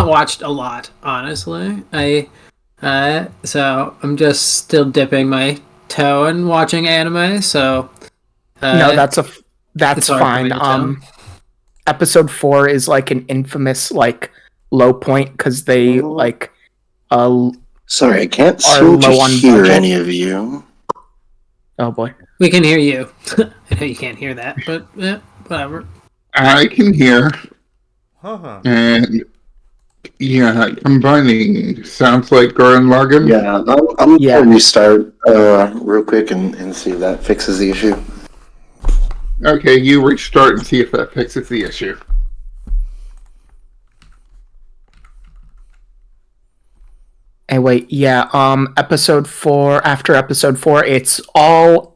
watched a lot, honestly. So I'm just still dipping my toe in watching anime. So No, that's it's hard for me fine. to tell. Episode 4 is like an infamous like low point because they like Sorry, I can't are seem to low on hear budget. any of you. Oh boy. We can hear you. I know you can't hear that, but yeah, whatever. I can hear. Uh-huh. And yeah, combining sounds like Gurren Lagann. Yeah, I'm gonna restart real quick and see if that fixes the issue. Okay, you restart and see if that fixes the issue. Anyway, yeah, episode 4, after episode 4, it's all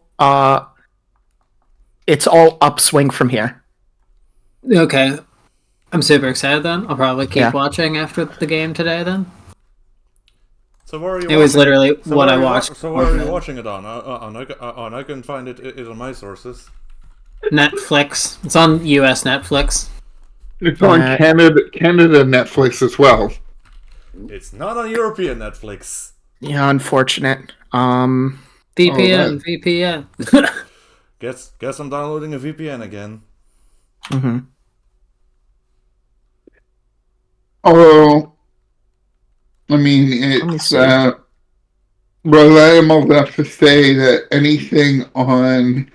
upswing from here. Okay. I'm super excited then. I'll probably keep watching after the game today then. So where are you? It was literally what I watched. So where are you watching it on? I can find it on my sources. Netflix. It's on US Netflix. It's on Canada Netflix as well. It's not on European Netflix. Yeah, unfortunate. VPN. Guess I'm downloading a VPN again. Mm-hmm. Although, I mean, it's reliable enough to say that anything on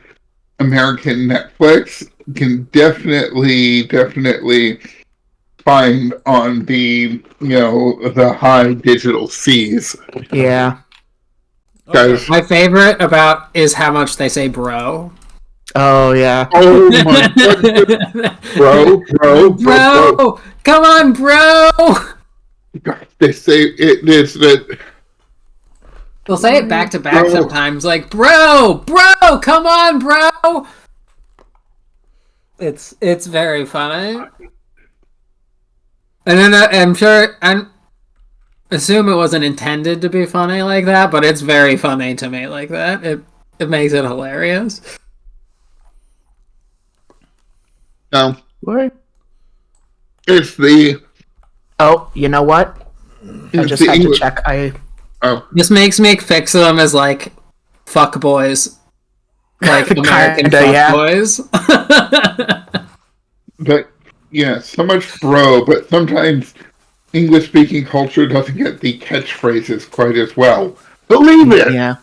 American Netflix can definitely find on the the high digital seas. Yeah. Guys, my favorite about is how much they say bro. Oh yeah. Oh my god, bro! Come on, bro! God, they say it is that. They'll say it back to back sometimes, like bro, come on, bro. It's very funny, and then I'm sure I assume it wasn't intended to be funny like that, but it's very funny to me like that. It makes it hilarious. No. What? It's the... Oh, you know what? I just had to check. This makes me fix them as, like, fuck boys. Like, American fuck boys. But, yeah, so much bro, but sometimes English-speaking culture doesn't get the catchphrases quite as well. Believe it! Yeah.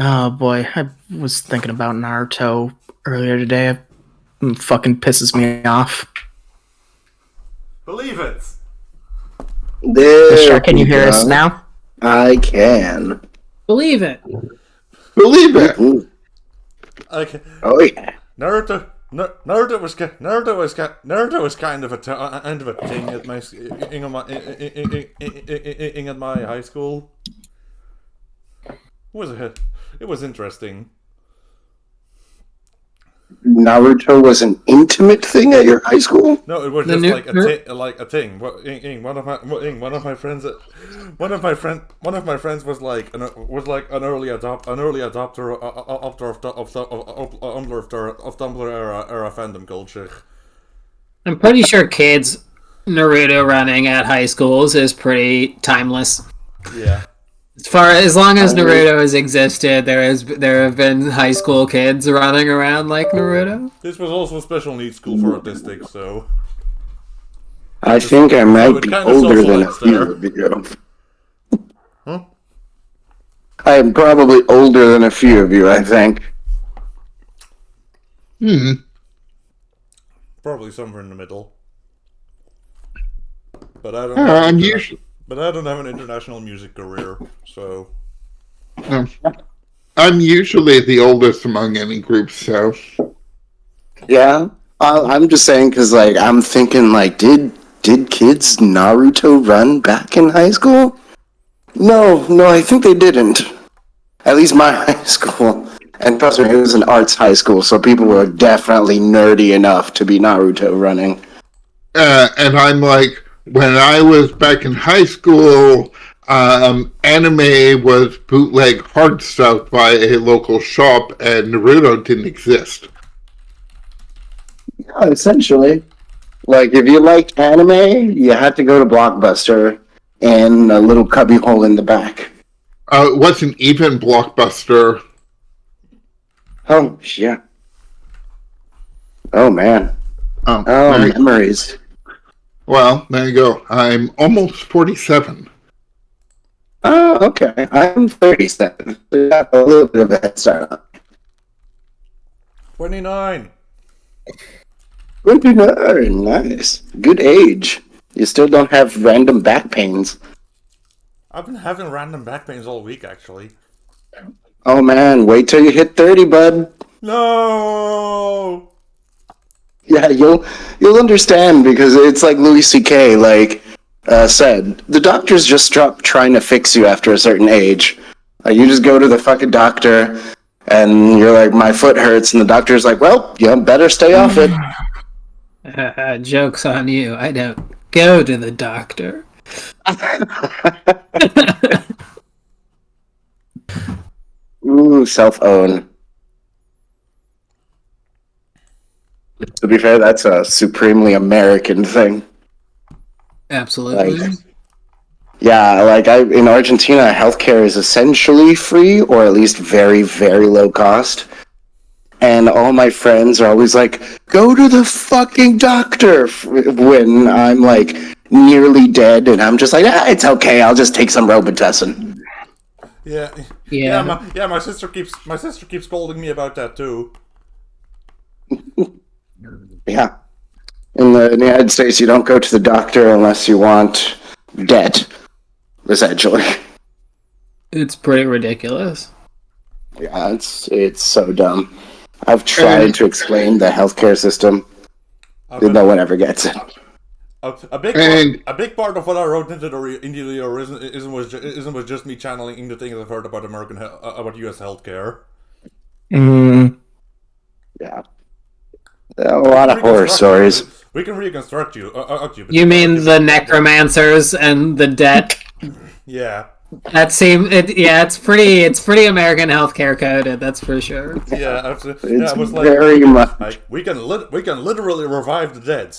Oh boy, I was thinking about Naruto earlier today. It fucking pisses me off. Believe it. There can you hear us now? I can. Believe it. Believe it. Okay. Oh yeah. Naruto was kind of a thing at my high school. It was interesting. Naruto was an intimate thing at your high school? No, it was just like a thing. One of my friends was like an early adopter of Tumblr era fandom culture. I'm pretty sure kids Naruto running at high schools is pretty timeless. Yeah. As long as Naruto has existed, there have been high school kids running around like Naruto. This was also a special needs school for autistics, so I think I might be older than a few of you. Huh? I am probably older than a few of you, I think. Probably somewhere in the middle. But I don't. But I don't have an international music career, so... I'm usually the oldest among any group, so... Yeah, I'm just saying because, like, I'm thinking, like, did kids Naruto run back in high school? No, I think they didn't. At least my high school. And trust me, it was an arts high school, so people were definitely nerdy enough to be Naruto running. And I'm like... When I was back in high school, anime was bootleg hard stuff by a local shop, and Naruto didn't exist. Yeah, essentially. Like, if you liked anime, you had to go to Blockbuster and a little cubby hole in the back. It wasn't even Blockbuster. Oh, yeah. Oh, man. Oh, Oh, memories. well, there you go. I'm almost 47. Oh, okay. I'm 37. So you got a little bit of a head start on. 29. 29. Nice. Good age. You still don't have random back pains. I've been having random back pains all week, actually. Oh, man. Wait till you hit 30, bud. No! Yeah, you'll understand because it's like Louis C.K. Said. The doctors just stop trying to fix you after a certain age. Like, you just go to the fucking doctor, and you're like, my foot hurts, and the doctor's like, well, you better stay off it. Joke's on you. I don't go to the doctor. Ooh, self-own. To be fair, that's a supremely American thing. Absolutely. Like, yeah, in Argentina, healthcare is essentially free, or at least very, very low cost. And all my friends are always like, go to the fucking doctor when I'm like nearly dead, and I'm just like, it's okay, I'll just take some Robitussin. Yeah. My sister keeps scolding me about that too. Yeah. In the United States, you don't go to the doctor unless you want debt, essentially. It's pretty ridiculous. Yeah, it's so dumb. I've tried to explain the healthcare system. No one ever gets it. A big part of what I wrote into the reason was just me channeling the things I've heard about about U.S. healthcare. Yeah. A lot of horror stories. We can reconstruct you. You mean the necromancers and the debt? Yeah. It's pretty American healthcare coded, that's for sure. Yeah, absolutely. It's it was very much. Like, we can literally revive the dead,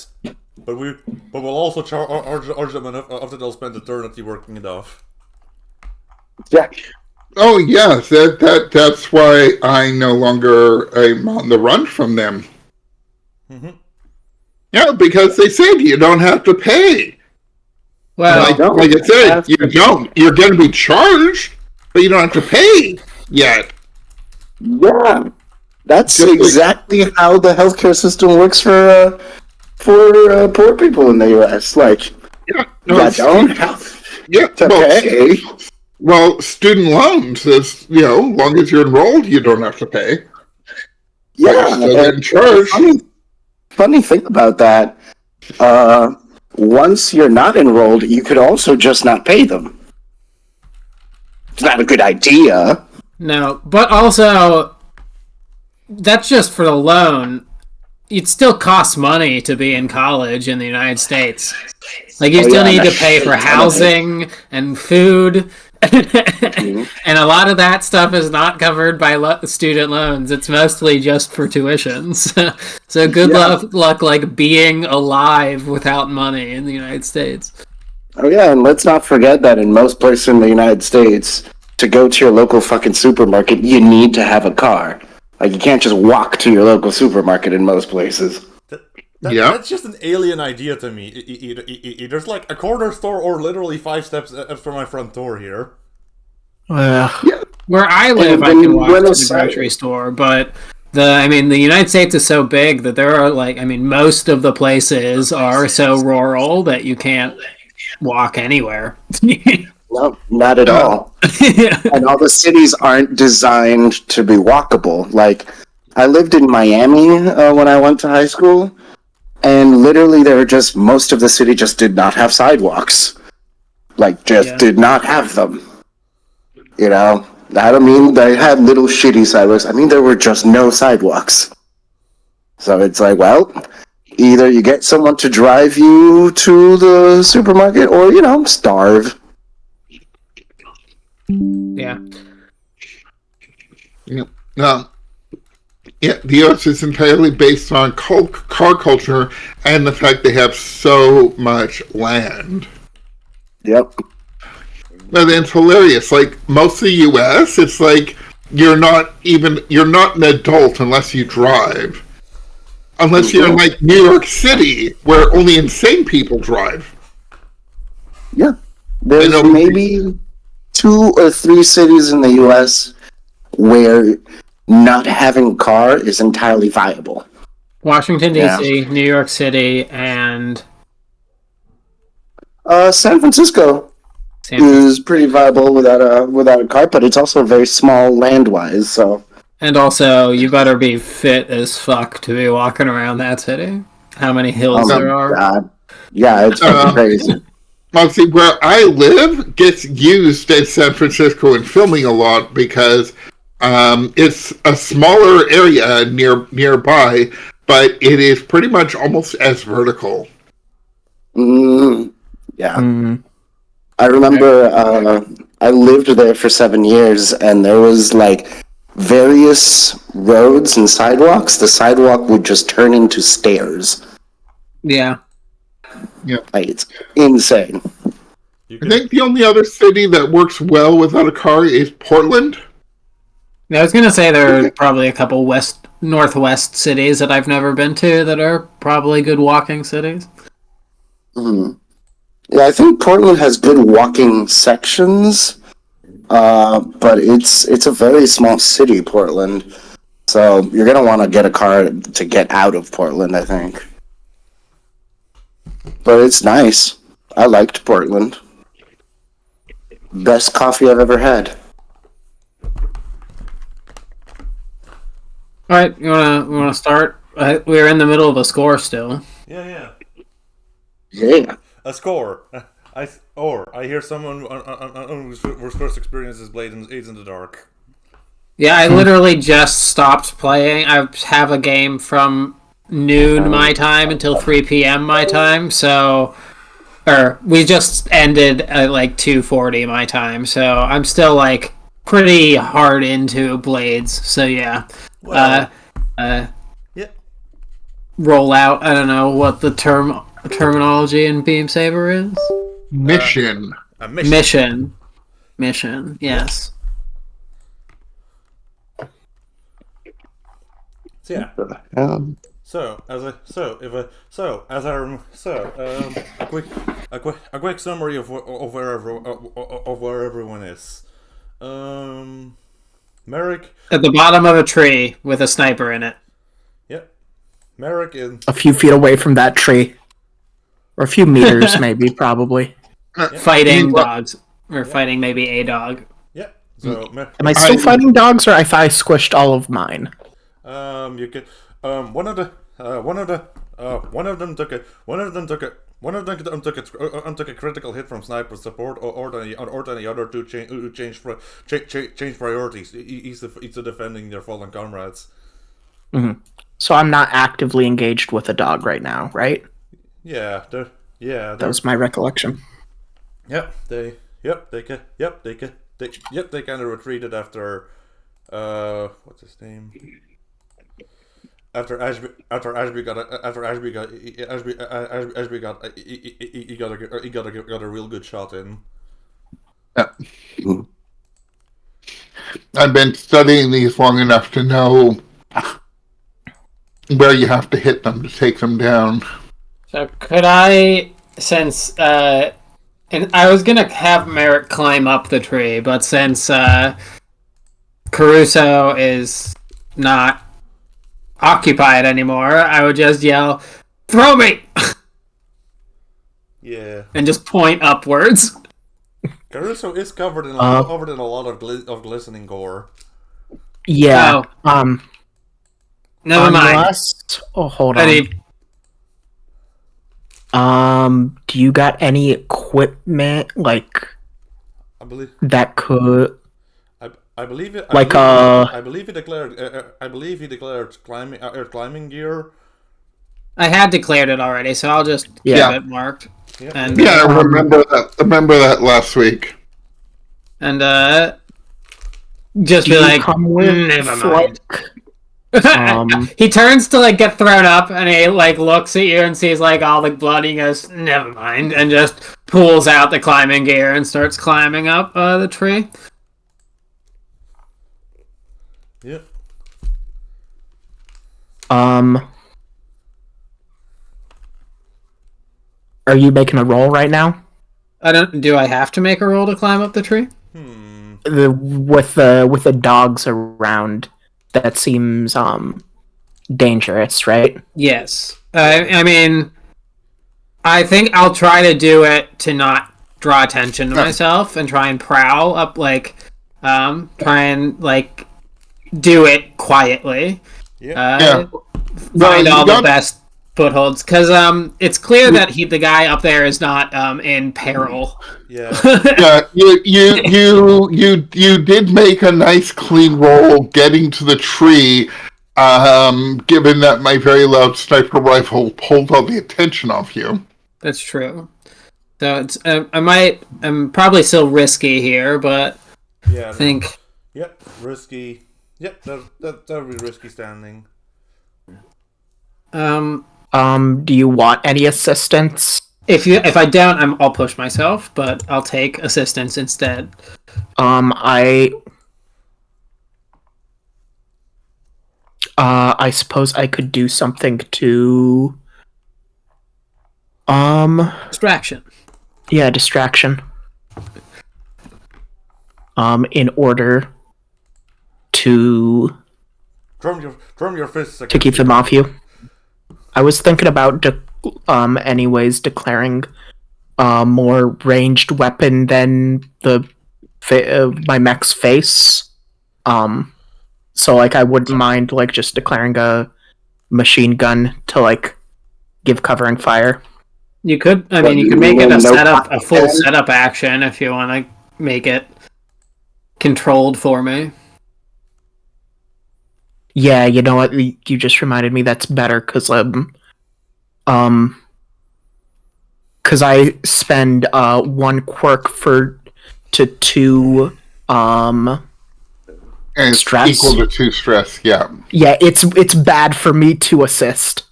but we'll also charge them enough after they'll spend eternity working it off. Yeah. Oh, yes, that's why I no longer am on the run from them. Mm-hmm. Yeah, because they said you don't have to pay. Well, like I said, you don't. You're going to be charged, but you don't have to pay yet. Yeah, that's exactly how the healthcare system works for poor people in the U.S. Like, you don't have to pay. Well, student loans, as long as you're enrolled, you don't have to pay. Yeah, and charge. Funny thing about that, once you're not enrolled, you could also just not pay them. It's not a good idea. No, but also, that's just for the loan. It still costs money to be in college in the United States. Like, you still need to pay for housing and food. And a lot of that stuff is not covered by student loans. It's mostly just for tuitions. So good luck like being alive without money in the United States. Oh yeah, and let's not forget that in most places in the United States, to go to your local fucking supermarket, you need to have a car. Like, you can't just walk to your local supermarket in most places. That's just an alien idea to me. There's like a corner store or literally 5 steps from my front door here. Where I live, I can walk to the grocery store, but the United States is so big that there are most of the places are so rural that you can't walk anywhere. No, not at all. And all the cities aren't designed to be walkable. Like, I lived in Miami when I went to high school, and literally most of the city just did not have sidewalks. Did not have them. I don't mean they had little shitty sidewalks. I mean, there were just no sidewalks. So it's like, well, either you get someone to drive you to the supermarket or, starve. Yeah. Yeah, the U.S. is entirely based on car culture and the fact they have so much land. Yep. But it's hilarious. Like, most of the U.S., it's like you're not an adult unless you drive. Unless you're in, like, New York City, where only insane people drive. Yeah. There's maybe 2 or 3 cities in the U.S. where not having a car is entirely viable. Washington, D.C., New York City, and... San Francisco is pretty viable without a car, but it's also very small land-wise, so... And also, you better be fit as fuck to be walking around that city. How many hills there are. God. Yeah, it's fucking crazy. Well, see, where I live gets used in San Francisco in filming a lot because it's a smaller area nearby, but it is pretty much almost as vertical. Yeah. I remember I lived there for 7 years, and there was, like, various roads and sidewalks. The sidewalk would just turn into stairs. Yeah. Like, it's insane. I think the only other city that works well without a car is Portland. I was going to say there are probably a couple northwest cities that I've never been to that are probably good walking cities. Yeah, I think Portland has good walking sections, but it's a very small city, Portland. So you're going to want to get a car to get out of Portland, I think. But it's nice. I liked Portland. Best coffee I've ever had. All right, you wanna start? We're in the middle of a score still. Yeah. Yeah. A score. I hear someone whose first experience is Blades in the Dark. Yeah, I literally just stopped playing. I have a game from noon my time until 3 p.m. my time, we just ended at like 2:40 my time, so I'm still like pretty hard into Blades. So yeah, yeah. Roll out. I don't know what the terminology in Beam Saber is. Mission. Mission. Yes. So yeah. A quick summary of where everyone is. Merrick at the bottom of a tree with a sniper in it. Yep. Merrick is a few feet away from that tree, or a few meters, maybe, probably. Fighting dogs, or fighting maybe a dog. Yeah. So am I still fighting dogs, or if I squished all of mine? You could. One of them took a critical hit from sniper support, or the other two change priorities. He's defending their fallen comrades. Mm-hmm. So I'm not actively engaged with a dog right now, right? Yeah, that was my recollection. They kind of retreated after what's his name? After Ashby got a real good shot in. Yeah. I've been studying these long enough to know where you have to hit them to take them down. So could I, since and I was gonna have Merrick climb up the tree, but since Caruso is not occupied anymore, I would just yell, "Throw me!" Yeah. And just point upwards. Caruso is covered in a lot of glistening gore. Yeah. Never mind. Hold on. Do you got any equipment I believe that could? I believe it. Like I believe he declared climbing gear. I had declared it already, so I'll just keep it marked. Yep. And, I remember that. Remember that last week. And just be like, never mind. He turns to like get thrown up, and he like looks at you and sees like all the blood. He goes, "Never mind," and just pulls out the climbing gear and starts climbing up the tree. Yep. Are you making a roll right now? Do I have to make a roll to climb up the tree? With the dogs around, that seems dangerous, right? Yes. I mean, I think I'll try to do it to not draw attention to myself and try and prowl up, like, try and like do it quietly. Find all the best footholds, because it's clear that the guy up there is not in peril. Yeah. You did make a nice clean roll getting to the tree. Given that my very loud sniper rifle pulled all the attention off you. That's true. So it's I'm probably still risky here, but I think. Yep, risky. Yep, that would be risky standing. Do you want any assistance? If I don't, I'll push myself, but I'll take assistance instead. I suppose I could do something to distraction. Yeah, distraction. In order to drum your fists to keep them off you. I was thinking about anyways declaring more ranged weapon than my mech's face. So like I wouldn't mind like just declaring a machine gun to like give covering fire. You could you could make it a full setup action if you want to make it controlled for me. Yeah, you know what? You just reminded me that's better because I spend 1 quirk to 2 and stress. Equal to 2 stress. Yeah. Yeah, it's bad for me to assist.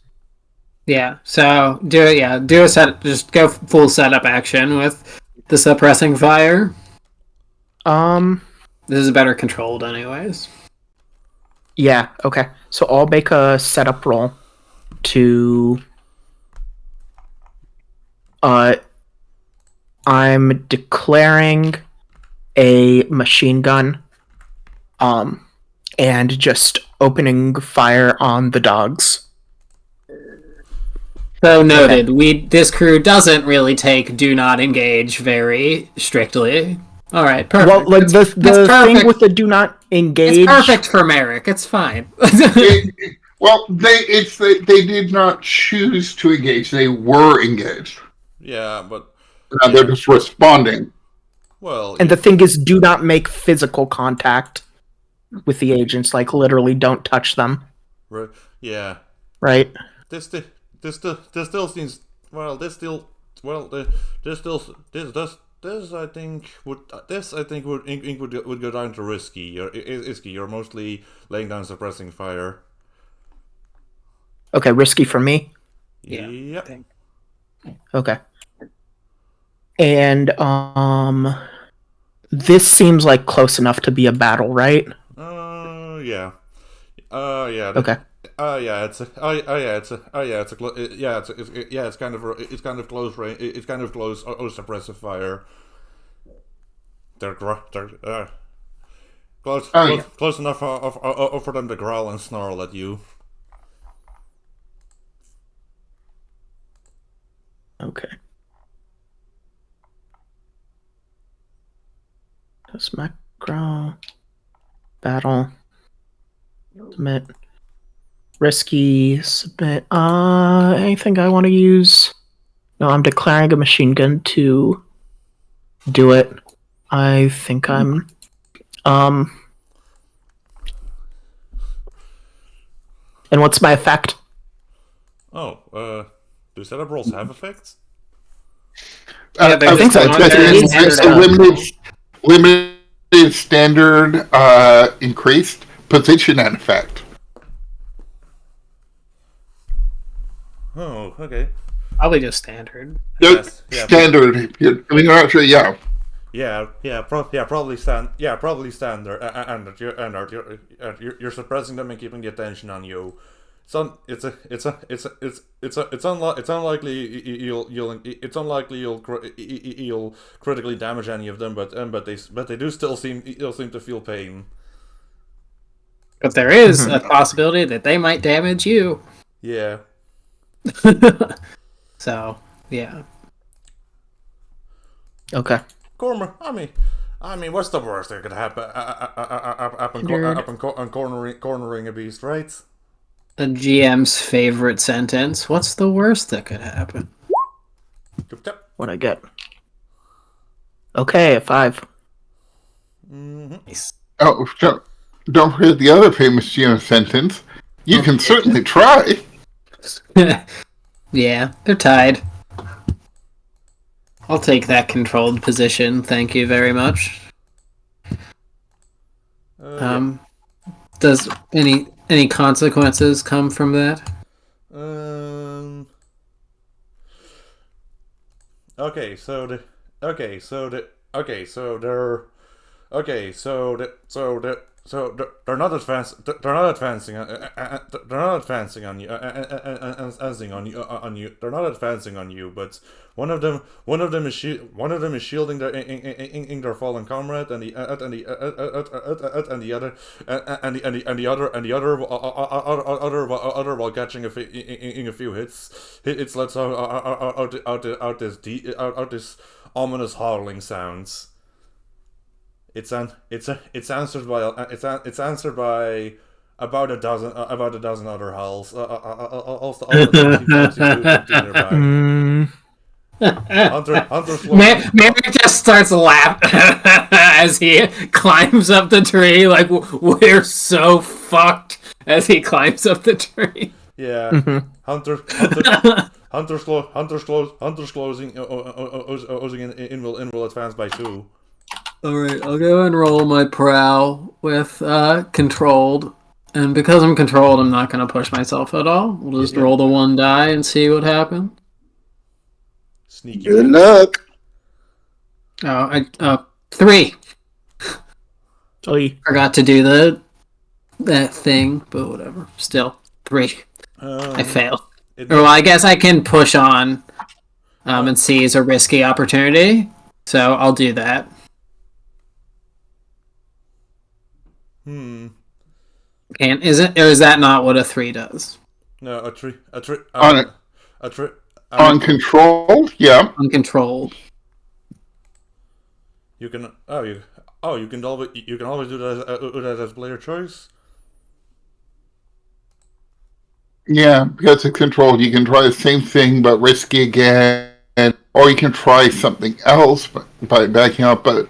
Yeah, so do a set. Just go full setup action with the suppressing fire. This is better controlled, anyways. Yeah, okay. So I'll make a setup roll to... I'm declaring a machine gun, and just opening fire on the dogs. So noted. Okay. This crew doesn't really take do not engage very strictly. All right, perfect. Well, like the thing with the do not engage, it's perfect for Merrick. It's fine. They did not choose to engage; they were engaged. Yeah, but now they're just responding. Well, and the thing is, do not make physical contact with the agents. Like literally, don't touch them. Right. Yeah. Right. This still seems This I think would go down to risky. You're mostly laying down suppressing fire. Okay, risky for me. Yeah. Yep. Okay. And this seems like close enough to be a battle, right? Yeah. Yeah. Okay. It's kind of close range. It's kind of close. Suppressive fire. They're close enough for them to growl and snarl at you. Okay. Smack, growl, battle, submit. Risky, submit. Anything I want to use? No, I'm declaring a machine gun to do it. I think I'm. And what's my effect? Do setup rolls have effects? I think so. It's a limited standard increased position and effect. Oh, okay. Probably just standard. Just standard. I mean, actually, yeah. Probably standard. And you're suppressing them and keeping the attention on you. It's unlikely you'll critically damage any of them, but they do still seem to feel pain. But there is a possibility that they might damage you. Yeah. So, yeah. Okay. Cormer, I mean, what's the worst that could happen? Cornering a beast, right? The GM's favorite sentence. What's the worst that could happen? What'd I get? Okay, a 5. Nice. Oh, don't forget the other famous GM sentence. You can certainly try. Yeah, they're tied. I'll take that controlled position. Thank you very much. Does any consequences come from that? They're not advancing. They're not advancing on you. They're not advancing on you. But one of them is shielding their fallen comrade, and the other while catching a few hits. It lets out this ominous howling sounds. It's answered by about a dozen other howls. Also Hunter Merrick just starts laughing as he climbs up the tree. Like, we're so fucked as he climbs up the tree. Yeah, Hunter's closing in will advance by 2. Alright, I'll go and roll my prowl with controlled. And because I'm controlled, I'm not going to push myself at all. We'll just roll the 1 die and see what happens. Sneaky. Good luck. 3. Three. Forgot to do that thing, but whatever. Still, 3. I failed. Well, I guess I can push on and seize a risky opportunity. So I'll do that. Is that not what a 3 does? No, a tree. Uncontrolled, yeah. Uncontrolled. You can always do that as player choice. Yeah, because it's controlled. You can try the same thing but risky again, or you can try something else by backing up. But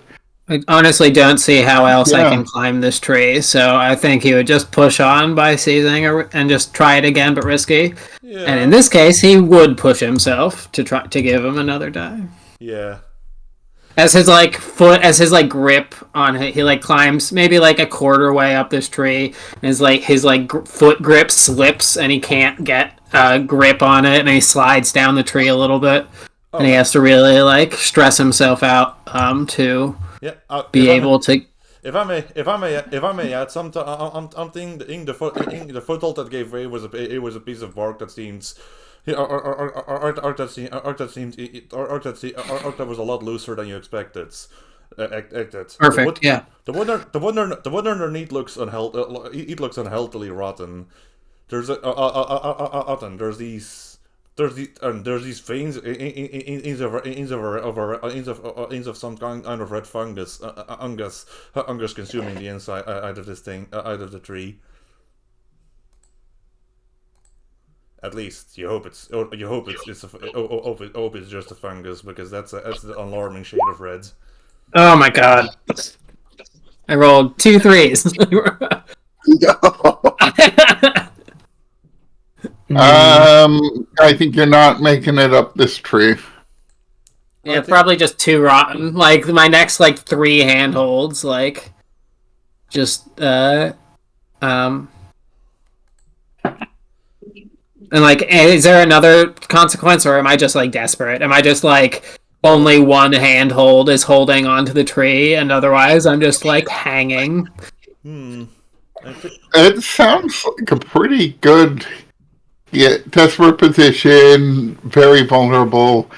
I honestly don't see how else I can climb this tree, so I think he would just push on by seizing and just try it again, but risky. Yeah. And in this case, he would push himself to try to give him another die. Yeah. As his grip on it, he climbs maybe a quarter way up this tree, and his foot grip slips, and he can't get a grip on it, and he slides down the tree a little bit, and he has to really stress himself out to. Yeah, be able to. If I may add something, the foothold that gave way was a piece of bark that seems, that was a lot looser than you expected. Perfect. Yeah. The one underneath looks unhealthy. It looks unhealthily rotten. There's these veins of some kind of red fungus consuming the inside out of this thing, out of the tree. At least you hope it's just a fungus, because that's the alarming shade of red. Oh my god! I rolled 2 3s. I think you're not making it up this tree. Yeah, probably just too rotten. My next 3 handholds, And like, is there another consequence, or am I just like desperate? Am I just like only one handhold is holding onto the tree, and otherwise I'm just like hanging? It sounds like a pretty good, desperate position, very vulnerable,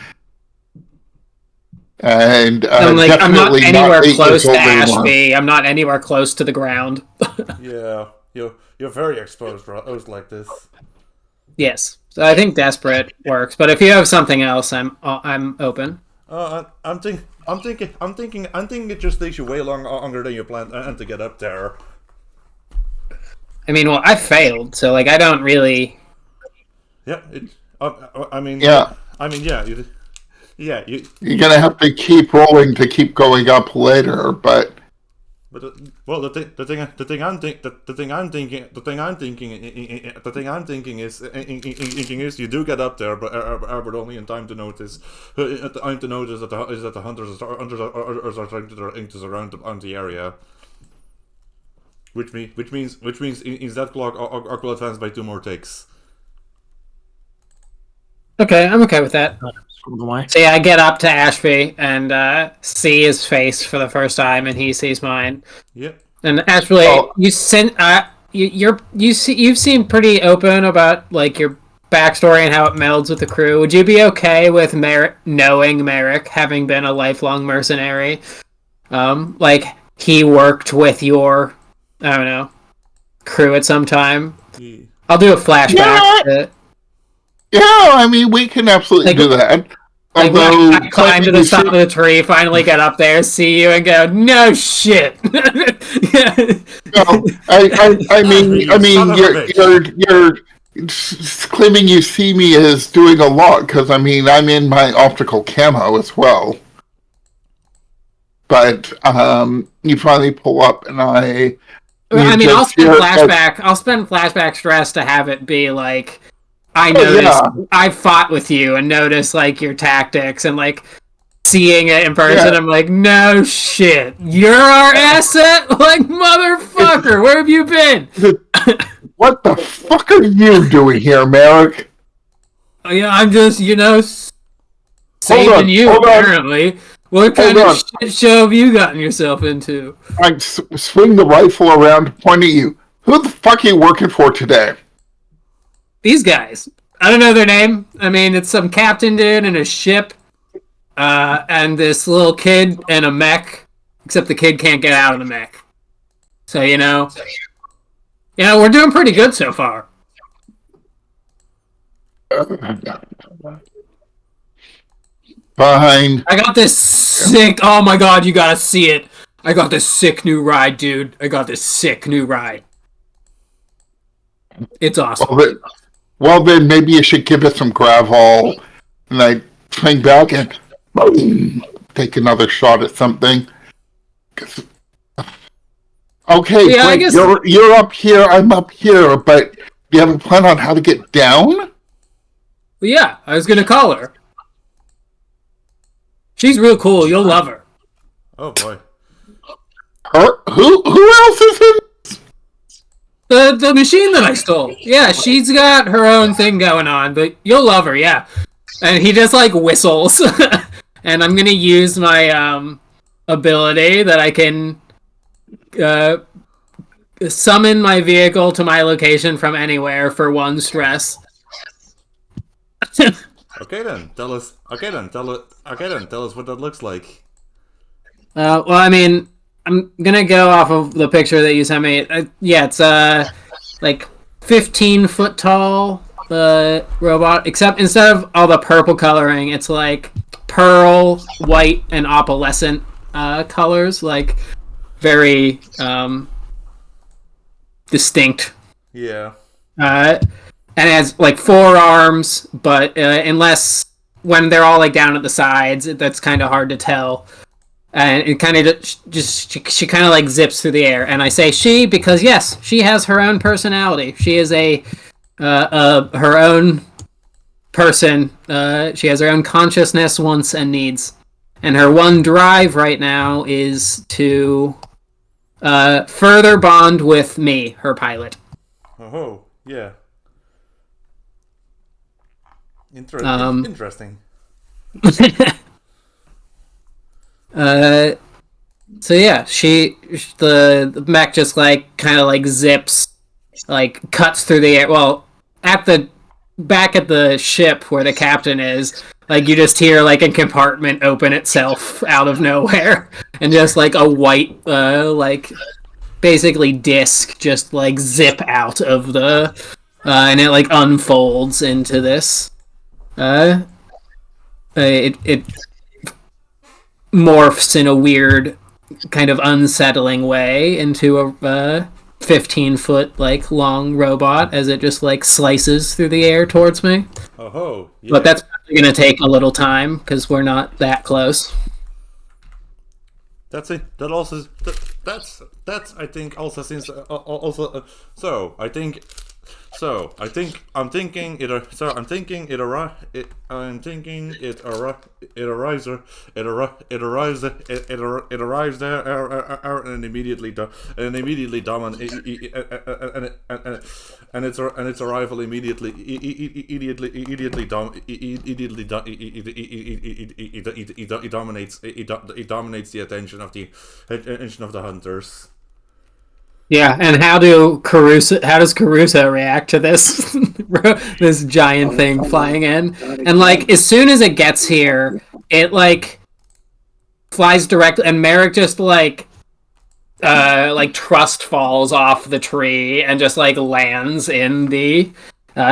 and I'm like, I'm not definitely anywhere not 8 close years to old anymore. Ashby. I'm not anywhere close to the ground. Yeah, you're very exposed like this. Yes, so I think desperate works. But if you have something else, I'm open. I'm thinking it just takes you way longer than you planned and to get up there. I mean, well, I failed, so like I don't really. Yeah, Yeah. You're gonna have to keep rolling to keep going up later, but. But the thing I'm thinking is you do get up there, but only in time to notice that the hunters are trying to surround the area. Which means in that clock our will advance by 2 more ticks. Okay, I'm okay with that. Why? So yeah, I get up to Ashby and see his face for the first time, and he sees mine. Yep. And Ashby, you've seemed pretty open about like your backstory and how it melds with the crew. Would you be okay with knowing Merrick having been a lifelong mercenary? Like he worked with your, I don't know, crew at some time. Yeah. I'll do a flashback. Yeah, I mean, we can absolutely do that. Like when I climb to the top of the tree, finally get up there, see you, and go, no shit. No, I mean, you're claiming you see me as doing a lot because I mean I'm in my optical camo as well. But you finally pull up, and I mean, I'll spend flashback stress to have it be like. I noticed. I fought with you and noticed like your tactics and like seeing it in person. I'm like, no shit, you're our asset, like motherfucker. Where have you been? What the fuck are you doing here, Merrick? Yeah, I'm just saving you. Apparently, what kind of shit show have you gotten yourself into? I swing the rifle around, point at you. Who the fuck are you working for today? These guys. I don't know their name. I mean, it's some captain dude in a ship, and this little kid in a mech. Except the kid can't get out of the mech. So we're doing pretty good so far. Fine. I got this sick. Oh my god, you gotta see it. I got this sick new ride, dude. I got this sick new ride. It's awesome. Well, then maybe you should give it some gravel, and I swing back and take another shot at something. Okay, yeah, great. You're up here. I'm up here, but do you have a plan on how to get down? Well, yeah, I was gonna call her. She's real cool. You'll love her. Oh boy. Her? Who else is in? The machine that I stole. Yeah, she's got her own thing going on, but you'll love her, yeah. And he just like whistles. And I'm gonna use my ability that I can summon my vehicle to my location from anywhere for 1 stress. Okay then, tell us what that looks like. Well, I mean, I'm gonna go off of the picture that you sent me. Yeah, it's like 15 foot tall robot. Except instead of all the purple coloring, it's like pearl, white, and opalescent colors, like very distinct. Yeah. And it has like 4 arms, but unless when they're all like down at the sides, that's kind of hard to tell. And it kind of she kind of like zips through the air. And I say she because yes, she has her own personality. She is her own person. She has her own consciousness, wants, and needs. And her one drive right now is to further bond with me, her pilot. Oh, yeah. Interesting. So yeah, the mech just like kind of like zips, like cuts through the air. Well, at the back at the ship where the captain is, like you just hear like a compartment open itself out of nowhere, and just like a white, like basically disc just like zip out of the, and it like unfolds into this. It morphs in a weird, kind of unsettling way into a 15-foot like long robot as it just like slices through the air towards me. Oh, yeah. But that's probably gonna take a little time because we're not that close. That's it. That also that's I think also since also so I think I'm thinking it arrives there and immediately dominate and its arrival immediately dominates the attention of the hunters. Yeah, and how does Caruso react to this this giant thing flying in? And like as soon as it gets here, it like flies directly, and Merrick just like trust falls off the tree and just like lands in the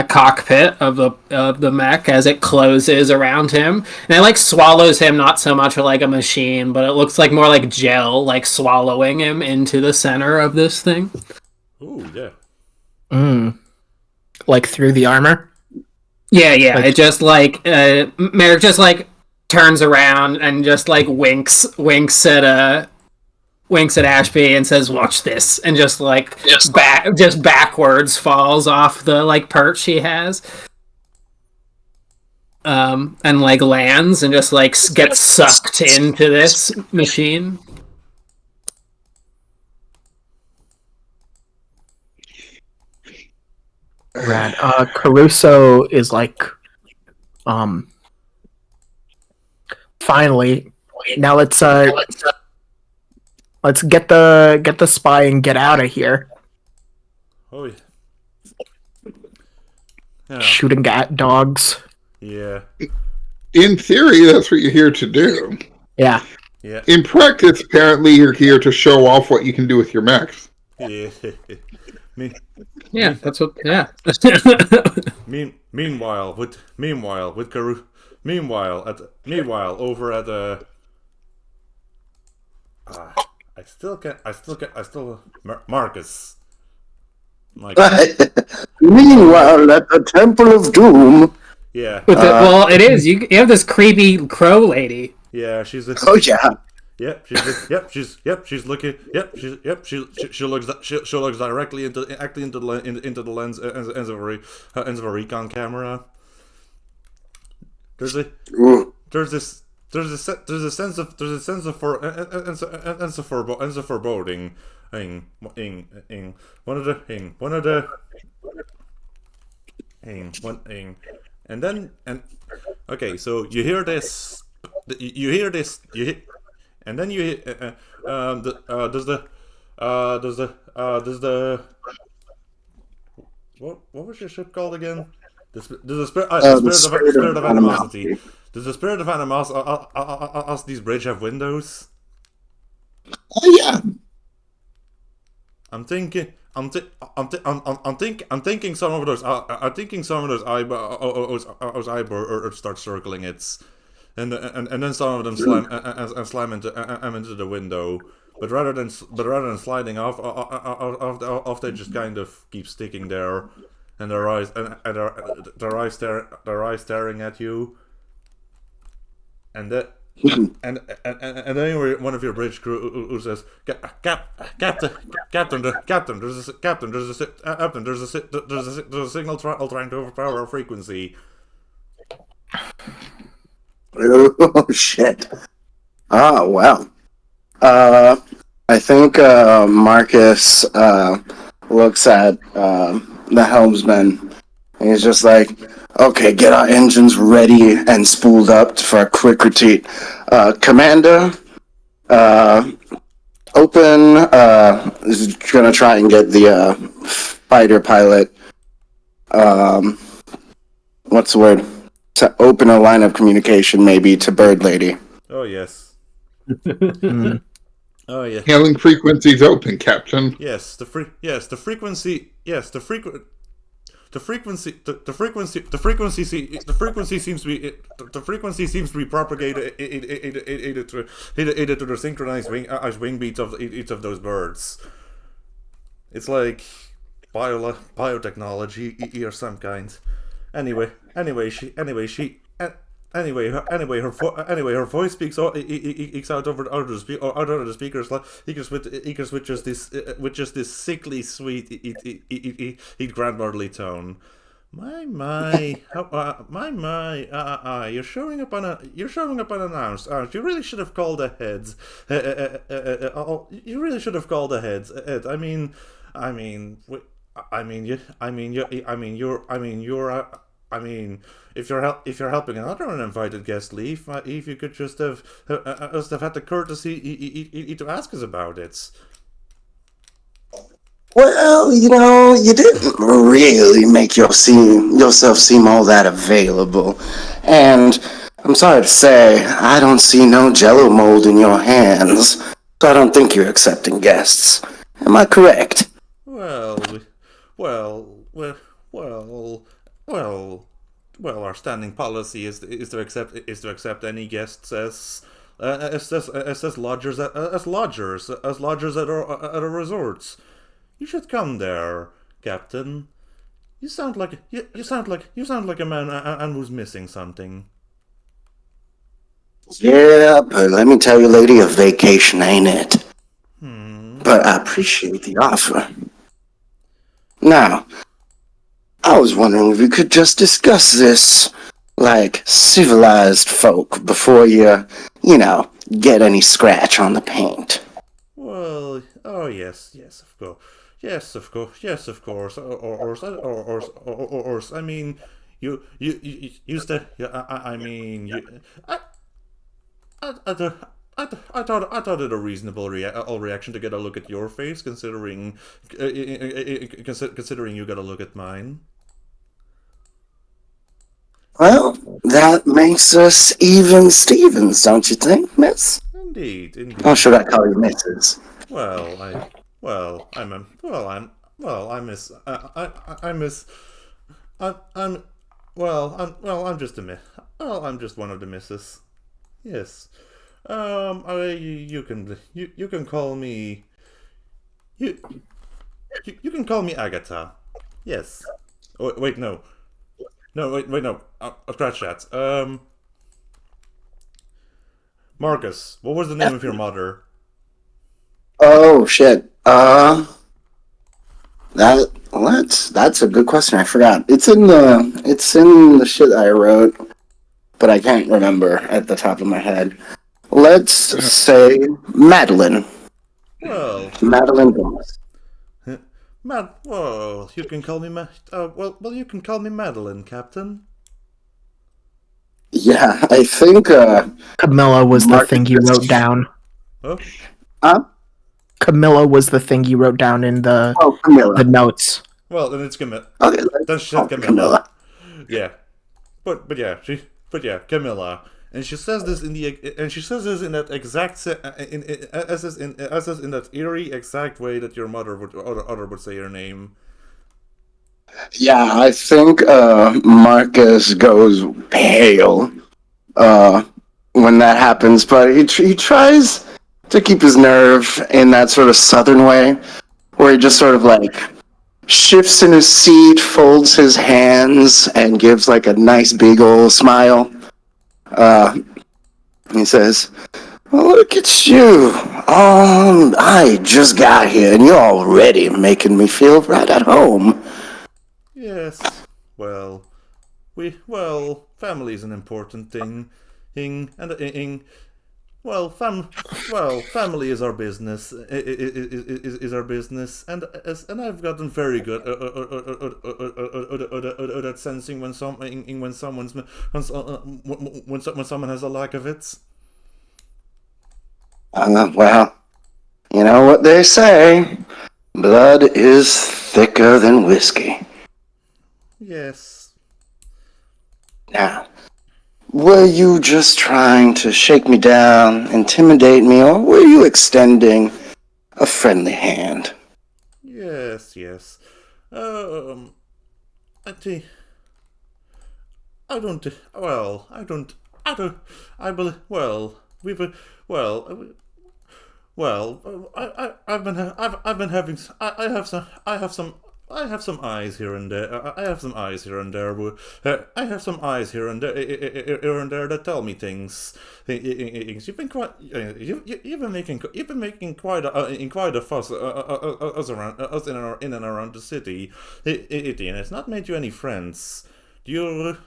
cockpit of the mech as it closes around him, and it like swallows him, not so much like a machine, but it looks like more like gel, like swallowing him into the center of this thing. Ooh, yeah. Like through the armor? Yeah. It just like Merrick just like turns around and just like winks at Ashby and says, "Watch this," and just like backwards falls off the like perch he has, and like lands and just like gets sucked into this machine. Rad. Caruso is like, finally, now let's get the spy and get out of here. Oh yeah. Shooting at dogs. Yeah. In theory, that's what you're here to do. Yeah. Yeah. In practice, apparently, you're here to show off what you can do with your mechs. Yeah. Yeah, that's what. Yeah. Meanwhile, over at the. Marcus. Like, Meanwhile, at the Temple of Doom. yeah. Well, it is. You have this creepy crow lady. Yeah, she's a. Oh yeah. Yep, she's looking. She looks directly into the lens ends of a recon camera. There's a sense of foreboding. Okay, so you hear this. And then you does the what was your ship called again? The spirit of animosity. Does the spirit of animosity's bridge have windows? Oh yeah. I'm thinking some of those. I'm thinking some of those eyebrows start circling it. And then some of them slam into the window, but rather than sliding off, they just kind of keep sticking there, and their eyes staring at you, and that. And then one of your bridge crew who says, "Captain, there's a signal trying to overpower our frequency." Oh shit. Ah, well. I think Marcus looks at the helmsman and he's just like, Okay, get our engines ready and spooled up for a quick retreat. Commander, open, is gonna try and get the, fighter pilot, what's the word? To open a line of communication, maybe, to Bird Lady. Oh yes. Hmm. Oh yeah. Hailing frequencies open, Captain. Yes, the frequency. Yes, the frequency. The frequency seems to be propagated to the synchronized wing beats of each of those birds. It's like biotechnology or some kind. Anyway, her voice speaks out, ekes out over the speakers like equals with just this sickly sweet grandmotherly tone. You're showing up unannounced. You really should have called ahead. You really should have called ahead. If you're helping another uninvited guest leave, if you could just have had the courtesy to ask us about it. Well, you didn't really make yourself seem all that available. And I'm sorry to say, I don't see no jello mold in your hands, so I don't think you're accepting guests. Am I correct? Well, our standing policy is to accept any guests as lodgers at our resorts. You should come there, Captain. You sound like a man who's missing something. Yeah, but let me tell you, lady, a vacation ain't it. But I appreciate the offer. Now, I was wondering if we could just discuss this like civilized folk before you get any scratch on the paint. Well, oh yes, of course. Yes, of course. Or I mean, you used to. I mean, you. I thought it a reasonable reaction to get a look at your face, considering you got a look at mine. Well, that makes us even Stevens, don't you think, miss? Indeed. Or should I call you Mrs.? I'm just one of the misses. Yes. You can call me. You can call me Agatha. Yes. Oh, wait, no. No, wait, no. I'll scratch that. Marcus, what was the name of your mother? Oh shit. That's a good question. I forgot. It's in the shit I wrote, but I can't remember at the top of my head. Let's say Madeline. Well, Madeline Gomez. Well, you can call me you can call me Madeline, Captain. Yeah, I think Camilla was the thing you wrote down. Oh, Camilla was the thing you wrote down in the Camilla. notes. well, then it's Camilla. Okay, Then she said Camilla. Yeah, but Camilla, and she says this in that exact in that eerie exact way that your mother would say your name. Yeah, I think Marcus goes pale when that happens, but he tries to keep his nerve in that sort of southern way, where he just sort of like shifts in his seat, folds his hands, and gives like a nice big old smile. He says, well, look at you. I just got here, and you're already making me feel right at home. Yes. Well, family's an important thing, Well, family is our business. Is our business, and I've gotten very good at sensing when someone's when someone has a lack of it. Well, you know what they say. Blood is thicker than whiskey. Yes. Now, were you just trying to shake me down, intimidate me, or were you extending a friendly hand? Yes. I think I don't. Well, I don't. I don't. I believe. Well, we've. Well. I've been having. I have some. I have some eyes here and there. I have some eyes here and there. I have some eyes here and there that tell me things. You've been quite. You've been making quite a fuss us around us in and around the city. And it's not made you any friends. Do you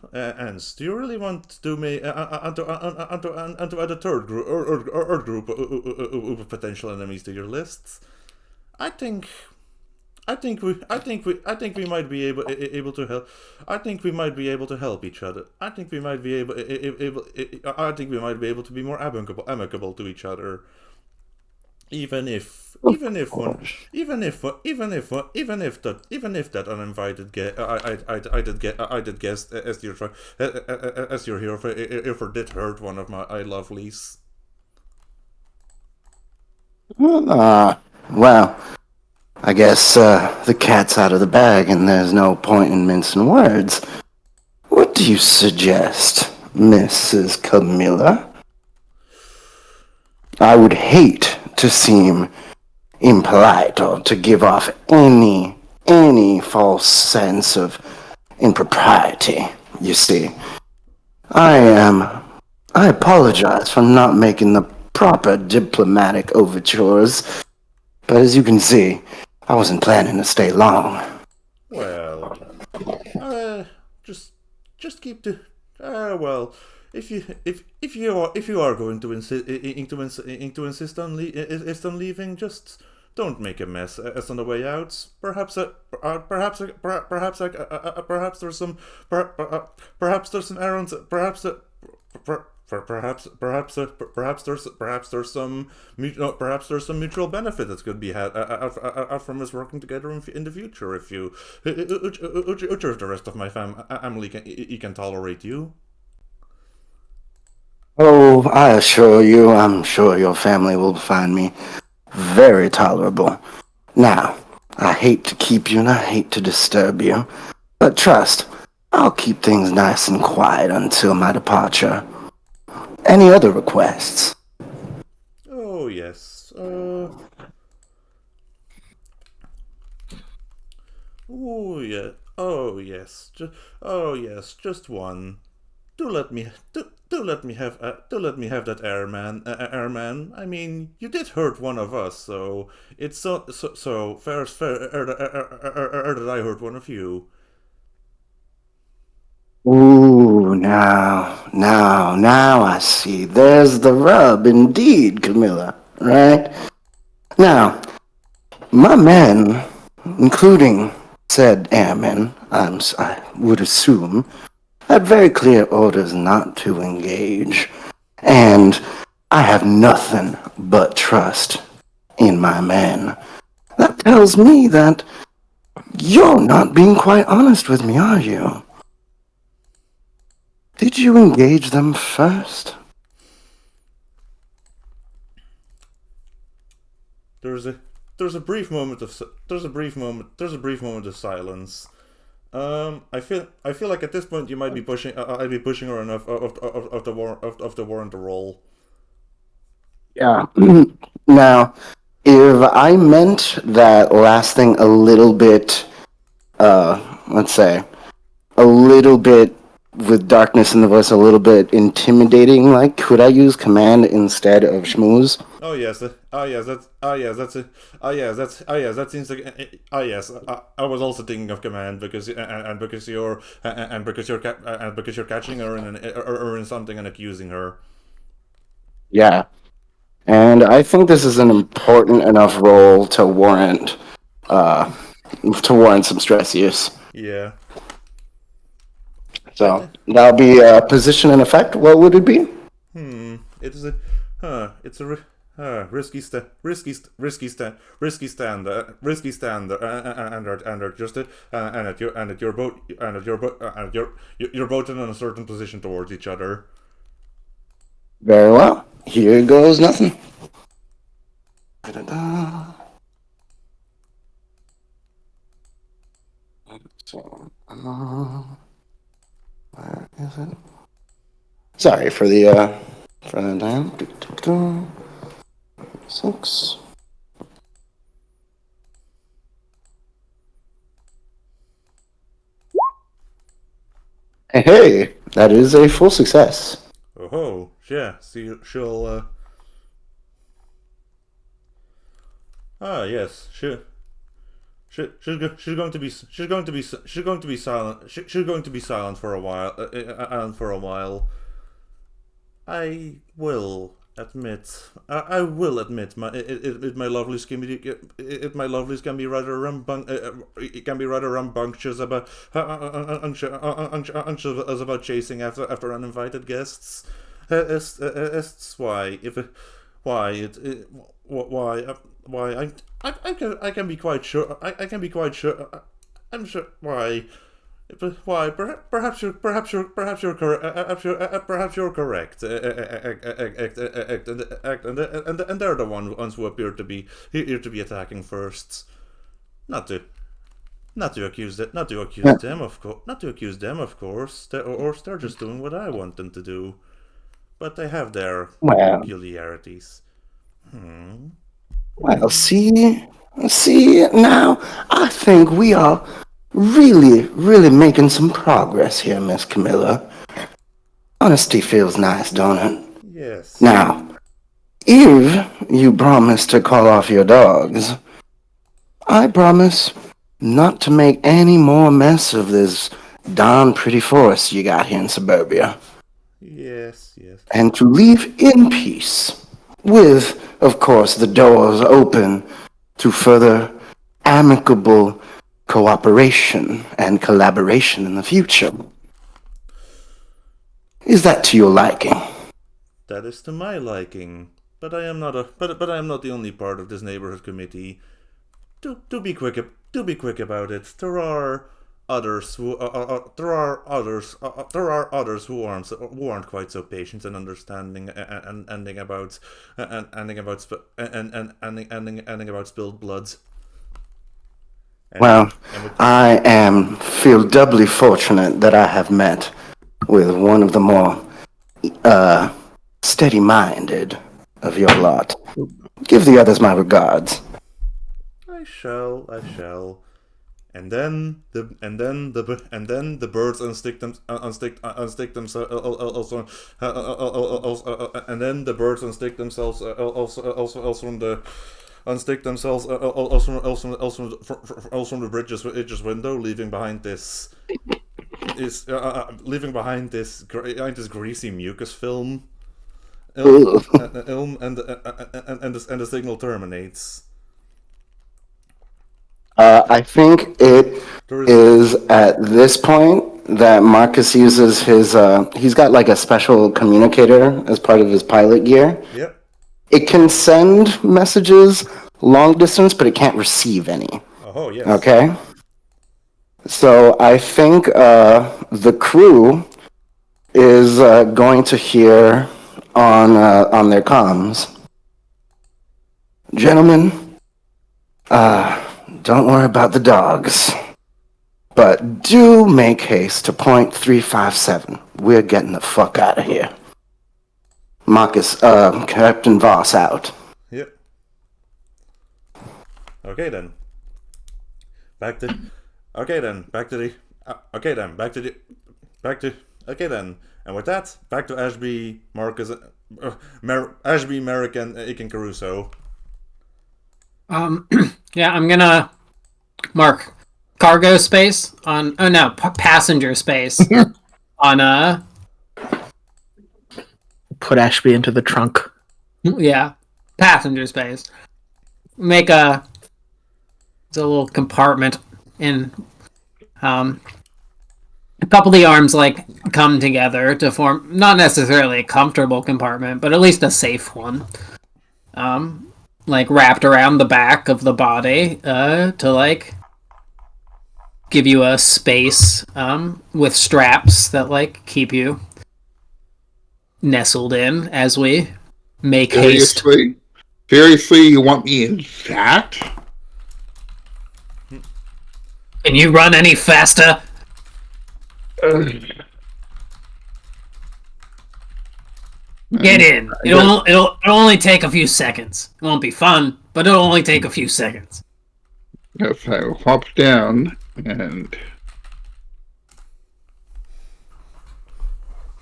really want to me and to add a third group or group of potential enemies to your lists? I think we might be able to help. I think we might be able to help each other. I think we might be I think we might be able to be more amicable to each other. Even if that uninvited guest, I did guess as your hero for did hurt one of my lovelies. Well, I guess the cat's out of the bag and there's no point in mincing words. What do you suggest, Mrs. Camilla? I would hate to seem impolite or to give off any false sense of impropriety, you see. I apologize for not making the proper diplomatic overtures, but as you can see, I wasn't planning to stay long. Well, just keep the. Well, if you are going to insist on leaving, just don't make a mess as on the way out. Perhaps there's some errands. Perhaps there's some mutual benefit that could be had out from us working together in the future. If you, if the rest of my family can tolerate you. Oh, I assure you, I'm sure your family will find me very tolerable. Now, I hate to keep you and I hate to disturb you, but trust, I'll keep things nice and quiet until my departure. Any other requests? Oh, yes. Oh, yeah. Oh, yes. Just one. Do let me have that airman. I mean, you did hurt one of us, so it's so fair that I hurt one of you. Ooh, now I see. There's the rub, indeed, Camilla, right? Now, my men, including said airmen, I would assume, had very clear orders not to engage, and I have nothing but trust in my men. That tells me that you're not being quite honest with me, are you? Did you engage them first? There's a brief moment of silence. I feel like at this point you might be pushing. I'd be pushing her enough of the warrant to roll. Yeah. Now, if I meant that last thing a little bit, let's say, a little bit with darkness in the voice, a little bit intimidating, like, could I use command instead of schmooze? Oh yes, that seems like. Yes, I was also thinking of command because because you're catching her in something and accusing her. Yeah. And I think this is an important enough role to warrant some stress use. Yeah. So that'll be position and effect. What would it be? It is a, it's a risky stand, and just and at your boat, you're both in a certain position towards each other. Very well. Here goes nothing. Da-da-da. So, where is it? Sorry for the time. 6. Hey, that is a full success. Oh, yeah. See, she'll. Yes. She's going to be silent. She's going to be silent for a while. For a while. I will admit. I will admit my lovelies can be rather rambunctious about anxious about chasing after uninvited guests. I can be quite sure. I can be quite sure. I'm sure why. Why? Perhaps you're correct. Perhaps you're correct. And they're the ones who appear to be attacking first. Not to accuse them. Not to accuse them, of course. They're just doing what I want them to do. But they have their peculiarities. Well, see, now I think we are really making some progress here, Miss Camilla. Honesty feels nice, don't it? Yes. Now, if you promise to call off your dogs, I promise not to make any more mess of this darn pretty forest you got here in suburbia. Yes. And to leave in peace, with, of course, the doors open to further amicable cooperation and collaboration in the future. Is that to your liking? That is to my liking, but I am not the only part of this neighborhood committee. Do be quick about it. There are others who aren't quite so patient and understanding and ending about spilled bloods. Well, I feel doubly fortunate that I have met with one of the more steady-minded of your lot. Give the others my regards. I shall. And then the birds unstick themselves from the bridge's window, leaving behind this greasy mucus film. And the signal terminates. I think it is at this point that Marcus uses his, he's got like a special communicator as part of his pilot gear. Yep. It can send messages long distance, but it can't receive any. Oh, yes. Okay? So I think the crew is going to hear on their comms. Gentlemen, don't worry about the dogs. But do make haste to point 357. We're getting the fuck out of here. Marcus, Captain Voss out. Yep. Okay then. Back to and with that, back to Ashby, Marcus, Ashby, Merrick, and Aiken Caruso. Yeah, I'm gonna mark cargo space on. Oh no, passenger space on. Put Ashby into the trunk. Yeah, passenger space. Make it's a little compartment in a couple of the arms like come together to form not necessarily a comfortable compartment, but at least a safe one. Like wrapped around the back of the body to like give you a space with straps that like keep you nestled in as we make haste. Seriously, you want me in that? Can you run any faster? Get in. It'll only take a few seconds. It won't be fun, but it'll only take a few seconds. Yes, I will hop down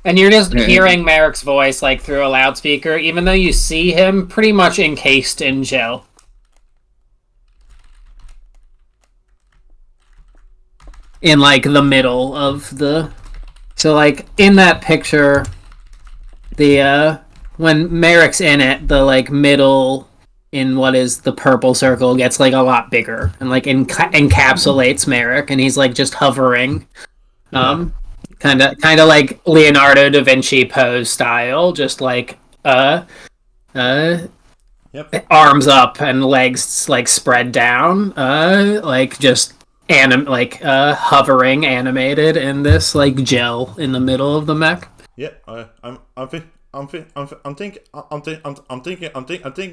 And you're just hearing Merrick's voice like through a loudspeaker, even though you see him pretty much encased in gel. In like the middle of the, so like in that picture, the when Merrick's in it, the like middle in what is the purple circle gets like a lot bigger and like encapsulates Merrick, and he's like just hovering, kind of like Leonardo da Vinci pose style, just like arms up and legs like spread down, like just hovering, animated in this like gel in the middle of the mech. Yeah, I'm thinking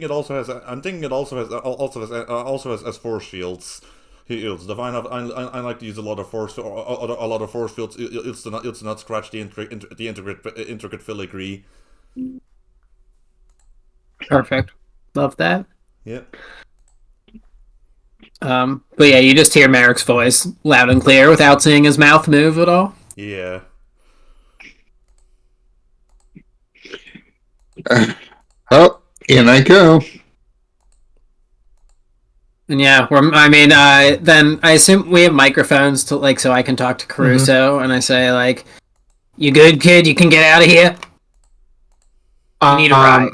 it also has force fields. I like to use a lot of force fields. It's to not scratch the intricate filigree. Perfect. Love that. Yep. But yeah, you just hear Merrick's voice loud and clear without seeing his mouth move at all. Yeah. Oh, in I go. And yeah, then I assume we have microphones to like, so I can talk to Caruso, and I say like, "You good, kid? You can get out of here. You need a ride."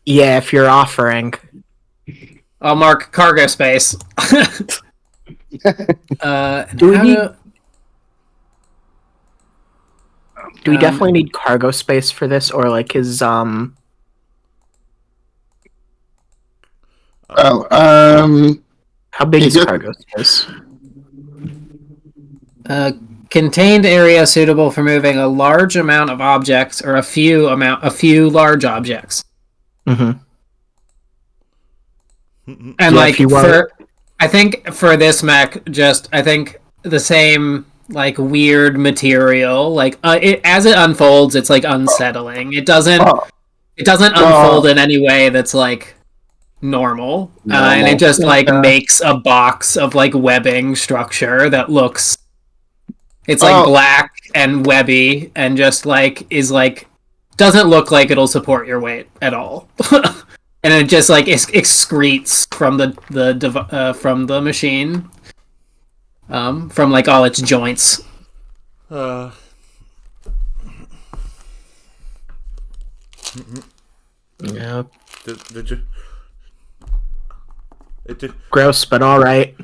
Yeah, if you're offering. I'll mark cargo space. Do we definitely need cargo space for this, or like his How big is cargo space? Contained area suitable for moving a large amount of objects or a few large objects. Mm-hmm. And like I think for this mech, I think the same like weird material, like as it unfolds, it's like unsettling. It doesn't unfold in any way that's like normal, and it just like makes a box of like webbing structure that looks. It's like black and webby, and just like is like doesn't look like it'll support your weight at all. And it just like excretes from from the machine, from like all its joints. Yeah. Did you? It did. Gross, but all right.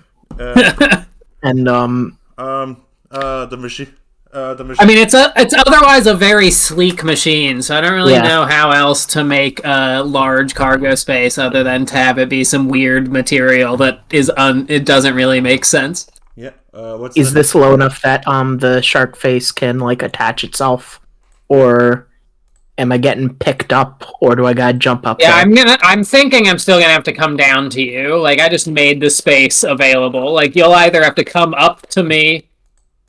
And the machine. I mean, it's otherwise a very sleek machine, so I don't really know how else to make a large cargo space other than to have it be some weird material that it doesn't really make sense. Yeah. Is this low enough that the shark face can like attach itself, or am I getting picked up, or do I gotta jump up? Yeah, there? I'm thinking I'm still gonna have to come down to you. Like I just made the space available. Like you'll either have to come up to me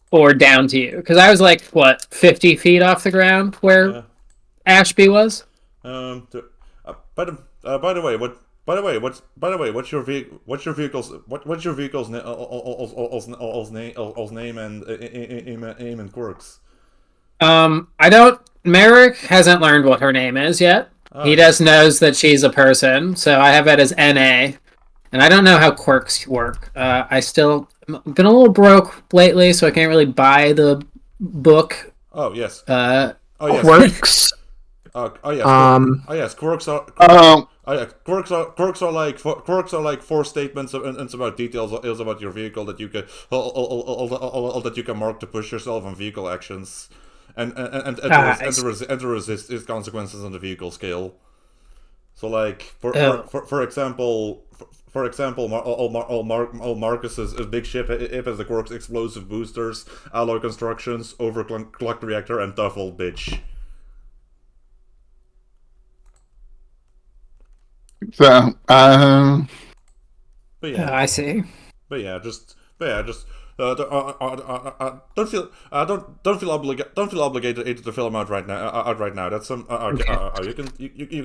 or down to you, because I was like 50 feet off the ground where Ashby was. By the way, what's your vehicle's name and aim and quirks? Merrick hasn't learned what her name is yet. He just knows that she's a person, so I have it as NA, and I don't know how quirks work. I've been a little broke lately, so I can't really buy the book. Oh yes. Quirks Oh yes. Oh yes. Quirks are. Oh yeah. Quirks are like four statements and it's about details is about your vehicle that you can all that you can mark to push yourself on vehicle actions, and to resist its consequences on the vehicle scale. So like for example. For example, Marcus's big ship it has the quirks explosive boosters, alloy constructions, overclocked reactor, and tough old bitch. So, But yeah, I see. but yeah, just don't feel obligated to fill them out right now. Right now, that's some. You can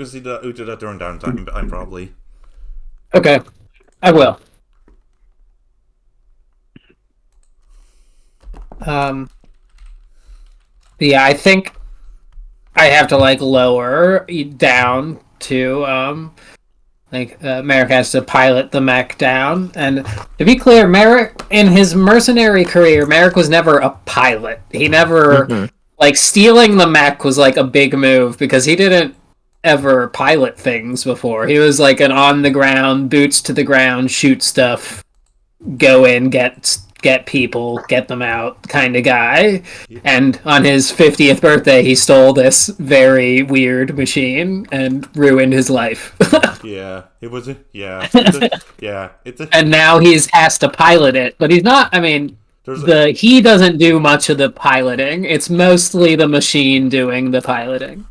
see that during downtime. I'm probably. Okay, I will. Yeah, I think I have to like lower down to Merrick has to pilot the mech down. And to be clear, Merrick in his mercenary career, Merrick was never a pilot. He never like stealing the mech was like a big move because he didn't ever pilot things before. He was like an on the ground, boots to the ground, shoot stuff, go in, get people, get them out kind of guy. And on his 50th birthday, he stole this very weird machine and ruined his life. Yeah, it was a yeah. And now he's has to pilot it, but he's not. I mean, he doesn't do much of the piloting. It's mostly the machine doing the piloting.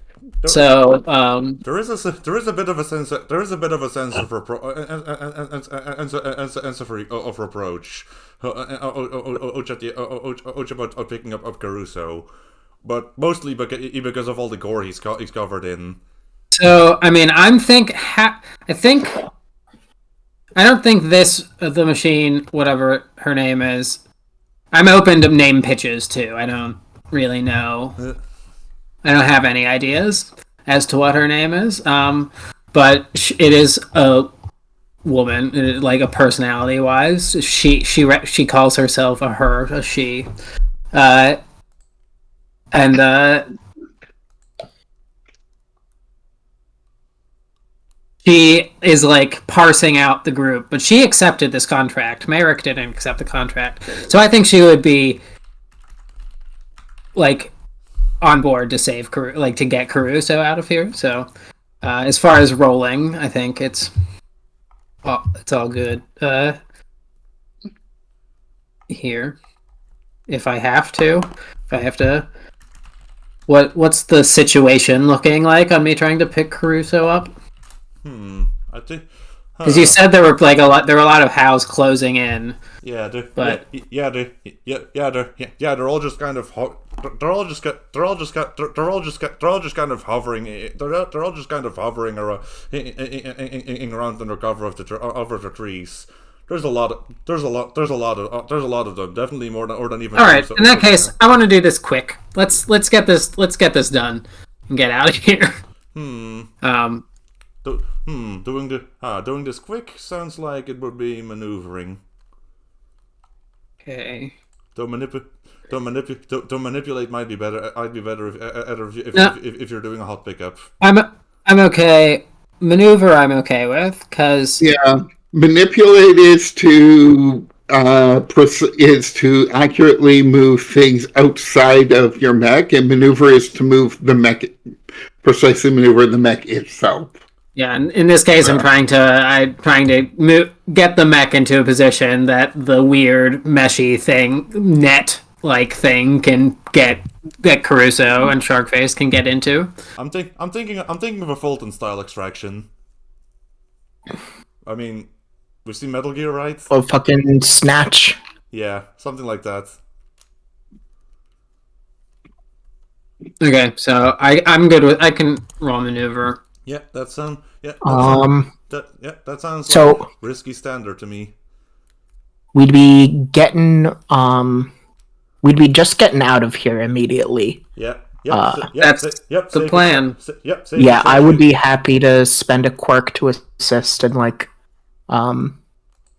So there is a bit of a sense of reproach about picking up Caruso, but mostly because of all the gore he's covered in. So I mean, I don't think the machine, whatever her name is. I'm open to name pitches too. I don't really know. I don't have any ideas as to what her name is, but it is a woman, like a personality-wise. She calls herself a she, and she is like parsing out the group, but she accepted this contract. Merrick didn't accept the contract, so I think she would be like on board to save to get Caruso out of here. So as far as rolling, I think it's all good here. If I have to, what's the situation looking like on me trying to pick Caruso up? I think because you said there were a lot of hows closing in. Yeah, they're all just kind of they're all just kind of hovering around under cover of the trees. There's a lot of them. Definitely more than even. All right. In that case, I want to do this quick. Let's get this done and get out of here. Doing this quick sounds like it would be maneuvering. Okay. Don't manipulate might be better. I'd be better if you're doing a hot pickup. I'm okay. Maneuver I'm okay with because manipulate is to accurately move things outside of your mech, and maneuver is to move the mech precisely maneuver the mech itself. Yeah, in this case, I'm trying to get the mech into a position that the weird meshy thing, net-like thing, can that Caruso and Sharkface can get into. I'm thinking of a Fulton style extraction. I mean, we've seen Metal Gear, right? Oh, fucking Snatch. Yeah, something like that. Okay, so I'm good with. I can roll maneuver. Yeah, that sounds so like risky standard to me. We'd be just getting out of here immediately. That's the plan. I would be happy to spend a quirk to assist and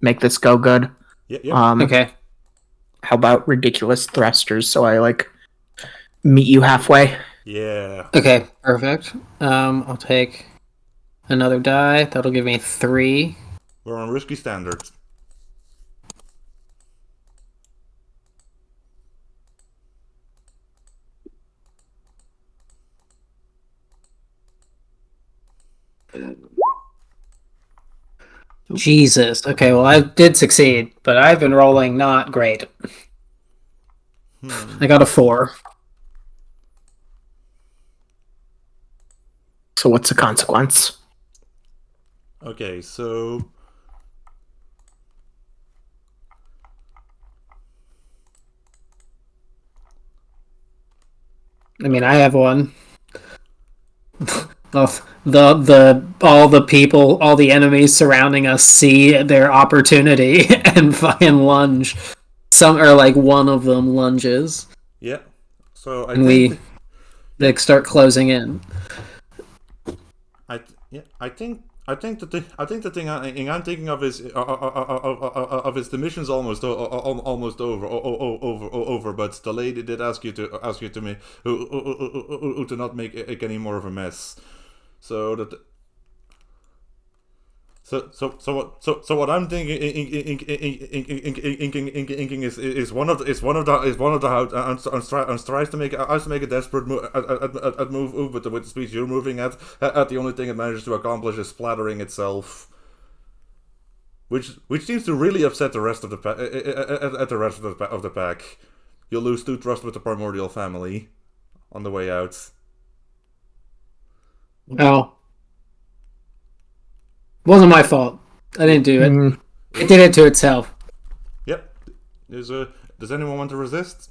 make this go good. Okay. How about ridiculous thrusters? So I meet you halfway. Yeah. Okay, perfect. I'll take another die. That'll give me 3. We're on risky standards. Jesus. Okay, well, I did succeed, but I've been rolling not great. I got a 4. So what's the consequence? Okay, so I mean, I have one. The all the people, all the enemies surrounding us see their opportunity and fucking lunge. Some are like one of them lunges, yeah. So I and think they start closing in. I think the thing I'm thinking of is the mission's almost over, but the lady did ask you to me to not make any more of a mess. So that. So what I'm thinking is one of the how tries to make a desperate move with the speed you're moving at the only thing it manages to accomplish is splattering itself, which seems to really upset the rest of the pack. You'll lose 2 trust with the primordial family on the way out. Oh. Wasn't my fault. I didn't do it. Mm, It did it to itself. Yep. Does anyone want to resist?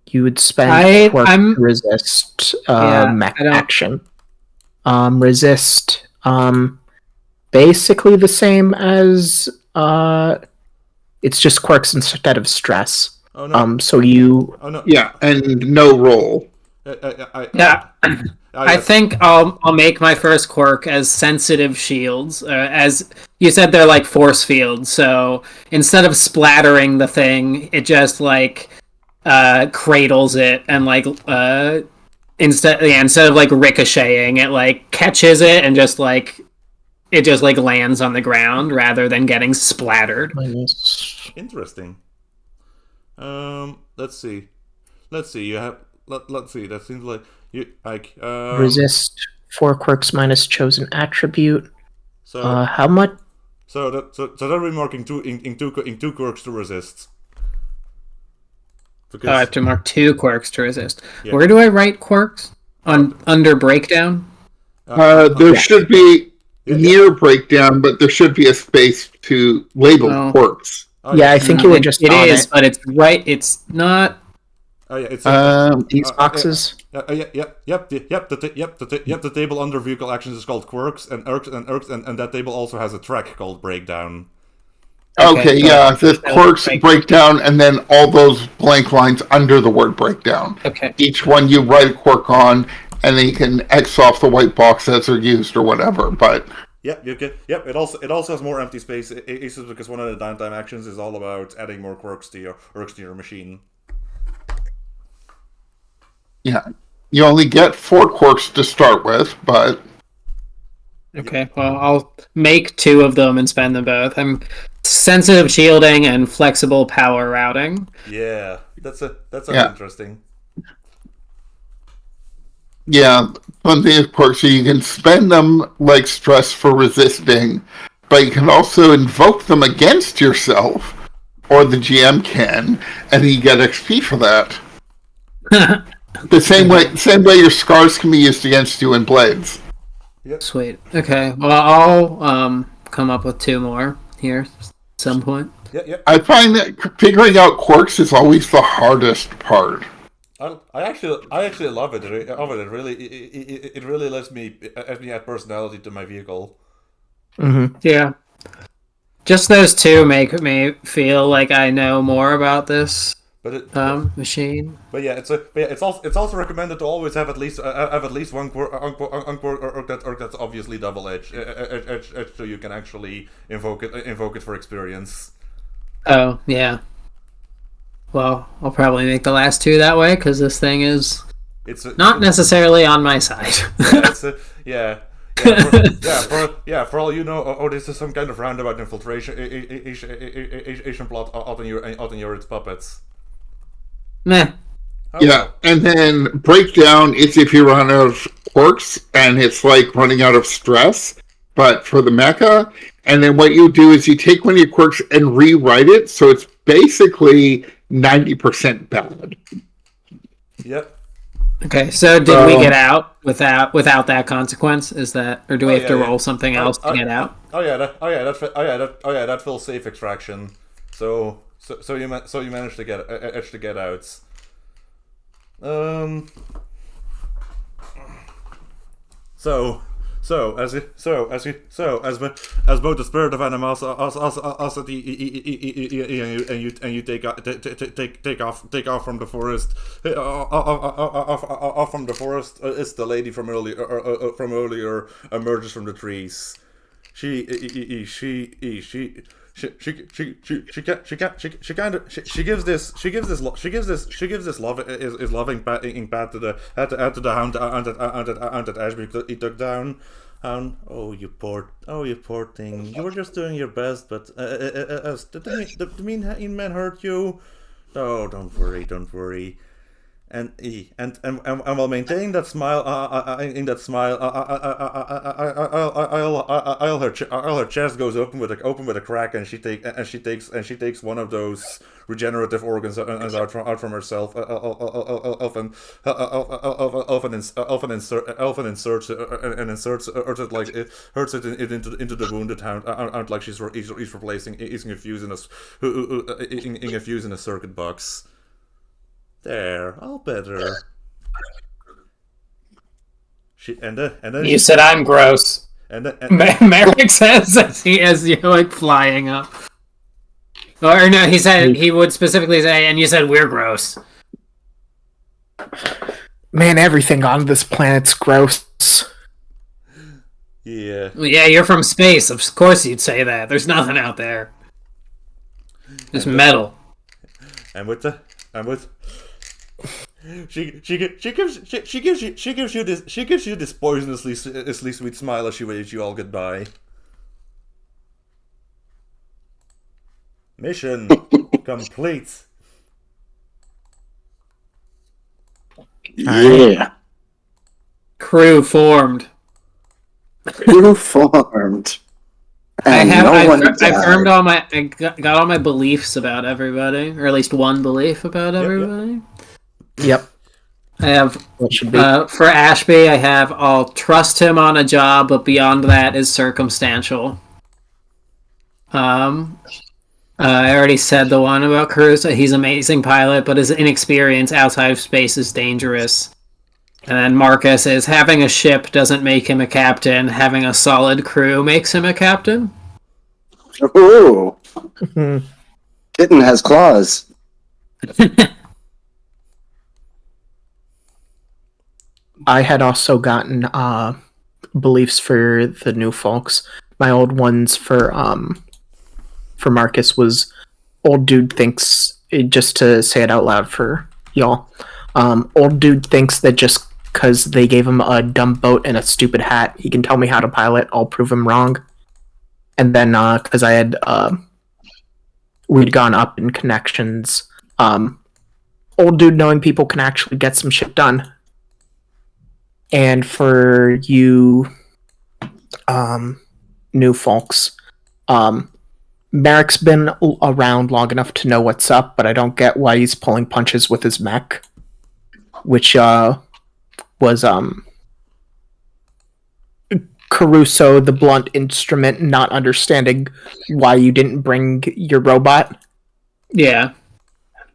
you would spend quirk I'm to resist Yeah, mech I don't- action. Resist. Basically the same as it's just quirks instead of stress. Oh no. So you Oh no. Yeah, and no roll. yeah. I think I'll make my first quirk as sensitive shields. As you said, they're like force fields. So instead of splattering the thing, it just like cradles it and like instead of like ricocheting, it like catches it and just like it just like lands on the ground rather than getting splattered. Interesting. Let's see. You have. Let's see. That seems like you like. resist 4 quirks minus chosen attribute. So How much? so that we're marking two quirks to resist. Because I have to mark 2 quirks to resist. Yeah. Where do I write quirks? Under breakdown? There should be near breakdown, but there should be a space to label Oh. quirks. Yeah, I think you were just It on is, it. but it's right. It's not. Oh yeah, it's These boxes. The table under vehicle actions is called quirks, and that table also has a track called breakdown. Okay, so- yeah, it says so quirks, break- breakdown, and then all those blank lines under the word breakdown. Okay. Each one you write a quirk on, and then you can X off the white box as they're used or whatever, but... Yep, you can. Yep, it also has more empty space. It's because one of the downtime actions is all about adding more quirks to your machine. Yeah, you only get 4 quirks to start with, but Okay. Well, I'll make 2 of them and spend them both. I'm sensitive shielding and flexible power routing. Yeah, that's Yeah. interesting. yeah, plenty of quirks, so you can spend them like stress for resisting, but you can also invoke them against yourself, or the GM can, and you get XP for that. The same way your scars can be used against you in Blades. Sweet. Okay. Well, I'll come up with 2 more here at some point. Yeah. I find that figuring out quirks is always the hardest part. I actually love it. It really lets me add personality to my vehicle. Yeah. Just those 2 make me feel like I know more about this machine. But yeah, it's also recommended to always have at least one quirk that's obviously double edge, so you can actually invoke it for experience. Oh, yeah. Well, I'll probably make the last two that way because this thing is It's not necessarily on my side. Yeah, for all you know, this is some kind of roundabout infiltration Asian plot out on your its puppets. Meh. Oh, Yeah, well. and then breakdown is if you run out of quirks, and it's like running out of stress, but for the mecha. And then what you do is you take one of your quirks and rewrite it, so it's basically 90% bad. Yep. Okay, so did we get out without that consequence? Is that, or do we have to roll something else to get out? That full safe extraction. So you managed to get out. As both the spirit of animosity and you take off from the forest. Off from the forest is the lady from earlier emerges from the trees. She gives this loving pat to the hound that Ashby he took down. Oh you poor thing, you were just doing your best, but did the mean man hurt you? Oh, don't worry. And while maintaining that smile, her chest goes open with a crack, and she takes one of those regenerative organs out from herself. Often inserts it like it hurts it into the wounded hound, like he's replacing, he's infusing a circuit box. There, all better. And then You said I'm gross. And Merrick says as you're like flying up. Or no, he said he would specifically say, and you said we're gross. Man, everything on this planet's gross. Yeah. Yeah, you're from space. Of course you'd say that. There's nothing out there. There's metal. She gives you this poisonously sweet smile as she waves you all goodbye. Mission complete. Yeah. Crew formed. Who formed? And I got all my beliefs about everybody, or at least one belief about everybody. Yep. I have What should be? for Ashby. I have I'll trust him on a job, but beyond that is circumstantial. I already said the one about Caruso. He's an amazing pilot, but his inexperience outside of space is dangerous. And then Marcus is having a ship doesn't make him a captain. Having a solid crew makes him a captain. Ooh. Kitten has claws. I had also gotten beliefs for the new folks. My old ones for Marcus was old dude thinks, just to say it out loud for y'all, old dude thinks that just because they gave him a dumb boat and a stupid hat, he can tell me how to pilot. I'll prove him wrong. And then because I had we'd gone up in connections, old dude knowing people can actually get some shit done. And for you new folks, Merrick's been around long enough to know what's up, but I don't get why he's pulling punches with his mech, which was Caruso, the blunt instrument, not understanding why you didn't bring your robot. Yeah.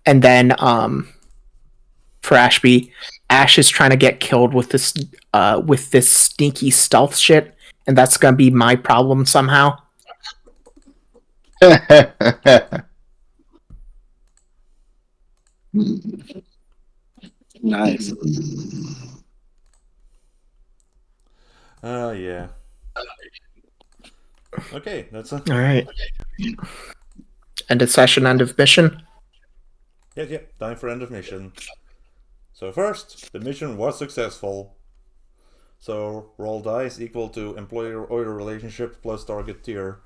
And then for Ashby, Ash is trying to get killed with this sneaky stealth shit, and that's gonna be my problem somehow. Nice. Yeah. Okay, that's All right. End of session, end of mission. Yeah. Time for end of mission. So first, the mission was successful. So roll dice equal to employer-order relationship plus target tier.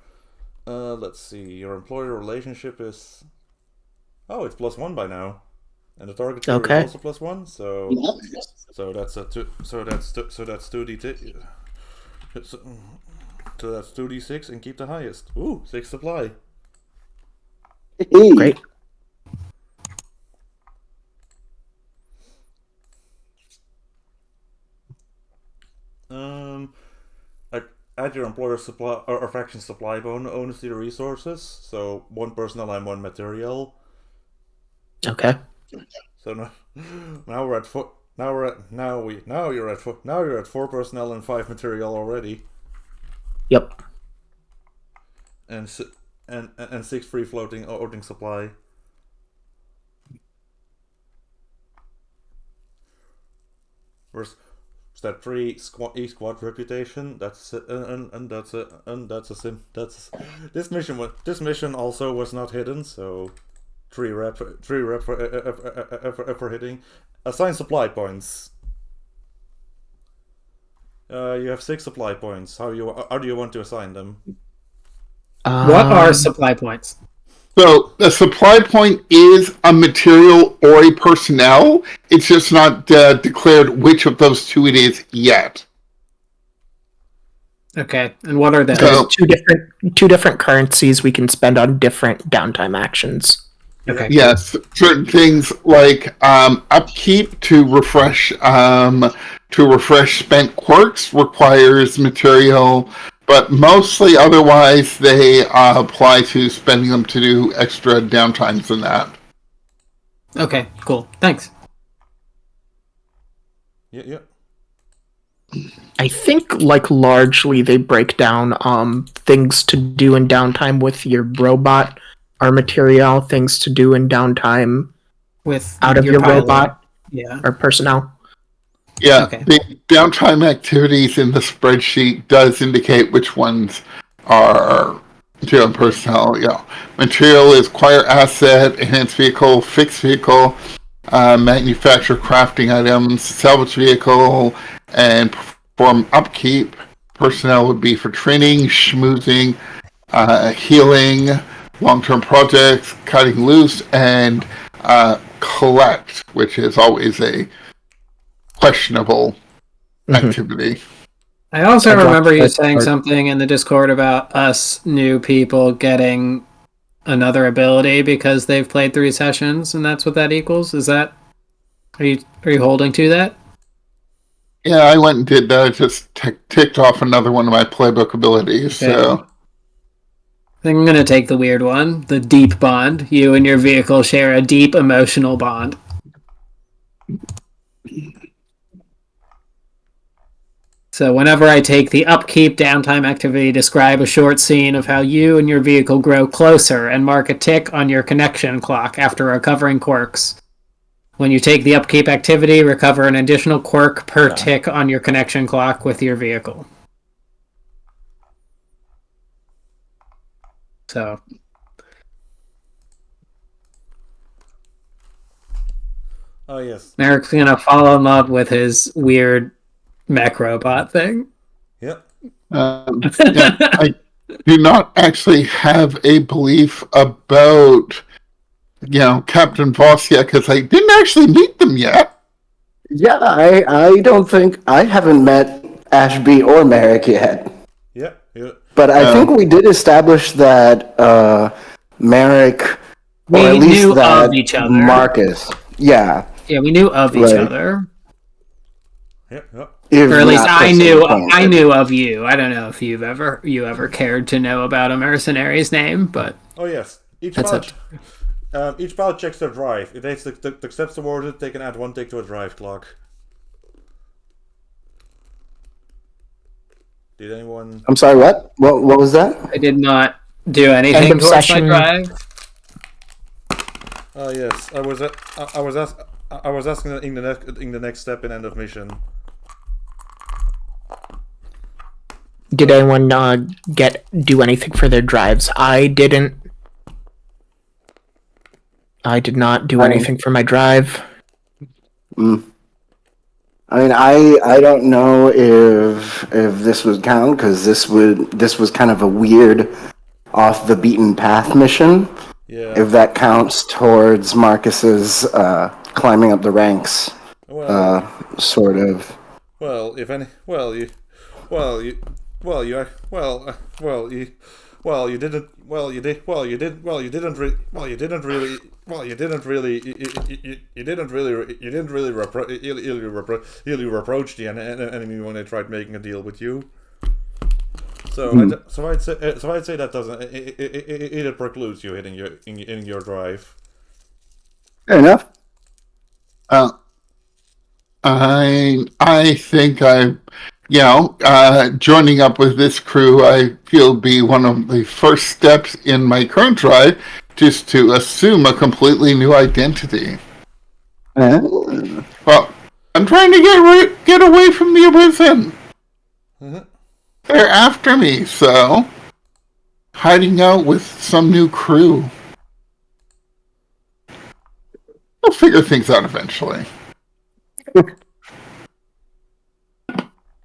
Let's see. Your employer relationship is... Oh, it's +1 by now. And the target tier Okay. is also +1, so... So that's a two. So that's 2d. So that's 2d6 and keep the highest. Ooh, 6 supply. Great. Add your employer supply or faction supply bonus to your resources. So 1 personnel and 1 material. Okay. So now we're at 4. Now you're at 4. Now you're at 4 personnel and 5 material already. Yep. And 6 free floating supply. Where's that 3 squad reputation? That's this mission also was not hidden, so 3 rep for hitting. Assign supply points. You have 6 supply points. How do you want to assign them? What are supply points? So the supply point is a material or a personnel. It's just not declared which of those two it is yet. Okay, and what are those? So- two different currencies we can spend on different downtime actions. Okay. Yes, certain things like upkeep to refresh spent quirks requires material, but mostly otherwise they apply to spending them to do extra downtimes than that. Okay, cool. Thanks. Yeah. I think, like, largely they break down things to do in downtime with your robot are material, things to do in downtime With out of your pilot. robot Yeah. or personnel. Yeah, Okay. the downtime activities in the spreadsheet does indicate which ones are material and personnel. Yeah, material is acquire asset, enhance vehicle, fix vehicle, manufacture crafting items, salvage vehicle, and perform upkeep. Personnel would be for training, schmoozing, healing, long-term projects, cutting loose, and collect, which is always a questionable activity. I also I dropped remember you that saying part. something in the Discord about us new people getting another ability because they've played 3 sessions, and that's what that equals. Is that? Are you holding to that? Yeah, I went and did that. I just ticked off another one of my playbook abilities. Okay. So I think I'm gonna take the weird one, the deep bond. You and your vehicle share a deep emotional bond. So whenever I take the upkeep downtime activity, describe a short scene of how you and your vehicle grow closer and mark a tick on your connection clock after recovering quirks. When you take the upkeep activity, recover an additional quirk per tick on your connection clock with your vehicle. So Oh yes. Merrick's gonna fall in love with his weird mech robot thing. Yeah. yeah, I do not actually have a belief about Captain Voss yet because I didn't actually meet them yet. Yeah, I don't think I haven't met Ashby or Merrick yet. Yeah. But I think we did establish that Merrick, We or at least knew that of each other. Marcus. Yeah. Yeah, we knew of each Right. other. Yeah. If Or at least not I personally knew acquainted. of you. I don't know if you ever cared to know about a mercenary's name, but Oh yes. Each That's pilot checks their drive. If they the steps towards it, they can add 1 tick to a drive clock. Did anyone? I'm sorry, what? What was that? I did not do anything End of towards my session. drive. Oh yes, I was asking in the next step in end of mission. Did anyone do anything for their drives? I didn't. I did not do anything for my drive. I mean, I don't know if this would count because this was kind of a weird, off the beaten path mission. Yeah. If that counts towards Marcus's climbing up the ranks, Well, sort of. well, if any, well, you, well, you, well, you, well, you, well, you didn't, well, you did, well, you did, well, you didn't really, well, you didn't really, well, you didn't really, you didn't really, you didn't really reproach the enemy when they tried making a deal with you. So, I'd say that doesn't, it precludes you hitting your drive. Fair enough. I think joining up with this crew, I feel be one of the first steps in my current drive, just to assume a completely new identity. Well, I'm trying to get away from the Arisen. They're after me, so hiding out with some new crew. I'll figure things out eventually.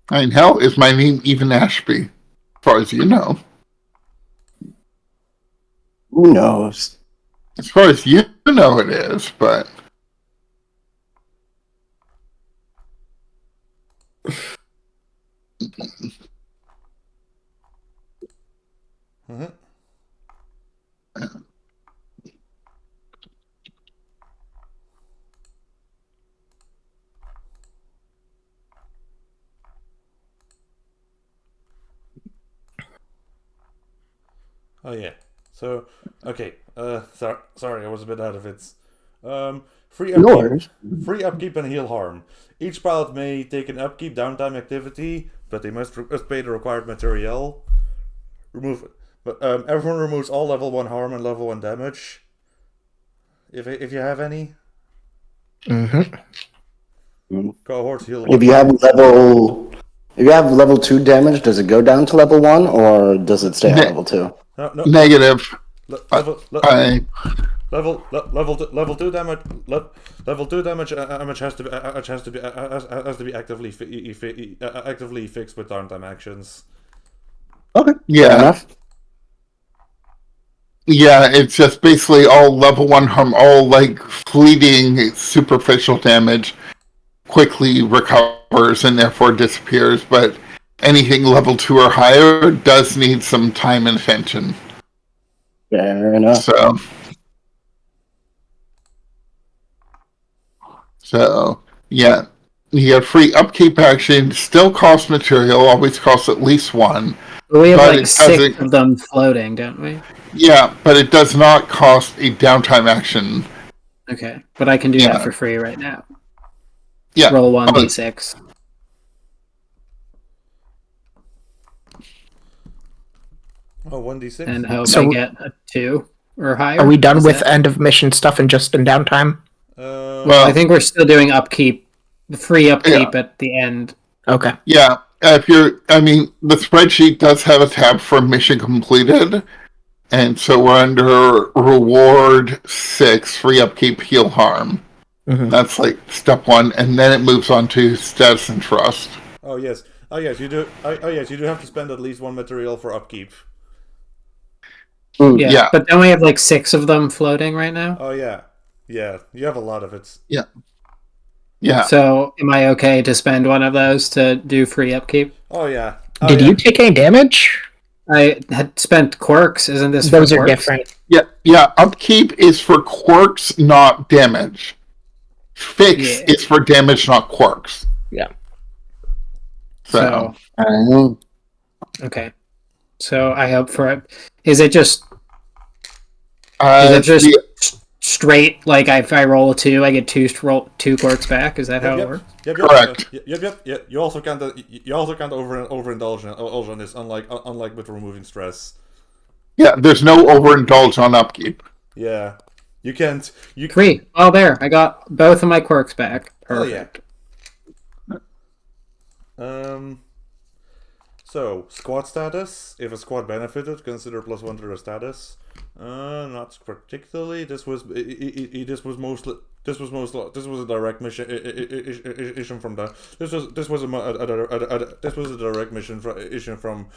I mean, hell, is my name even Ashby? As far as you know. Who knows? As far as you know it is, but... Oh yeah. So okay. Sorry, I was a bit out of it. Free upkeep and heal harm. Each pilot may take an upkeep downtime activity, but they must pay the required material. Everyone removes all level 1 harm and level 1 damage. If you have any. Cohorts heal. If you have level 2 damage, does it go down to level 1 or does it stay on level 2? No. Negative. Level 2 damage. Level 2 damage has to be actively fixed with downtime actions. Okay. Yeah. Fair enough. Yeah, it's just basically all level 1 harm, all like fleeting superficial damage quickly recovers and therefore disappears, but anything level 2 or higher does need some time and attention. Fair enough. So yeah. You get free upkeep action, still costs material, always costs at least 1. We have like 6 of them floating, don't we? Yeah, but it does not cost a downtime action. Okay, but I can do that for free right now. Yeah. Roll 1d6. Oh, 1d6? And hope I get a 2 or higher. Are we done with end of mission stuff and just in downtime? Well, I think we're still doing upkeep, the free upkeep at the end. Okay. Yeah, the spreadsheet does have a tab for mission completed, and so we're under reward 6, free upkeep, heal harm. That's like step 1, and then it moves on to status and trust. Oh yes, you do. You do have to spend at least 1 material for upkeep. Yeah, but don't we have like 6 of them floating right now? Oh yeah, you have a lot of it. Yeah. So am I okay to spend 1 of those to do free upkeep? Oh yeah. Did you take any damage? I had spent quirks. Isn't this Those for are quirks? different. Yeah. Upkeep is for quirks, not damage. Fix is for damage, not quirks. Yeah. So okay. So I hope for it. Is it just straight, like if I roll a 2, I get 2 quirks back? Is that how it works? Correct. Yep. You also can't overindulge on this, unlike with removing stress. Yeah, there's no overindulge on upkeep. Yeah, you can't. 3. Oh, there! I got both of my quirks back. Perfect. Oh, yeah. So squad status. If a squad benefited, consider +1 to their status. Not particularly. This was mostly this was a direct mission from the this was a direct mission from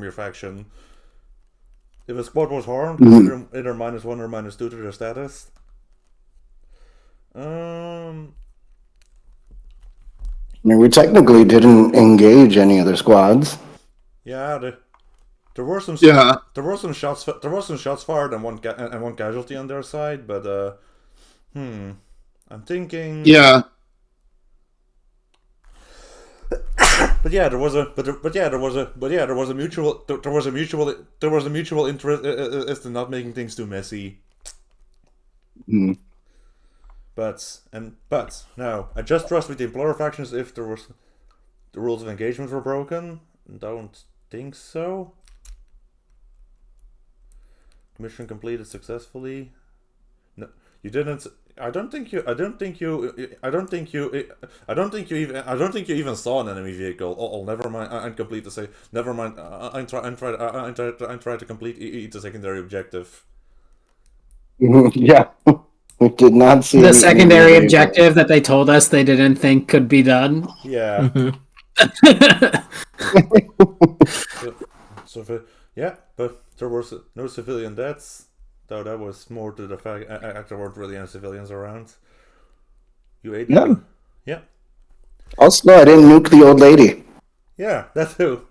your faction. If a squad was harmed, consider either -1 or -2 to their status. I mean, we technically didn't engage any other squads. Yeah, there were some shots fired and one casualty on their side, but I'm thinking. Yeah. But yeah, there was a mutual interest in not making things too messy. Mm. But no, I just trust with the Implorer factions if the rules of engagement were broken. Don't think so. Mission completed successfully. No, you didn't. I don't think you even saw an enemy vehicle. Oh, never mind. I'm complete to say. Never mind. I'm trying to complete the secondary objective. Yeah, we did not see the secondary objective that they told us they didn't think could be done. Yeah. But there was no civilian deaths, though that was more to the fact there weren't really any civilians around. You ate them? Yeah. Also, I didn't nuke the old lady. Yeah, that too.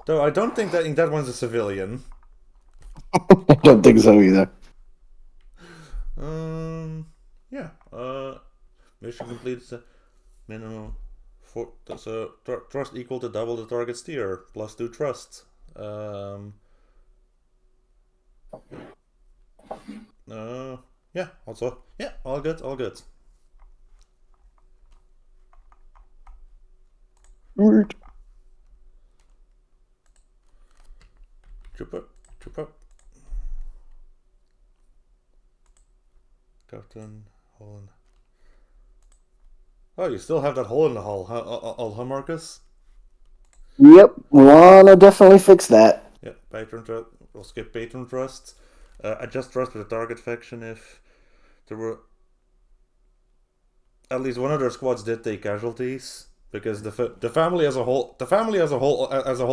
Though I don't think that one's a civilian. I don't think so either. Yeah. Mission completed. Minimum so trust equal to double the target's tier plus 2 trust. Yeah. Also, yeah. All good. Word. Troop up. Captain Holland. Oh, you still have that hole in the hull, huh, Marcus? Yep, wanna definitely fix that. Yeah, patron trust. We'll skip patron trust. Adjust trust with the target faction if there were at least one of their squads did take casualties, because the family as a whole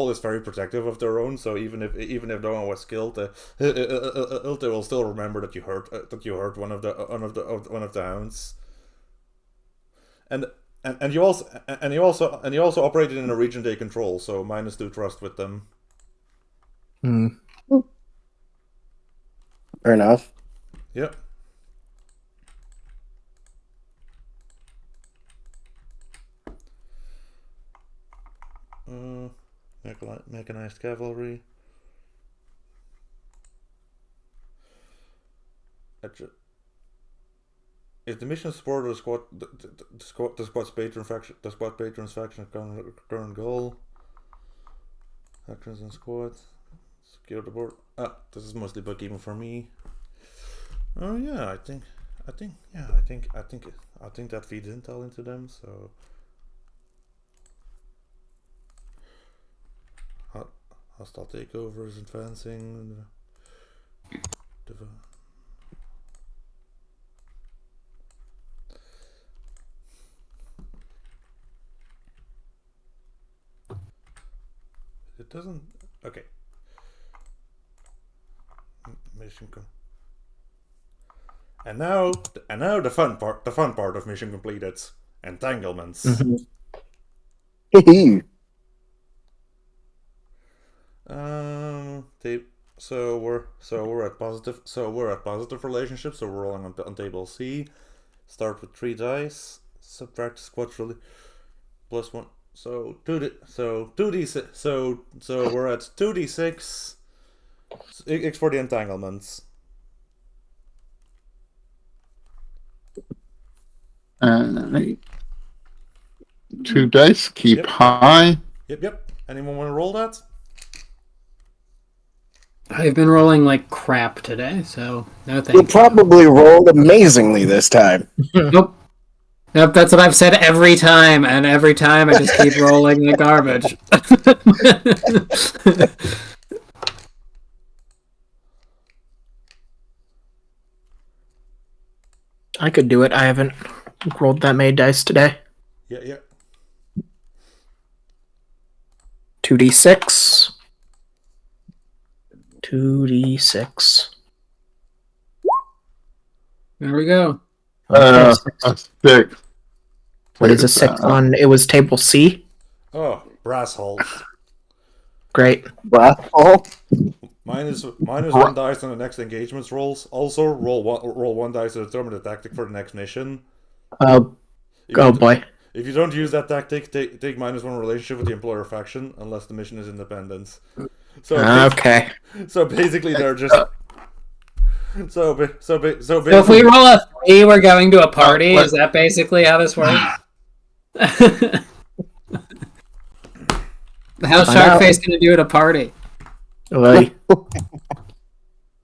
is very protective of their own. So even if no one was killed, they will still remember that you hurt one of the hounds. And you also operated in a region they control, so -2 trust with them. Fair enough. Yep. Mechanized cavalry. If the mission support of the squad's patron's faction current goal. Actions and squads. Secure the board. This is mostly bookkeeping for me. Oh yeah, I think that feeds intel into them. So hostile takeovers, advancing. It doesn't. Okay. Mission and now the fun part of mission completed. Entanglements. So we're at positive relationships. So we're rolling on table C. Start with 3 dice. Subtract squad really +1. So 2d6. So we're at 2d6. X for the entanglements. 2 dice. Keep high. Yep. Anyone want to roll that? I've been rolling like crap today, so no thanks. You probably rolled amazingly this time. Nope, that's what I've said every time, and every time I just keep rolling the garbage. I could do it. I haven't rolled that many dice today. Yeah. 2d6. 2d6. There we go. Okay, A 6. what is a 6 on? It was table C. Oh, brass holes. Great. Wow. Minus one dice on the next engagement's rolls. Also, roll one dice to determine the tactic for the next mission. Oh boy. If you don't use that tactic, take -1 relationship with the employer faction, unless the mission is independent. So Okay. So basically, they're just. So basically, So if we roll a 3, we're going to a party. what- Is that basically how this works? How's Sharkface going to do at a party? Oy. Oh,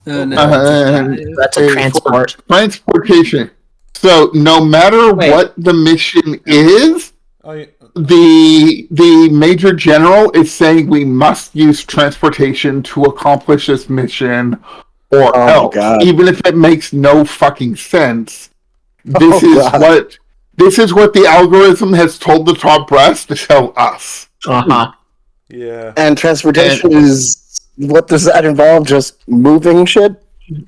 no. That's a transport. Transportation. So no matter Wait. what the mission is, I the Major General is saying we must use transportation to accomplish this mission or Oh my else. God. Even if it makes no fucking sense. This Oh is God. what the algorithm has told the top brass to tell us. Uh-huh. yeah. And transportation is, what does that involve? Just moving shit?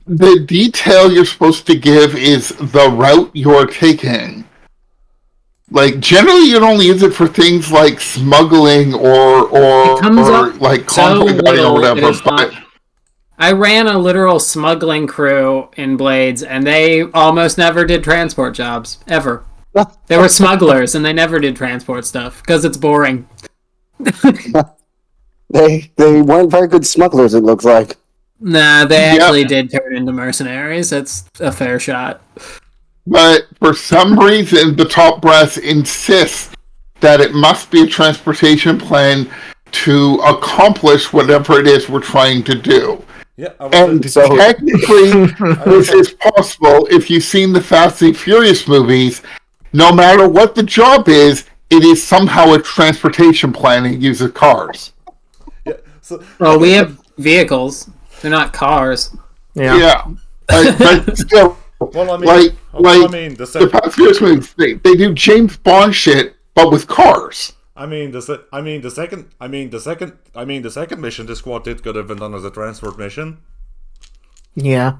The detail you're supposed to give is the route you're taking. Like, generally you'd only use it for things like smuggling or It comes up like so convoy guiding or little, it whatever. is not- I ran a literal smuggling crew in Blades, and they almost never did transport jobs. Ever. They were smugglers, and they never did transport stuff, because it's boring. They weren't very good smugglers, it looks like. Nah, they actually did turn into mercenaries. That's a fair shot. But for some reason, the top brass insists that it must be a transportation plan to accomplish whatever it is we're trying to do. Yeah, And So- technically, this is possible if you've seen the Fast and Furious movies. No matter what the job is, it is somehow a transportation plan and uses cars. yeah. So Well, we have vehicles. They're not cars. Yeah. But still, well, I mean, like I mean, the Fast and Furious movies, they do James Bond shit, but with cars. the second mission this squad did could have been done as a transport mission. Yeah.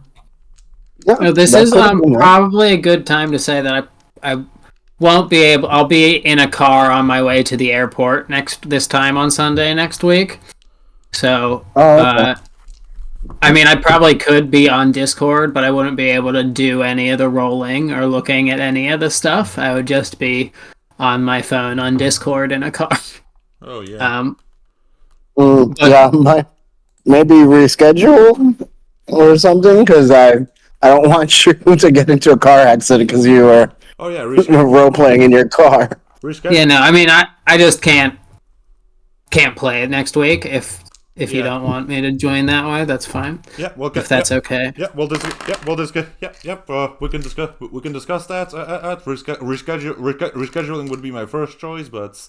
Yeah, No, this that is could've been right. probably a good time to say that I won't be able. I'll be in a car on my way to the airport this time on Sunday next week. So, Okay. I mean, I probably could be on Discord, but I wouldn't be able to do any of the rolling or looking at any of the stuff. I would just be on my phone on Discord in a car. Oh yeah. Maybe reschedule or something, because I don't want you to get into a car accident because you were Oh yeah. role playing in your car. Reschedule. Yeah, no, I mean, I just can't play it next week if you Yeah. don't want me to join that way. That's fine. Yeah. Well, If that's okay. Yeah, we can discuss that. Rescheduling would be my first choice, but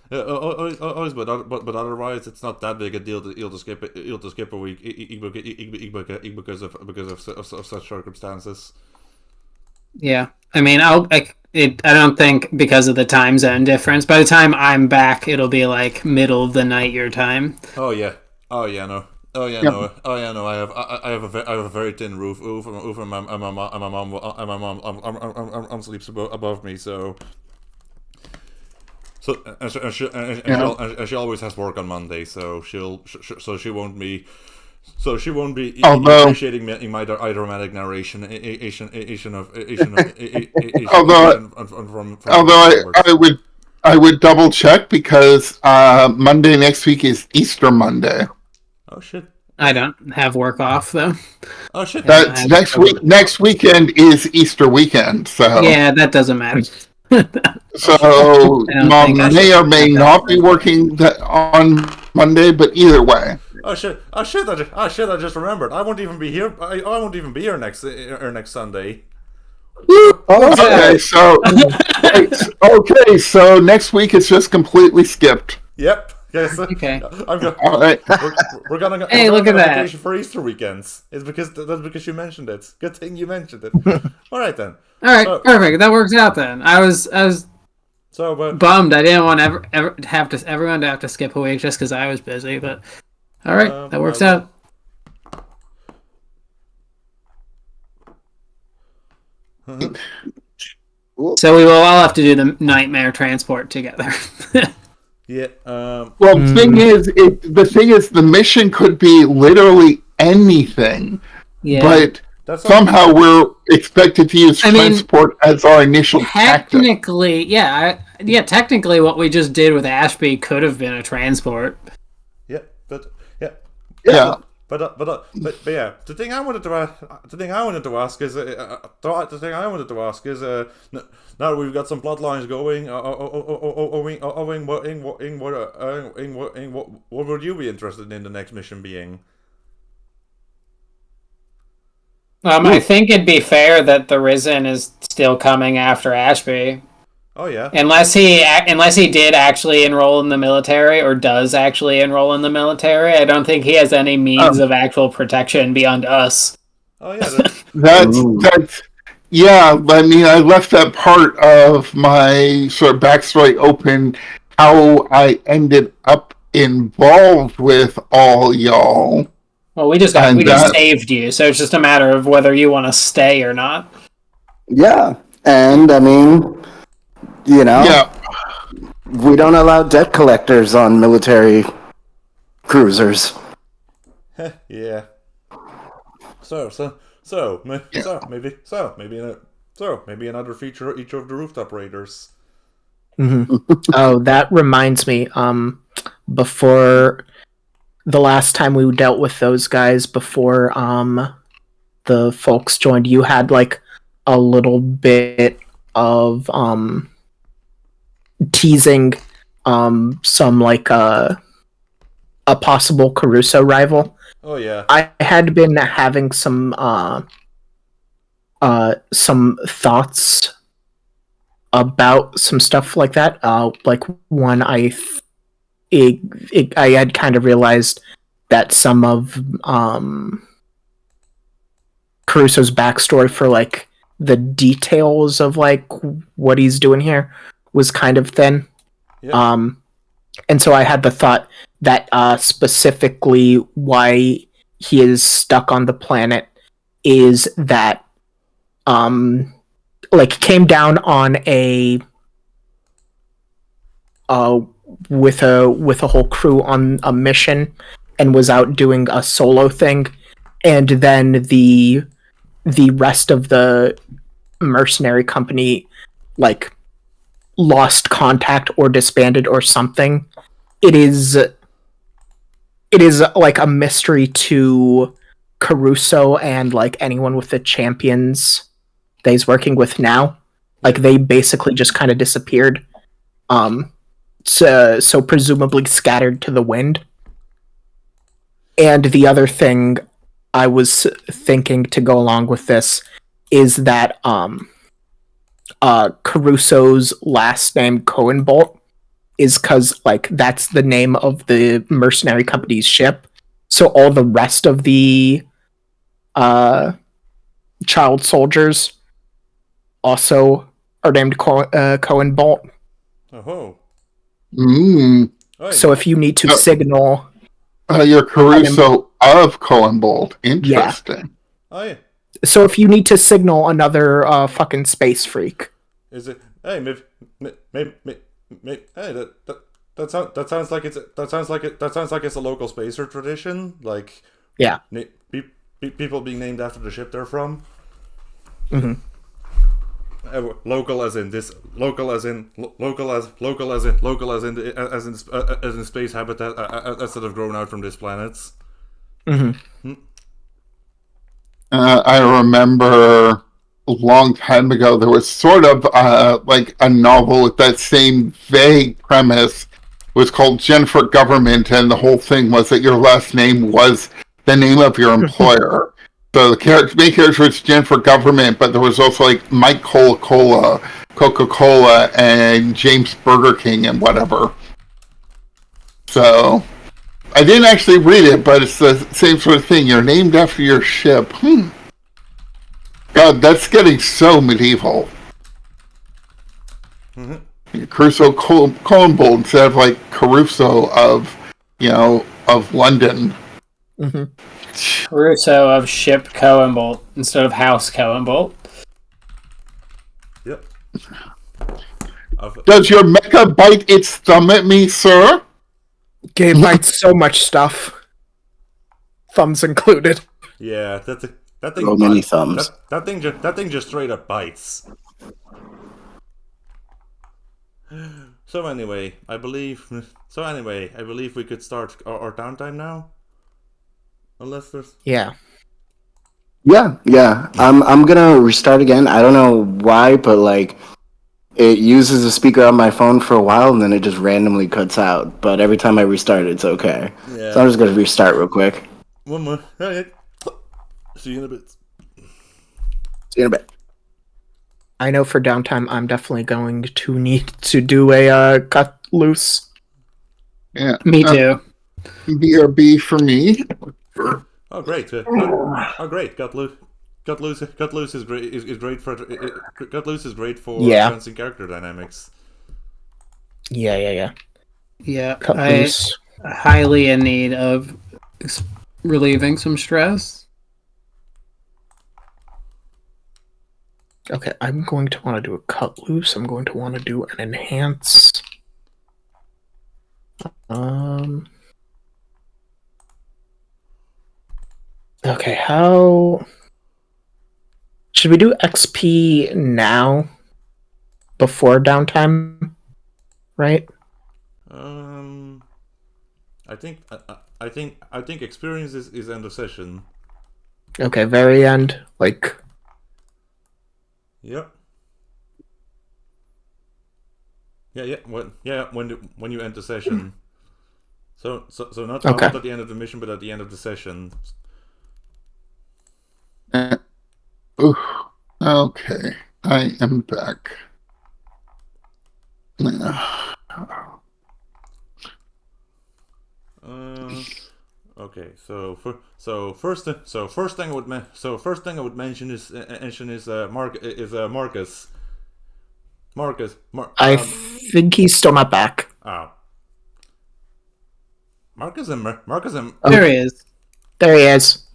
but otherwise, it's not that big a deal to skip it. To skip a week because of such circumstances. Yeah, I mean, I don't think because of the time zone difference. By the time I'm back, it'll be like middle of the night your time. Oh yeah. Oh yeah. No. Oh yeah. No. Oh yeah. No. I have a very thin roof. And my mom sleeps above me. So. And she always has work on Monday, so she won't be appreciating my dramatic narration. Although I would double check because Monday next week is Easter Monday. Oh shit! I don't have work off though. Oh shit! That's next week. Next weekend is Easter weekend. So Yeah, that doesn't matter. So Mom think I may should or may have that not be working on Monday, but either way. Oh shit! I just remembered. I won't even be here. I won't even be here next Sunday. Okay, so next week it's just completely skipped. Yep. Yes. Okay. All right. We're gonna go. Hey, we're look gonna at go on that. vacation for Easter weekends. It's because that's because you mentioned it. Good thing you mentioned it. All right then. All right, So- perfect. That works out then. I was So, but bummed. I didn't want ever have to everyone to have to skip a week just because I was busy. But all right, that works out. So we will all have to do the nightmare transport together. yeah. Well, the thing is, the mission could be literally anything, Yeah. but That's somehow we're expected to use transport as our initial tactic. Technically, technically, what we just did with Ashby could have been a transport. Yeah, but yeah. Yeah. But yeah, the thing I wanted to ask is now we've got some plot lines going. What would you be interested in the next mission being? I think it'd be fair that the Risen is still coming after Ashby. Oh yeah. Unless he did actually enroll in the military or does actually enroll in the military, I don't think he has any means of actual protection beyond us. Oh yeah. That's yeah. I mean, I left that part of my sort of backstory open. How I ended up involved with all y'all. Well, we just saved you, so it's just a matter of whether you want to stay or not. Yeah, and I mean, we don't allow debt collectors on military cruisers. Yeah. Maybe another feature of each of the rooftop raiders. Mm-hmm. Oh, that reminds me. Before the last time we dealt with those guys, before the folks joined, you had like a little bit of teasing some like a possible Caruso rival. Oh yeah. I had been having some thoughts about some stuff like that. Like one, I had kind of realized that some of Caruso's backstory for like the details of like what he's doing here was kind of thin. Yeah. And so I had the thought that specifically why he is stuck on the planet is that like came down on a with a whole crew on a mission and was out doing a solo thing, and then the rest of the mercenary company like lost contact or disbanded or something. It is like a mystery to Caruso and like anyone with the champions that he's working with now. Like they basically just kind of disappeared. So presumably scattered to the wind. And the other thing I was thinking to go along with this is that Caruso's last name Cohenbolt is because like that's the name of the mercenary company's ship. So all the rest of the child soldiers also are named Cohenbolt. Oh. Mm. So if you need to signal, you're Caruso of Cohenbolt. Interesting. Yeah. Oh yeah. So if you need to signal another fucking space freak, is it? Hey, maybe hey, that sounds like it's a local spacer tradition. Like yeah, people being named after the ship they're from. Mm-hmm. Local as in space habitat instead of grown out from this planet. Mm-hmm. I remember a long time ago there was sort of like a novel with that same vague premise. It was called Jennifer Government, and the whole thing was that your last name was the name of your employer. So the main character was Jennifer Government, but there was also like Mike Coca-Cola, and James Burger King, and whatever. So, I didn't actually read it, but it's the same sort of thing. You're named after your ship. God, that's getting so medieval. Crusoe Columbo instead of like Caruso of, of London. Crusoe of Ship Coenbolt instead of House Coenbolt. Yep. Does your mecha bite its thumb at me, sir? It bites so much stuff. Thumbs included. Yeah, that thing. So many thumbs. That thing just straight up bites. So anyway, I believe we could start our downtime now. Unless there's Yeah. I'm gonna restart again. I don't know why, but like it uses the speaker on my phone for a while and then it just randomly cuts out. But every time I restart it's okay. Yeah. So I'm just gonna restart real quick. One more. Okay. See you in a bit. See you in a bit. I know for downtime, I'm definitely going to need to do a cut loose. Yeah. Me too. BRB for me. Oh great! Oh great! Cut loose is great. Is great for cut loose is great for enhancing character dynamics. Yeah. Yeah, Cut I loose. highly in need of relieving some stress. Okay, I'm going to want to do a cut loose. I'm going to want to do an enhance. Okay, how should we do XP now before downtime? Right? I think experience is end of session. Okay, very end. Like, Yep. Yeah. When you end the session. So not at the end of the mission, but at the end of the session. Okay, I am back. Okay, first thing I would mention is Marcus. I think he's still not back. Oh. Marcus and There he is. There he is.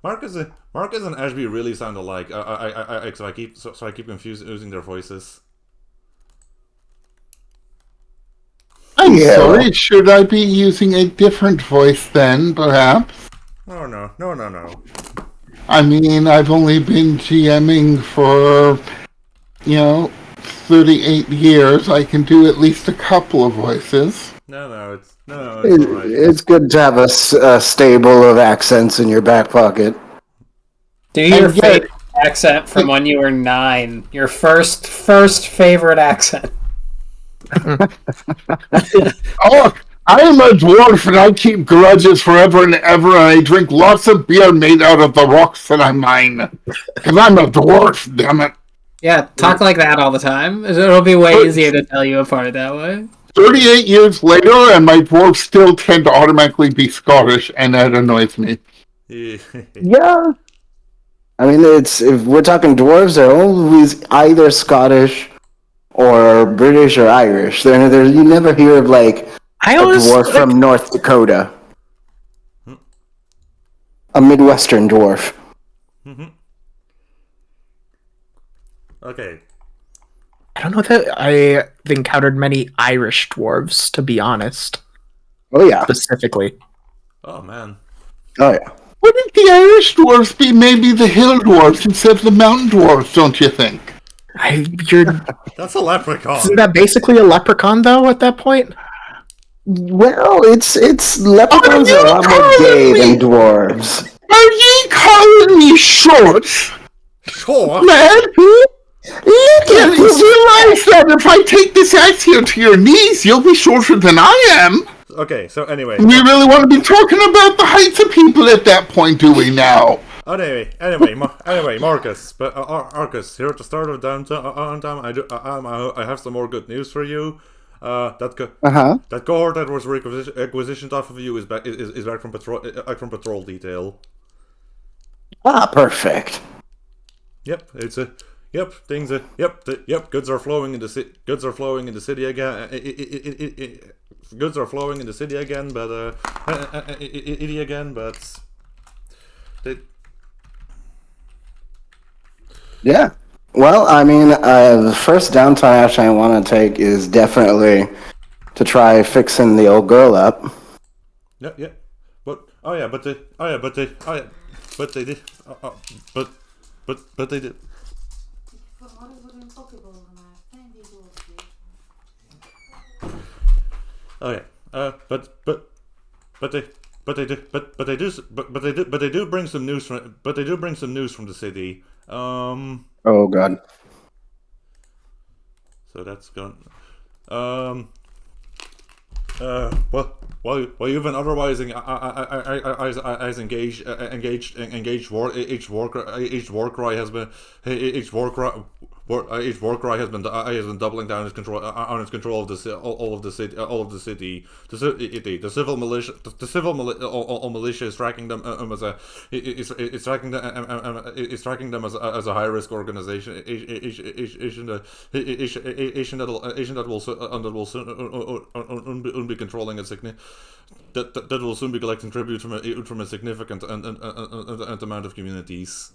Marcus and Ashby really sound alike. I keep confusing their voices. I'm sorry, should I be using a different voice then, perhaps? Oh, no. I mean, I've only been GMing for, 38 years. I can do at least a couple of voices. No, it's alright. It's good to have a stable of accents in your back pocket. Do your favorite accent from when you were 9. Your first favorite accent. Oh, I am a dwarf and I keep grudges forever and ever, and I drink lots of beer made out of the rocks that I mine. Because I'm a dwarf, damn it. Yeah, talk like that all the time. It'll be way easier to tell you apart that way. 38 years later, and my dwarves still tend to automatically be Scottish, and that annoys me. Yeah. I mean, if we're talking dwarves, they're always either Scottish or British or Irish. You never hear of, like, a dwarf from North Dakota. A Midwestern dwarf. Okay. I don't know that I've encountered many Irish dwarves, to be honest. Oh, yeah. Specifically. Oh, man. Oh, yeah. Wouldn't the Irish dwarves be maybe the hill dwarves instead of the mountain dwarves, don't you think? That's a leprechaun. Isn't that basically a leprechaun, though, at that point? Well, it's leprechauns are a lot more gay than dwarves. Are ye calling me short? Sure. Man, Look you at this. realize that if I take this axe here to your knees, you'll be shorter than I am. Okay, so anyway. We really want to be talking about the heights of people at that point, do we now? Anyway, Marcus. But Marcus, here at the start of downtime, I have some more good news for you. That cohort that was requisitioned off of you is back from patrol detail. Ah, perfect. Yep, it's a. Yep, things are. Yep, goods are flowing in the city. Goods are flowing in the city again. Goods are flowing in the city again, but Yeah. Well, I mean, the first downtime action I want to take is definitely to try fixing the old girl up. Yeah. But they did. But they did. Oh yeah. But they do bring some news from. But they do bring some news from the city. Oh God. So that's gone. Well, while you've been otherwise engaged war, each war cry has been doubling down its control of all of the city. The civil militia is tracking them is tracking them as a high risk organization. That will soon be controlling a that will soon be collecting tribute from a significant amount of communities.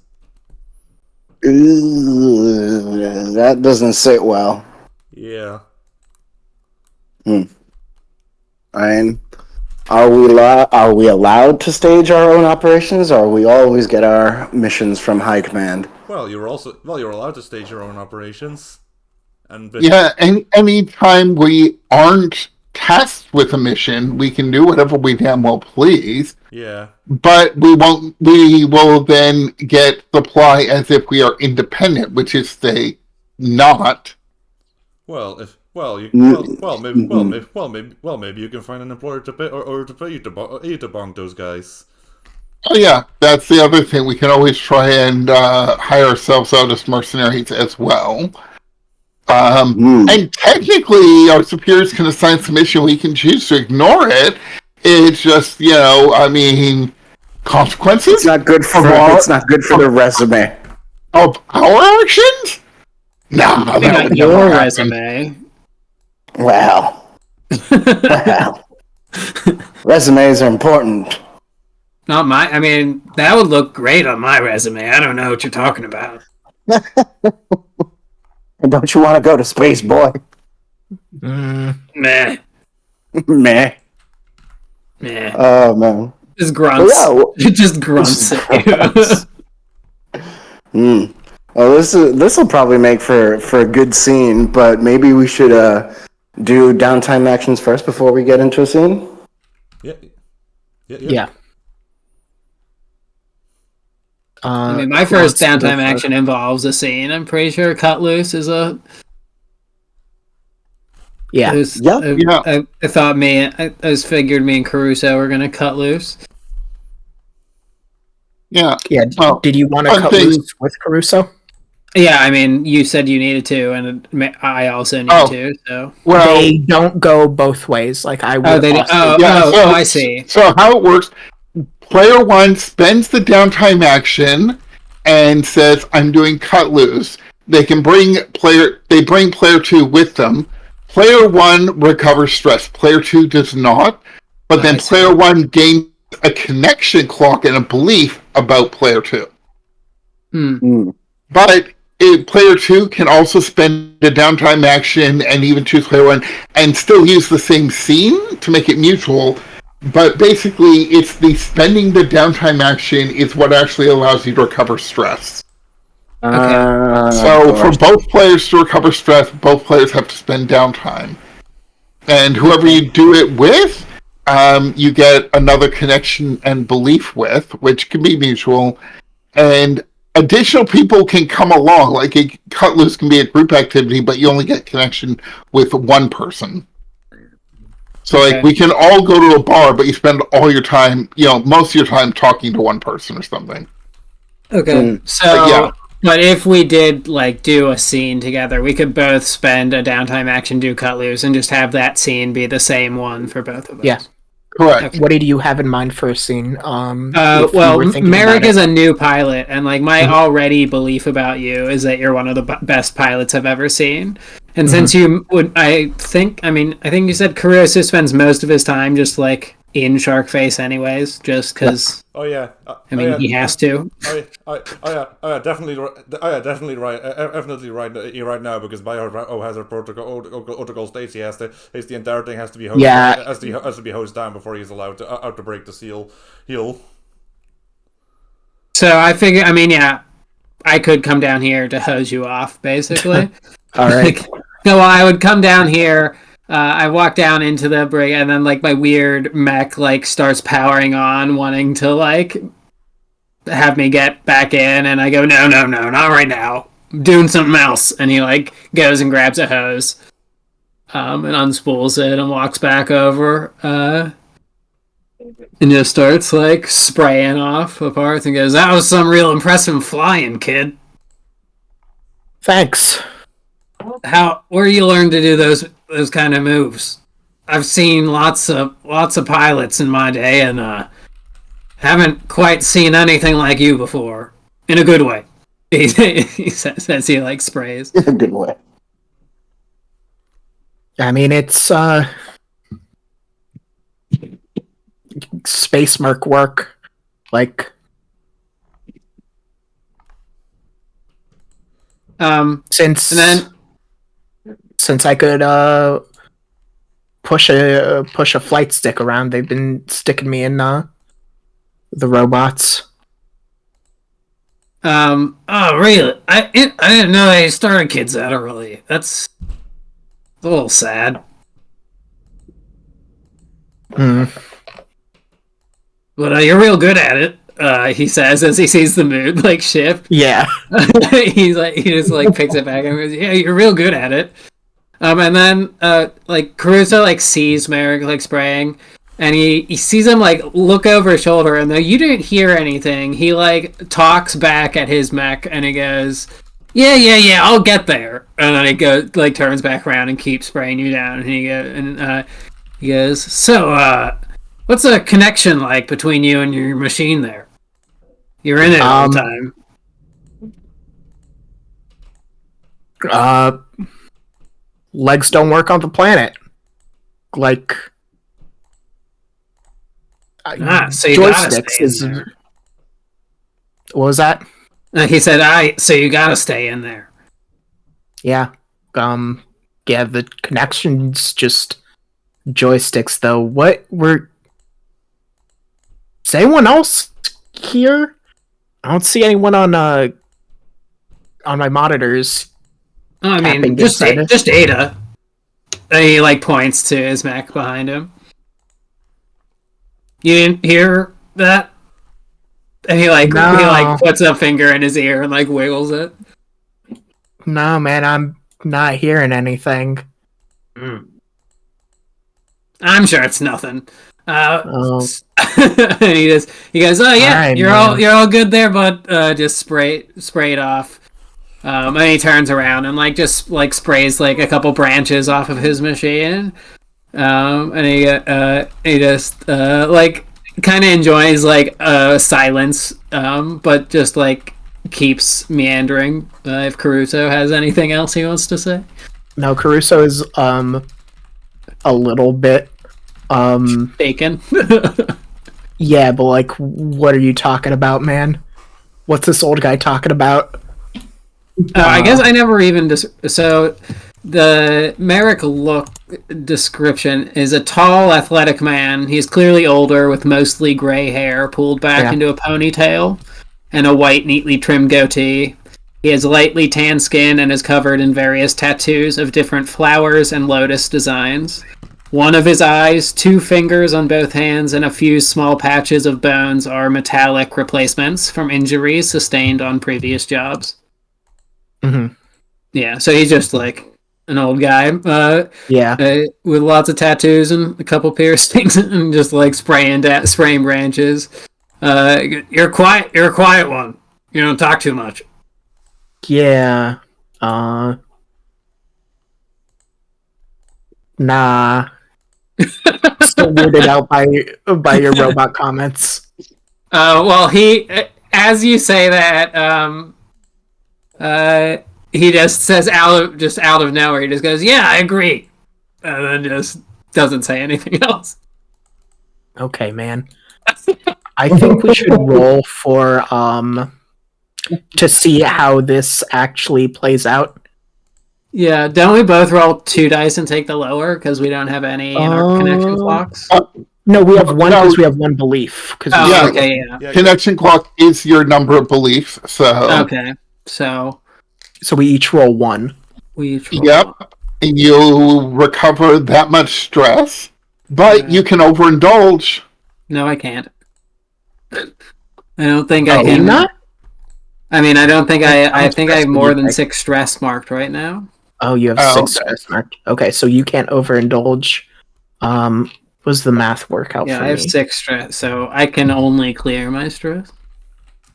Ooh, that doesn't sit well. Yeah. I mean, are we allowed to stage our own operations, or we always get our missions from high command? Well, you're allowed to stage your own operations. Any time we aren't tasked with a mission, we can do whatever we damn well please. Yeah. But we will then get supply as if we are independent, which is not. Well, maybe you can find an employer to pay or to pay you to bonk those guys. Oh yeah, that's the other thing. We can always try and hire ourselves out as mercenaries as well. And technically, our superiors can assign some mission. We can choose to ignore it. It's just, consequences. It's not good for the resume. Of our actions? No, not your resume. Well, resumes are important. Not my. I mean, that would look great on my resume. I don't know what you're talking about. And don't you want to go to space, boy? Meh. Meh. Meh. Oh man. Just grunts. Well, It just grunts at you. Well, this will probably make for a good scene, but maybe we should do downtime actions first before we get into a scene. Yeah. I mean, my first downtime action involves a scene. I'm pretty sure Cut Loose is a. Yeah. I thought I figured me and Caruso were gonna cut loose. Yeah. Yeah. Did you want to cut loose with Caruso? Yeah, I mean, you said you needed to, and I also need to. So they don't go both ways. Like I would. Oh, they don't. I see. So how it works? Player 1 spends the downtime action and says, "I'm doing cut loose." They bring player 2 with them. Player 1 recovers stress. Player 2 does not. But then player 1 gains a connection clock and a belief about player 2. But player 2 can also spend a downtime action and even choose player 1 and still use the same scene to make it mutual. But basically, it's the spending the downtime action is what actually allows you to recover stress. So for both players to recover stress, both players have to spend downtime. And whoever you do it with, you get another connection and belief with, which can be mutual. And additional people can come along. Like a cut loose can be a group activity, but you only get connection with one person. So, we can all go to a bar, but you spend all your time, most of your time talking to one person or something. Okay. So, But if we did like do a scene together, we could both spend a downtime action, do cut loose, and just have that scene be the same one for both of us. Yeah. Correct. What did you have in mind for a scene? Well, Merrick is a new pilot, and like my already belief about you is that you're one of the best pilots I've ever seen. And since you would, I think you said Caruso spends most of his time just like in Sharkface, anyways, just because. Oh yeah. He has to. Definitely right. Definitely right now because biohazard protocol states the entire thing has to be hosed down before he's allowed to break the seal. So I figure, I could come down here to hose you off, basically. All right. So I would come down here. I walk down into the brig, and then like my weird mech like starts powering on, wanting to like have me get back in, and I go, no, not right now. I'm doing something else. And he like goes and grabs a hose, and unspools it and walks back over, and just starts like spraying off the parts and goes, "That was some real impressive flying, kid. Thanks. Where you learn to do those kind of moves? I've seen lots of pilots in my day, and haven't quite seen anything like you before. In a good way." He says he like sprays. In a good way. It's space merc work. Like since I could push a flight stick around, they've been sticking me in the robots. Oh really? I didn't know they started kids that early. That's a little sad. But you're real good at it, he says as he sees the mood like shift. Yeah. He just like picks it back and goes, "Yeah, you're real good at it." And then like Caruso like sees Merrick like spraying, and he sees him like look over his shoulder, and though you didn't hear anything, he like talks back at his mech, and he goes, yeah, I'll get there. And then he goes like turns back around and keeps spraying you down, and he goes, "So what's a connection like between you and your machine there? You're in it all the time." Legs don't work on the planet. Like so you joysticks is. What was that? He said, so you gotta stay in there. Yeah. Yeah, the connection's just joysticks though. Is anyone else here? I don't see anyone on my monitors. Oh, just Ada. And he like points to his mech behind him. You didn't hear that? And he puts a finger in his ear and like wiggles it. No, man, I'm not hearing anything. I'm sure it's nothing. And he goes, "Oh yeah, right, you're all good there, but just spray it off." And he turns around and like just like sprays like a couple branches off of his machine, and he just like kind of enjoys like silence, but just like keeps meandering. If Caruso has anything else he wants to say, no. Caruso is a little bit bacon. Yeah, but like, what are you talking about, man? What's this old guy talking about? I guess I never even... So, the Merrick look description is a tall, athletic man. He's clearly older, with mostly gray hair pulled back into a ponytail, and a white, neatly trimmed goatee. He has lightly tan skin and is covered in various tattoos of different flowers and lotus designs. One of his eyes, 2 fingers on both hands, and a few small patches of bones are metallic replacements from injuries sustained on previous jobs. Mm-hmm. Yeah, so he's just like an old guy. With lots of tattoos and a couple piercings, and just like spraying branches. You're quiet. You're a quiet one. You don't talk too much. Yeah. Nah. Still weirded out by your robot comments. Well, as you say that, he just says out of nowhere, he just goes, "Yeah, I agree," and then just doesn't say anything else. Okay, man. I think we should roll for to see how this actually plays out. Yeah, don't we both roll 2 dice and take the lower because we don't have any in our connection clocks? No, we have one No. because we have one belief. Oh, okay, yeah. Connection clock is your number of beliefs, so... Okay, so we each roll 1. we each roll Yep. one. And you recover that much stress, but you can overindulge. No, I can't. I don't think I Oh, can. not? I mean, I don't think I think I have stress more would you than take? 6 stress marked right now. Oh, you have 6 stress marked. Okay, so you can't overindulge. What does the math work out Yeah, for I have me? 6 stress, so I can only clear my stress.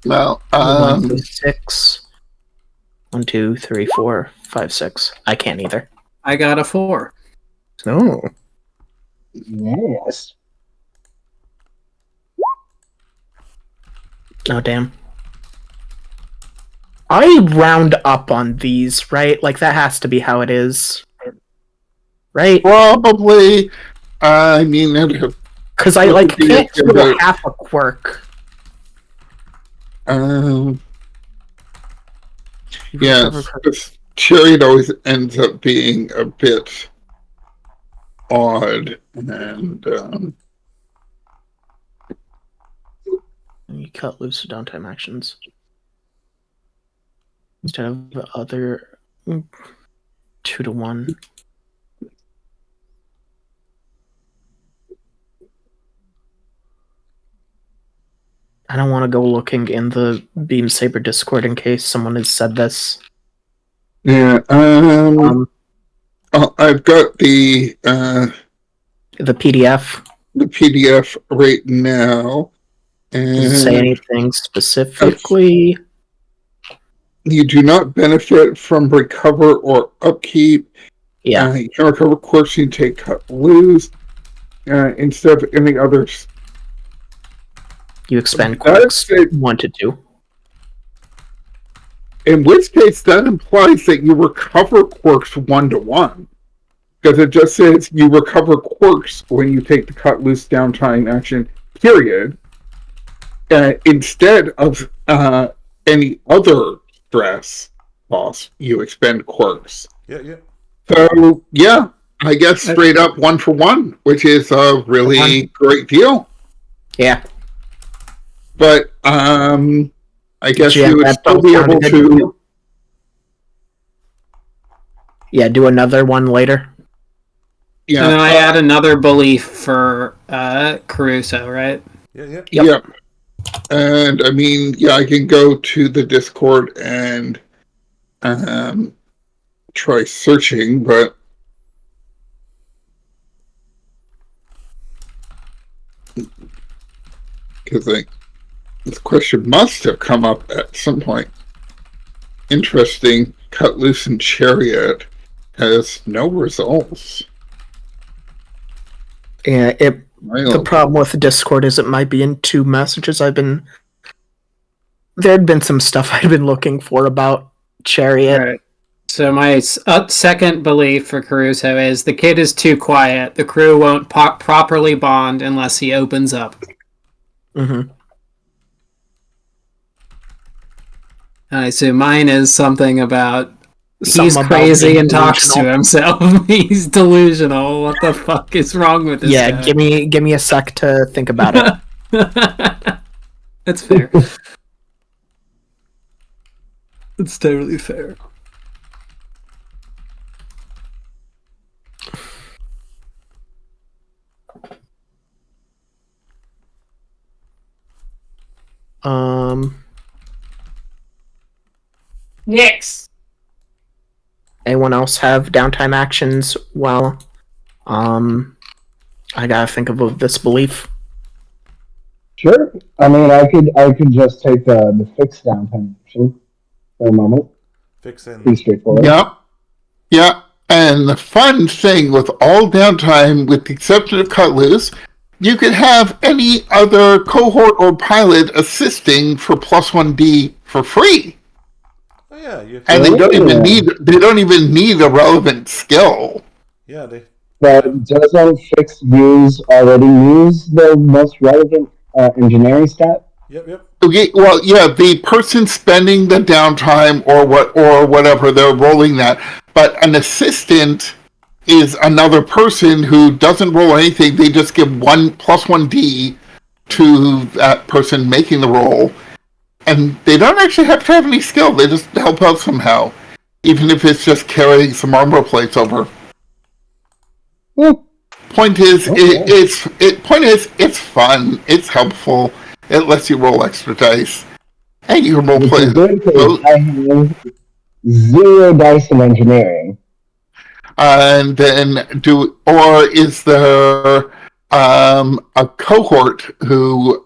Well, 1 through 6. 1, 2, 3, 4, 5, 6. I can't either. I got a 4. No. Yes. Oh, damn. I round up on these, right? Like, that has to be how it is. Right? probably. I mean, Because I, like, can't do half a quirk. yeah, this chariot always ends up being a bit odd, and You cut loose the downtime actions. Instead of the other 2 to 1. I don't want to go looking in the Beam Saber Discord in case someone has said this. yeah. I've got the PDF. PDF right now, and Does it say anything specifically? you do not benefit from recover or upkeep. Yeah. You can recover quirks you take cut lose instead of any others. You expend quirks 1 to 2. In which case, that implies that you recover quirks 1 to 1. Because it just says you recover quirks when you take the cut loose downtime action, period. Instead of any other stress loss, you expend quirks. Yeah. So, yeah, I guess straight up 1 for 1, which is a really great deal. Yeah. But I guess GM, you would that still don't be sound able good to. you? Yeah, do another one later. Yeah. And then I add another belief for Caruso, right? Yeah. Yep. And I mean, yeah, I can go to the Discord and try searching, but because this question must have come up at some point. Interesting. Cut loose and chariot has no results. Yeah, the problem with the Discord is it might be in 2 messages. There'd been some stuff I'd been looking for about Chariot. Right. So my second belief for Caruso is the kid is too quiet. The crew won't properly bond unless he opens up. Mm-hmm. So mine is something about he's Something crazy about and talks to delusional. himself. He's delusional. What the fuck is wrong with this Yeah, guy? give me a sec to think about it. That's fair. It's totally fair. Next. Anyone else have downtime actions? Well, I gotta think of this belief. Sure. I mean, I could just take the fixed downtime action for a moment. Fixing. Pretty straightforward. Yep. Yeah. And the fun thing with all downtime, with the exception of cut loose, you could have any other cohort or pilot assisting for +1D for free. Oh yeah, And they don't even need a relevant skill. Yeah, they. But doesn't fixed use already use the most relevant engineering stat? Yep. Okay, well, yeah, the person spending the downtime or whatever, they're rolling that. But an assistant is another person who doesn't roll anything. They just give +1D to that person making the roll, and they don't actually have to have any skill. They just help out somehow, even if it's just carrying some armor plates over. Point is, Okay. it's fun. It's helpful. It lets you roll extra dice, and you can roll Which play. is good because I have 0 dice in engineering. And then is there a cohort who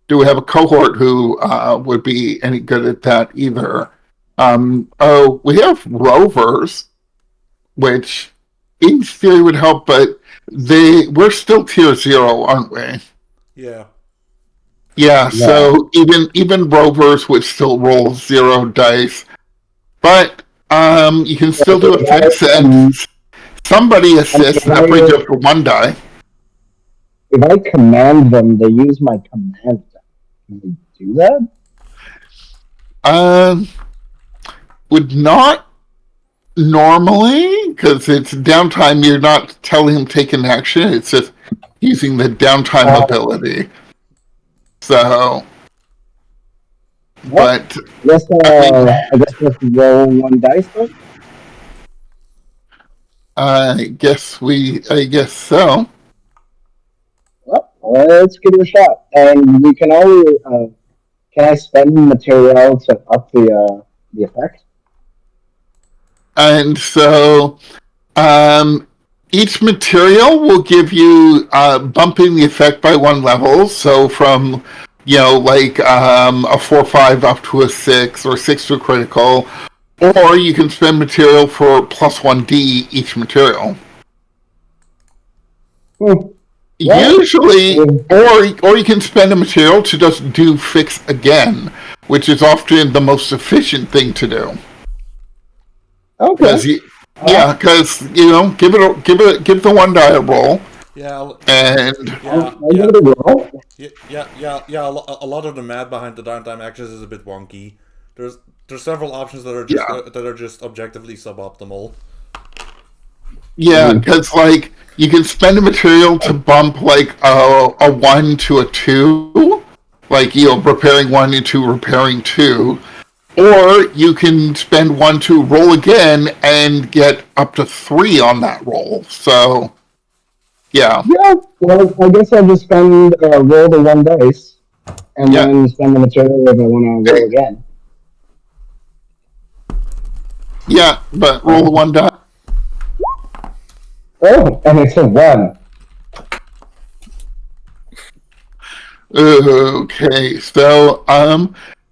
do we have a cohort who would be any good at that either? We have rovers, which in theory would help, but we're still tier 0, aren't we? Yeah. Yeah, so even rovers would still roll 0 dice, but you can still do a fix, and somebody assists every just 1 die. If I command them, they use my command. Can they do that? Would not normally, because it's downtime. You're not telling them take an action. It's just using the downtime ability. So, but I guess let's roll 1 dice then. I guess so. Well, let's give it a shot. And we can always. Can I spend material to up the effect? And so, each material will give you bumping the effect by 1 level. So from like a 4/5 up to a 6, or 6 to a critical, or you can spend material for +1D each material. Usually, or you can spend a material to just do fix again, which is often the most efficient thing to do. Okay. Because give the 1 die a roll. Yeah. And I'll give it a roll. Yeah. A lot of the math behind the downtime actions is a bit wonky. There's several options that are just objectively suboptimal. Yeah, because you can spend a material to bump a 1 to a 2, repairing 1 into repairing 2, or you can spend 1 to roll again and get up to 3 on that roll. So, yeah. Yeah. Well, I guess I'll just roll the 1 dice, and then spend the material if I want to roll again. Yeah, but roll the 1 die. Oh, and it's a 1. Okay, so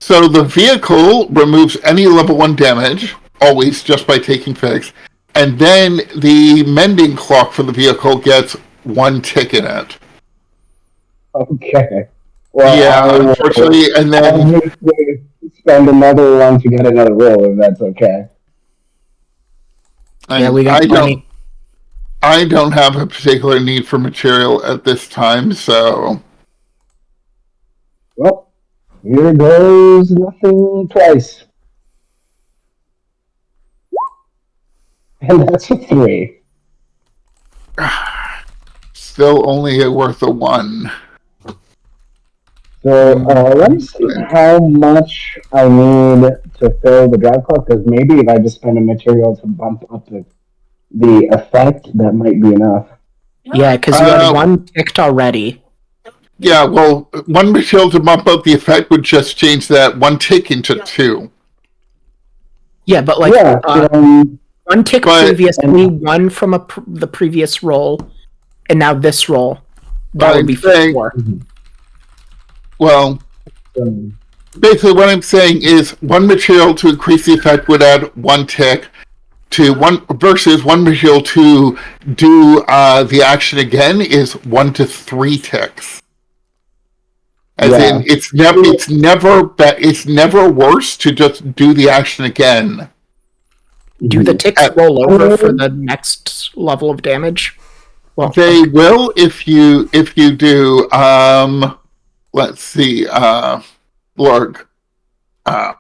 the vehicle removes any level 1 damage, always just by taking fix, and then the mending clock for the vehicle gets 1 tick in it. Okay. Well, unfortunately, and then I'll just spend another 1 to get another roll, if that's okay. We got plenty. I don't have a particular need for material at this time, so. Well, here goes nothing twice. And that's a 3. Still only worth a 1. So let me see how much I need to fill the drive clock, because maybe if I just spend a material to bump up the effect, that might be enough. Yeah, because you had 1 ticked already. Yeah, well, 1 material to bump up the effect would just change that 1 tick into 2. Yeah, but 1 tick previously, 1 from the previous roll, and now this roll. That would be 4. Well, basically what I'm saying is one material to increase the effect would add 1 tick to one versus one material to do the action again is 1 to 3 ticks. As in, it's never worse to just do the action again. Do the ticks roll over for the next level of damage? Well, they will if you do. Let's see, Lorg. I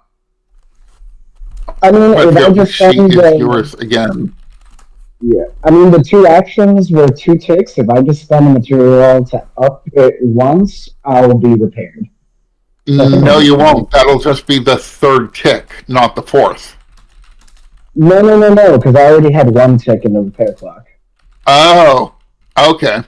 mean, if I just spend yours again. Yeah, I mean the 2 actions were 2 ticks. If I just spend a material to up it once, I'll be repaired. No, you won't. That'll just be the 3rd tick, not the 4th. No, because I already had 1 tick in the repair clock. Oh, okay.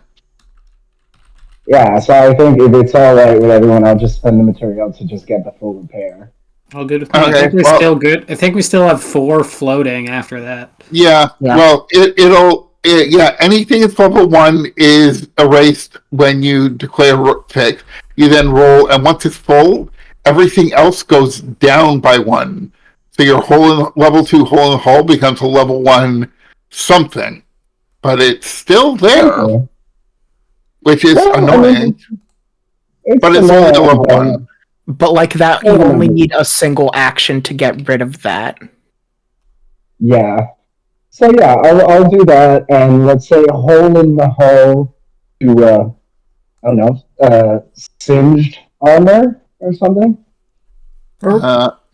Yeah, so I think if it's all right with everyone, I'll just spend the material to just get the full repair. All good with me. I think we're still good. I think we still have 4 floating after that. Yeah. Well, anything at level 1 is erased when you declare tick. You then roll, and once it's full, everything else goes down by 1. So your level 2 hole in the hull becomes a level 1 something, but it's still there, which is annoying. I mean, but it's only a level 1. But like that, you only need a single action to get rid of that. Yeah. So yeah, I'll do that, and let's say a hole in the hull to I don't know, singed armor or something.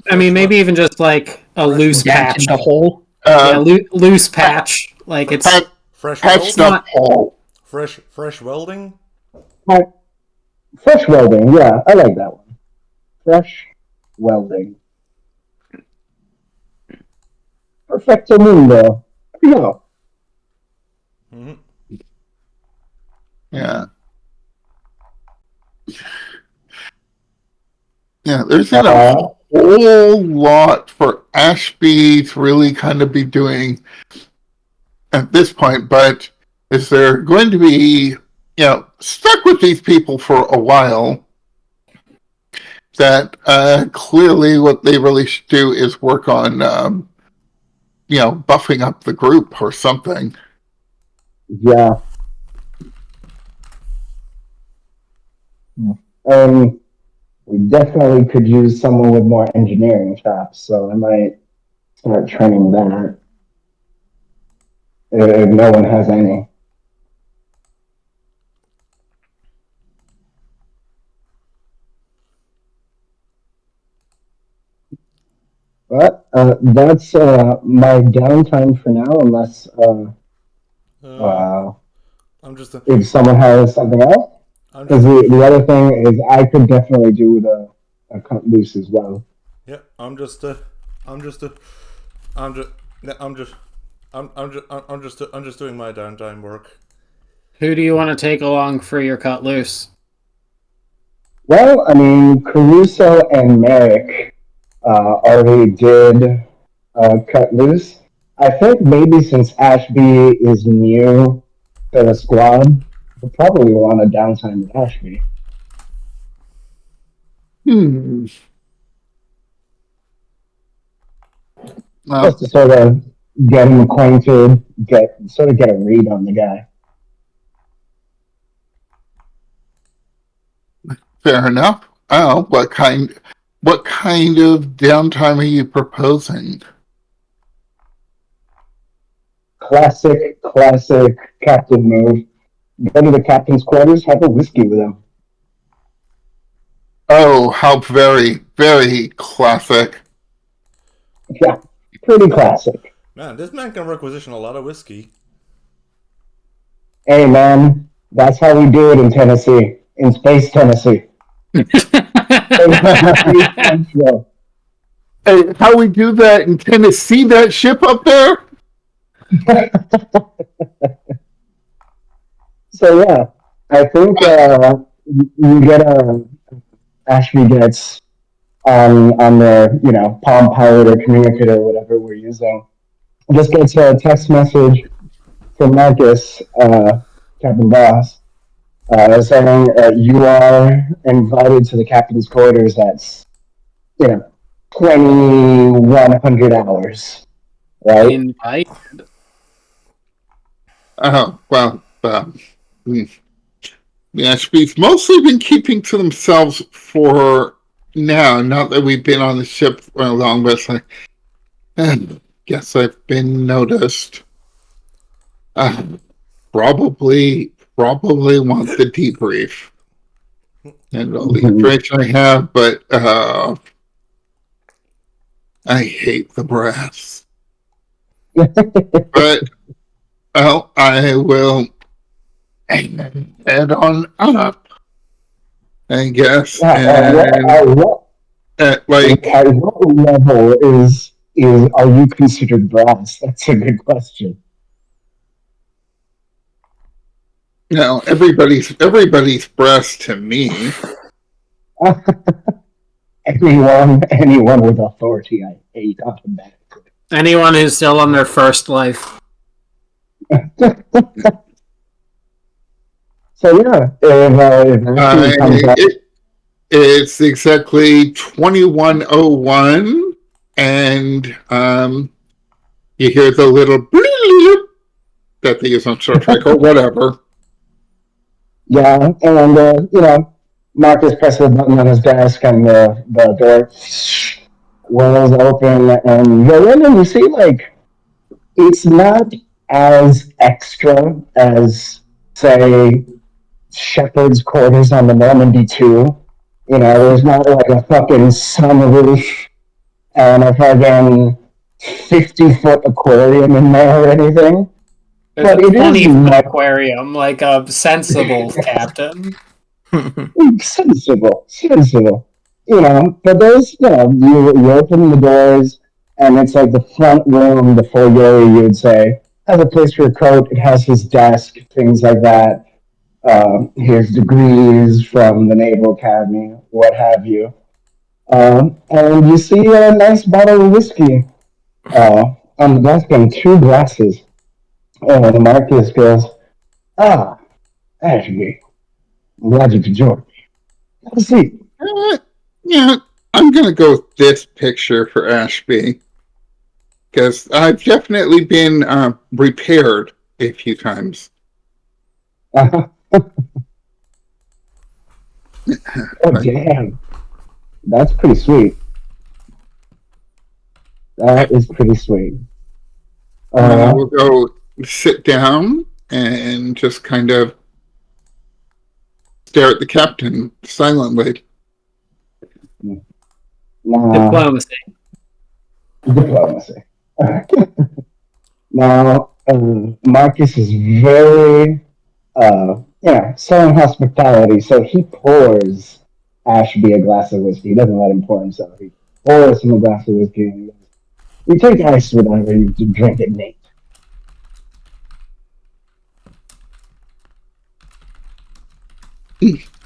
I mean, maybe even just like a loose patch. The hole. Loose patch. Like it's fresh hole. Fresh welding. Fresh welding. Yeah, I like that one. Fresh welding. Perfecto mundo. Here we go. Mm-hmm. Yeah. Yeah, there's not a whole lot for Ashby to really kind of be doing at this point, but is there going to be, stuck with these people for a while, that clearly what they really should do is work on, buffing up the group or something. Yeah. We definitely could use someone with more engineering chops, so I might start training that if no one has any. But that's my downtime for now, unless if someone has something else. Because the other thing is, I could definitely do with a cut loose as well. Yeah, I'm just doing my downtime work. Who do you want to take along for your cut loose? Well, I mean, Caruso and Merrick already did cut loose. I think maybe since Ashby is new to the squad, we'll probably want a downtime with Ashby. Just to sort of get him acquainted, get a read on the guy. Fair enough. Oh, what kind of downtime are you proposing? Classic captain move. Go to the captain's quarters, have a whiskey with him. Oh, how very, very classic. Yeah, pretty classic. Man, this man can requisition a lot of whiskey. Hey, man, that's how we do it in Tennessee. In Space Tennessee. Hey, how we do that in Tennessee, that ship up there? So yeah, I think you get Ashby gets on the Palm Pilot or Communicator or whatever we're using. Just gets a text message from Marcus, Captain Boss, saying you are invited to the captain's quarters at you know, 2,100 hours, right? Invite. Oh, well, the Ashby's mostly been keeping to themselves for now. Not that we've been on the ship for long, but I guess I've been noticed. Probably want the debrief and all the information I have, but I hate the brass. But well, I will head on up, I guess, and like at what level is are you considered brass? That's a good question. everybody's brass to me. Anyone with authority, I hate automatically. Anyone who's still on their first life. So yeah, if Ashby comes up, It's exactly 21:01, and you hear the little bleep that they use on Star Trek or whatever. yeah, and Marcus presses a button on his desk, and the door whirls open, and you go in, and you see like it's not as extra as say Shepherd's quarters on the Normandy 2. You know, there's not like a fucking sunroof and a fucking 50-foot aquarium in there or anything. There's But a it is 20-foot aquarium, like a sensible captain. sensible. You know, but there's, you open the doors and it's like the front room, the foyer, you would say, has a place for your coat, it has his desk, things like that. His degrees from the Naval Academy, what have you. And you see a nice bottle of whiskey on the desk and two glasses. And Marcus goes, "Ah, Ashby, I'm glad you could join me. Have a seat." Yeah, I'm gonna go with this picture for Ashby because I've definitely been repaired a few times. Oh, damn. That's pretty sweet. That is pretty sweet. We'll go sit down and just kind of stare at the captain silently. Diplomacy. Diplomacy. Now, Marcus is very, showing hospitality, so he pours Ashby a glass of whiskey. He doesn't let him pour himself. He pours him a glass of whiskey. And he goes, "You take ice whenever you drink it, Nate."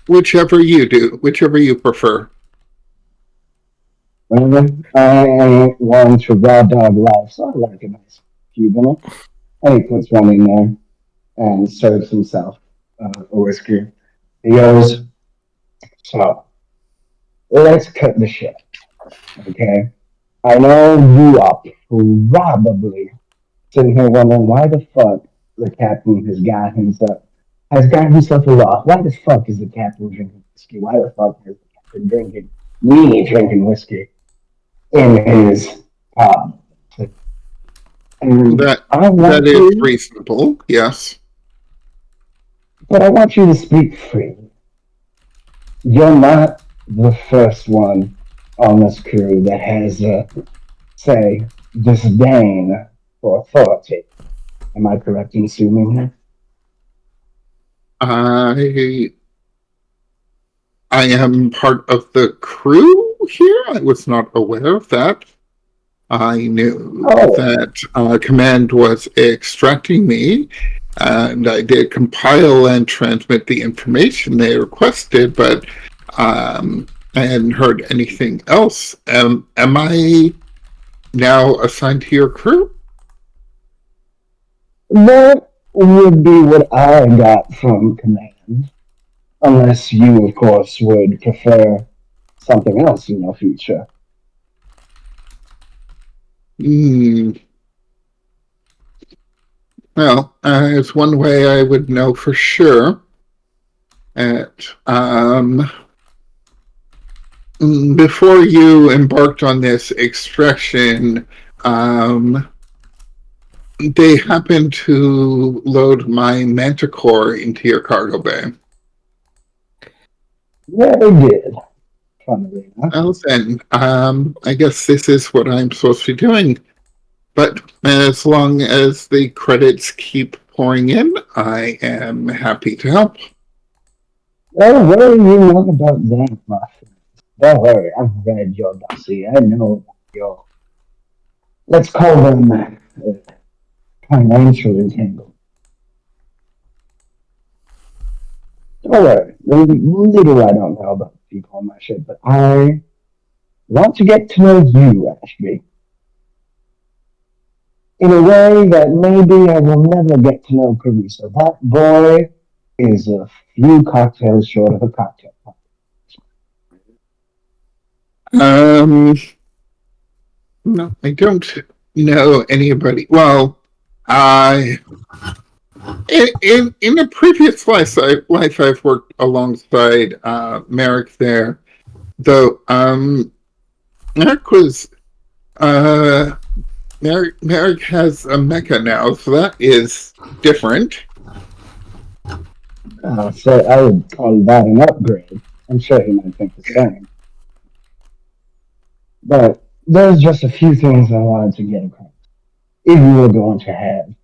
Whichever you prefer. Well, I ain't one to raw dog life, so I like a nice Cuban. And he puts one in there and serves himself a whiskey. He goes, "So, let's cut the shit, okay? I know you are probably sitting here wondering why the fuck the captain has got himself a lock. Why the fuck is the captain drinking whiskey? Why the fuck is the captain drinking whiskey in his pub?" And That is reasonable, yes. But I want you to speak freely. You're not the first one on this crew that has, say, disdain for authority. Am I correct in assuming that? I am part of the crew here. I was not aware of that. I knew that command was extracting me, and I did compile and transmit the information they requested, but I hadn't heard anything else. Am I now assigned to your crew? That would be what I got from command. Unless you, of course, would prefer something else in your future. Hmm. Well, it's one way I would know for sure. Before you embarked on this extraction, they happened to load my manticore into your cargo bay. Yeah, they did. Funnily enough. Well then, I guess this is what I'm supposed to be doing. But as long as the credits keep pouring in, I am happy to help. Don't worry you not about that, my friend. Don't worry, I've read your dossier. I know your, let's call them financial entanglement. Don't worry, little I don't know about people on my ship, but I want to get to know you, Ashby, in a way that maybe I will never get to know Carissa. That boy is a few cocktails short of a cocktail. Um, no, I don't know anybody. Well, I in a previous life I've worked alongside Merrick there. Though Merrick was Merrick has a mecha now, so that is different. So I would call that an upgrade. I'm sure he might think the same. But there's just a few things I wanted to get across. If you were going to have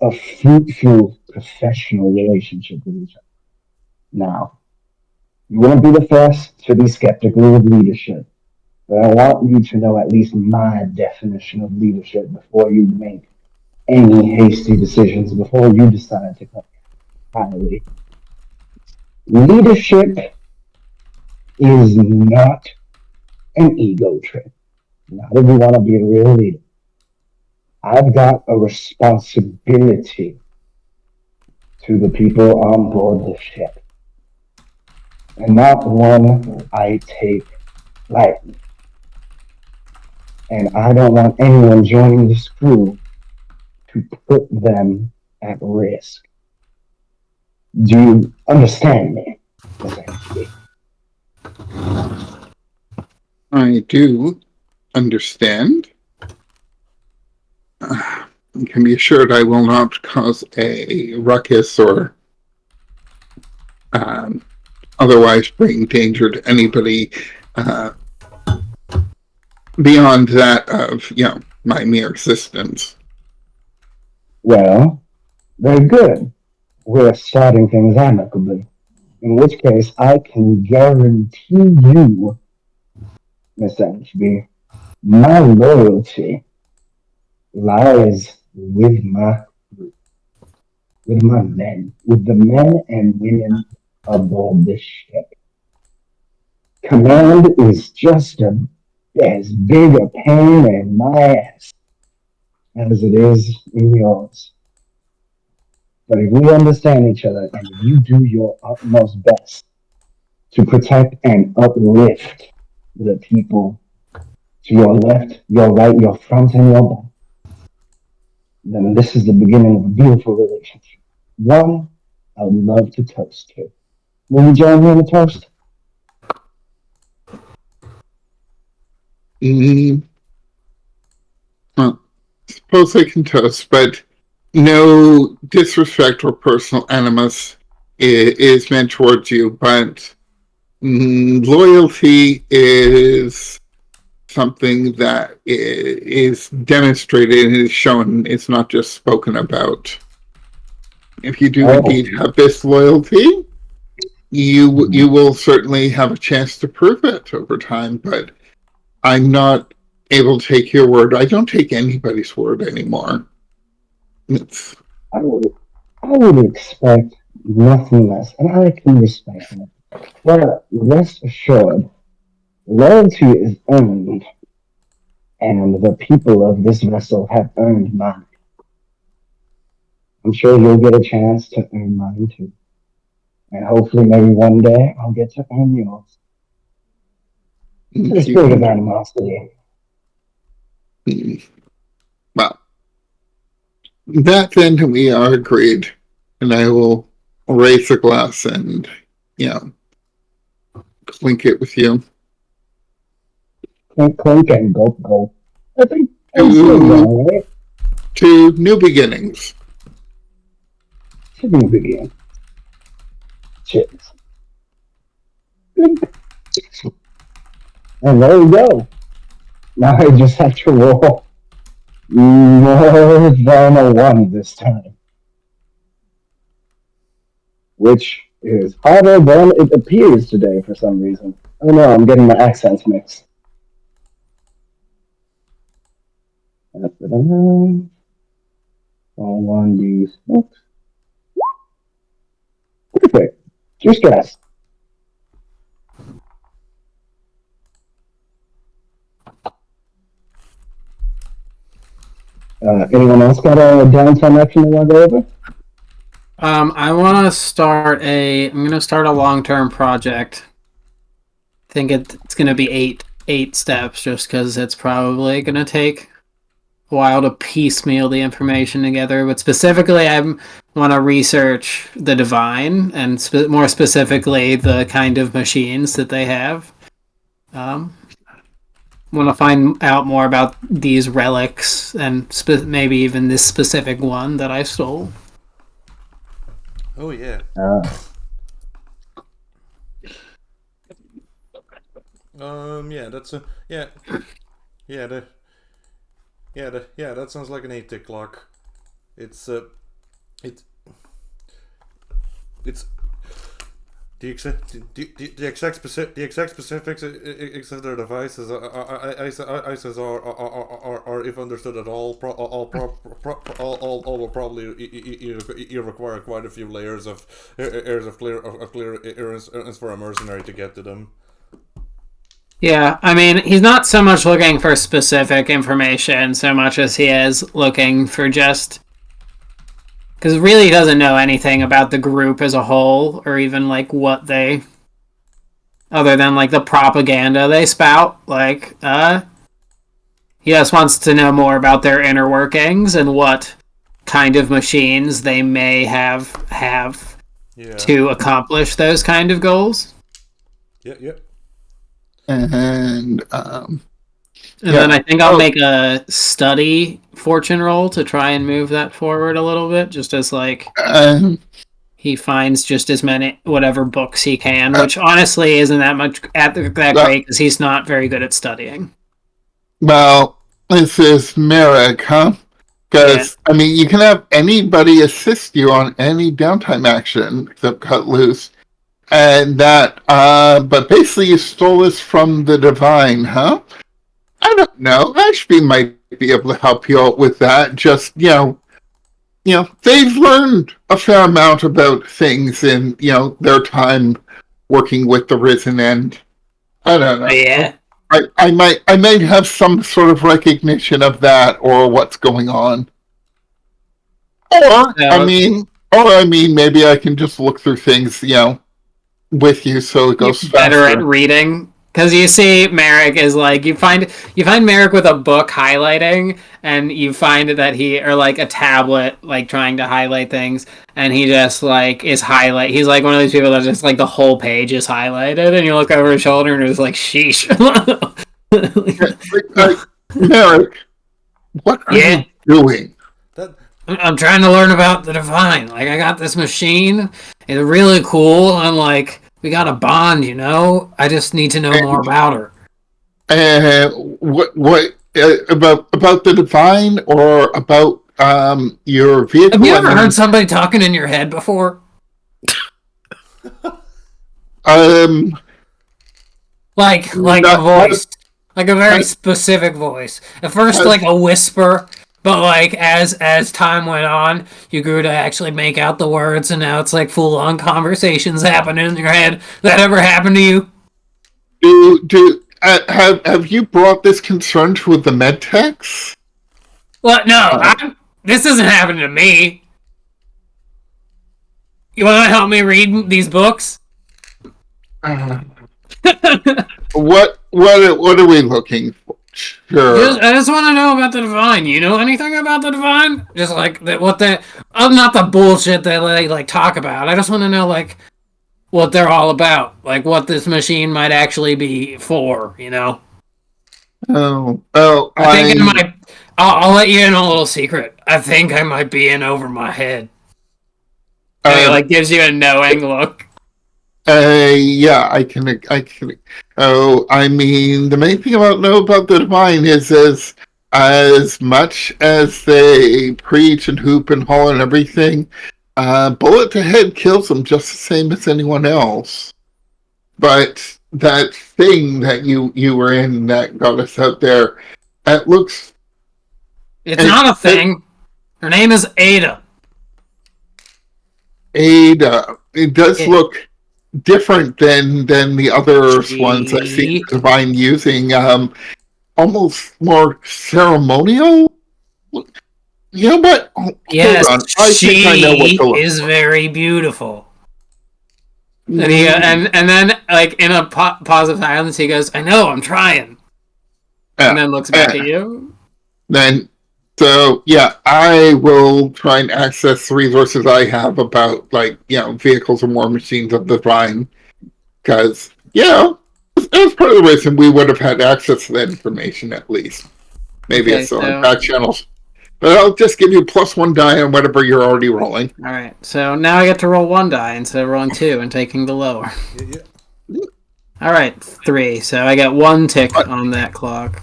a fruitful professional relationship with each other. Now, you won't be the first to be skeptical of leadership, but I want you to know at least my definition of leadership before you make any hasty decisions, before you decide to come highly. Leadership is not an ego trip. Not if you want to be a real leader. I've got a responsibility to the people on board the ship, and not one I take lightly. And I don't want anyone joining this crew to put them at risk. Do you understand me, Miss Ashby? I do understand. You can be assured I will not cause a ruckus or um, otherwise bring danger to anybody uh, beyond that of my mere existence. Well, very good. We're starting things amicably. In which case, I can guarantee you, Miss Ashby, my loyalty lies with my crew, with my men, with the men and women aboard this ship. Command is just as big a pain in my ass as it is in yours. But if we understand each other and if you do your utmost best to protect and uplift the people to your left, your right, your front, and your back, then this is the beginning of a beautiful relationship. One I would love to toast to. Will you join me in a toast? Mm, well, suppose I can toast, but no disrespect or personal animus is meant towards you, but loyalty is something that is demonstrated and is shown. It's not just spoken about. If you do Oh, indeed have this loyalty, you will certainly have a chance to prove it over time. But I'm not able to take your word. I don't take anybody's word anymore. It's, I would, I would expect nothing less, and I can respect that. But rest assured, loyalty is earned, and the people of this vessel have earned mine. I'm sure you'll get a chance to earn mine too. And hopefully, maybe one day, I'll get to earn yours. To the you spirit of can animosity. That then we are agreed, and I will raise a glass and clink it with you. Clink, clink, and gulp, gulp. I think I'm still To, going, right? to new beginnings. To be begin. Cheers. Clink. And there we go. Now I just have to roll more than a 1 this time. Which is harder than it appears today for some reason. I don't know, I'm getting my accents mixed. All 1d6. Perfect. Two stress. Anyone else got a downtime action they want to go over? I want to start I'm going to start a long-term project. I think it's going to be eight steps, just because it's probably going to take a while to piecemeal the information together. But specifically, I want to research the divine, and more specifically, the kind of machines that they have. Want to find out more about these relics, and maybe even this specific one that I stole. Oh yeah. Yeah, that's a yeah. That sounds like an 8-tick clock. It's the exact specifics of their devices are if understood at all will probably require quite a few layers of clearance for a mercenary to get to them. Yeah, I mean, he's not so much looking for specific information so much as he is looking for just... Because really he doesn't know anything about the group as a whole, or even, like, what they... Other than, like, the propaganda they spout. Like, he just wants to know more about their inner workings and what kind of machines they may have to accomplish those kind of goals. Yeah. And then I think I'll make a study fortune roll to try and move that forward a little bit, just as like he finds just as many whatever books he can, which honestly isn't that much that great because he's not very good at studying. Well, this is Merrick, huh? Because I mean, you can have anybody assist you on any downtime action except cut loose. And that, but basically you stole this from the divine, huh? I don't know. Ashby might be able to help you out with that. Just, they've learned a fair amount about things in, their time working with the Risen End. I don't know. Yeah. I might have some sort of recognition of that or what's going on. Or, I mean, maybe I can just look through things, with you so it goes faster. Better at reading, because you see Merrick is like you find Merrick with a book highlighting, and you find that or like a tablet like trying to highlight things, and he just like is he's like one of these people that just like the whole page is highlighted, and you look over his shoulder and it's like sheesh. Merrick, what are you doing? I'm trying to learn about the divine. Like, I got this machine. It's really cool. I'm like, we got a bond, I just need to know more about her. What about the divine or about your vehicle? Have you ever heard somebody talking in your head before? Like a voice, like a very specific voice. At first, like a whisper. But, like, as time went on, you grew to actually make out the words, and now it's, like, full-on conversations happening in your head. That ever happened to you? Have you brought this concern to the medtechs? Well, no, this isn't happening to me. You want to help me read these books? What are we looking for? Sure. I just want to know about the Divine. You know anything about the Divine? Just like what the, not the bullshit they like talk about. I just want to know like what they're all about, like what this machine might actually be for. I think I might. I'll let you in on a little secret. I think I might be in over my head. And he like gives you a knowing look. Yeah, I can. Oh, I mean, the main thing know about the Divine is as much as they preach and hoop and holler and everything, bullet to head kills them just the same as anyone else. But that thing that you were in that got us out there, it looks. It's not a thing. Her name is Ada. Ada. It does look different than the other ones I've seen the Divine using. Almost more ceremonial. You know what? Yes, hold on. I think I know what to look is for. very beautiful. And he and then like in a pause of silence, he goes, "I know, I'm trying," and then looks back at you. Then, so yeah, I will try and access the resources I have about vehicles and war machines of the Divine, because that's part of the reason we would have had access to that information at least. Maybe it's on back channels. But I'll just give you +1 die on whatever you're already rolling. All right. So now I get to roll 1 die instead of rolling 2 and taking the lower. Yeah. All right, 3. So I get 1 tick on that clock.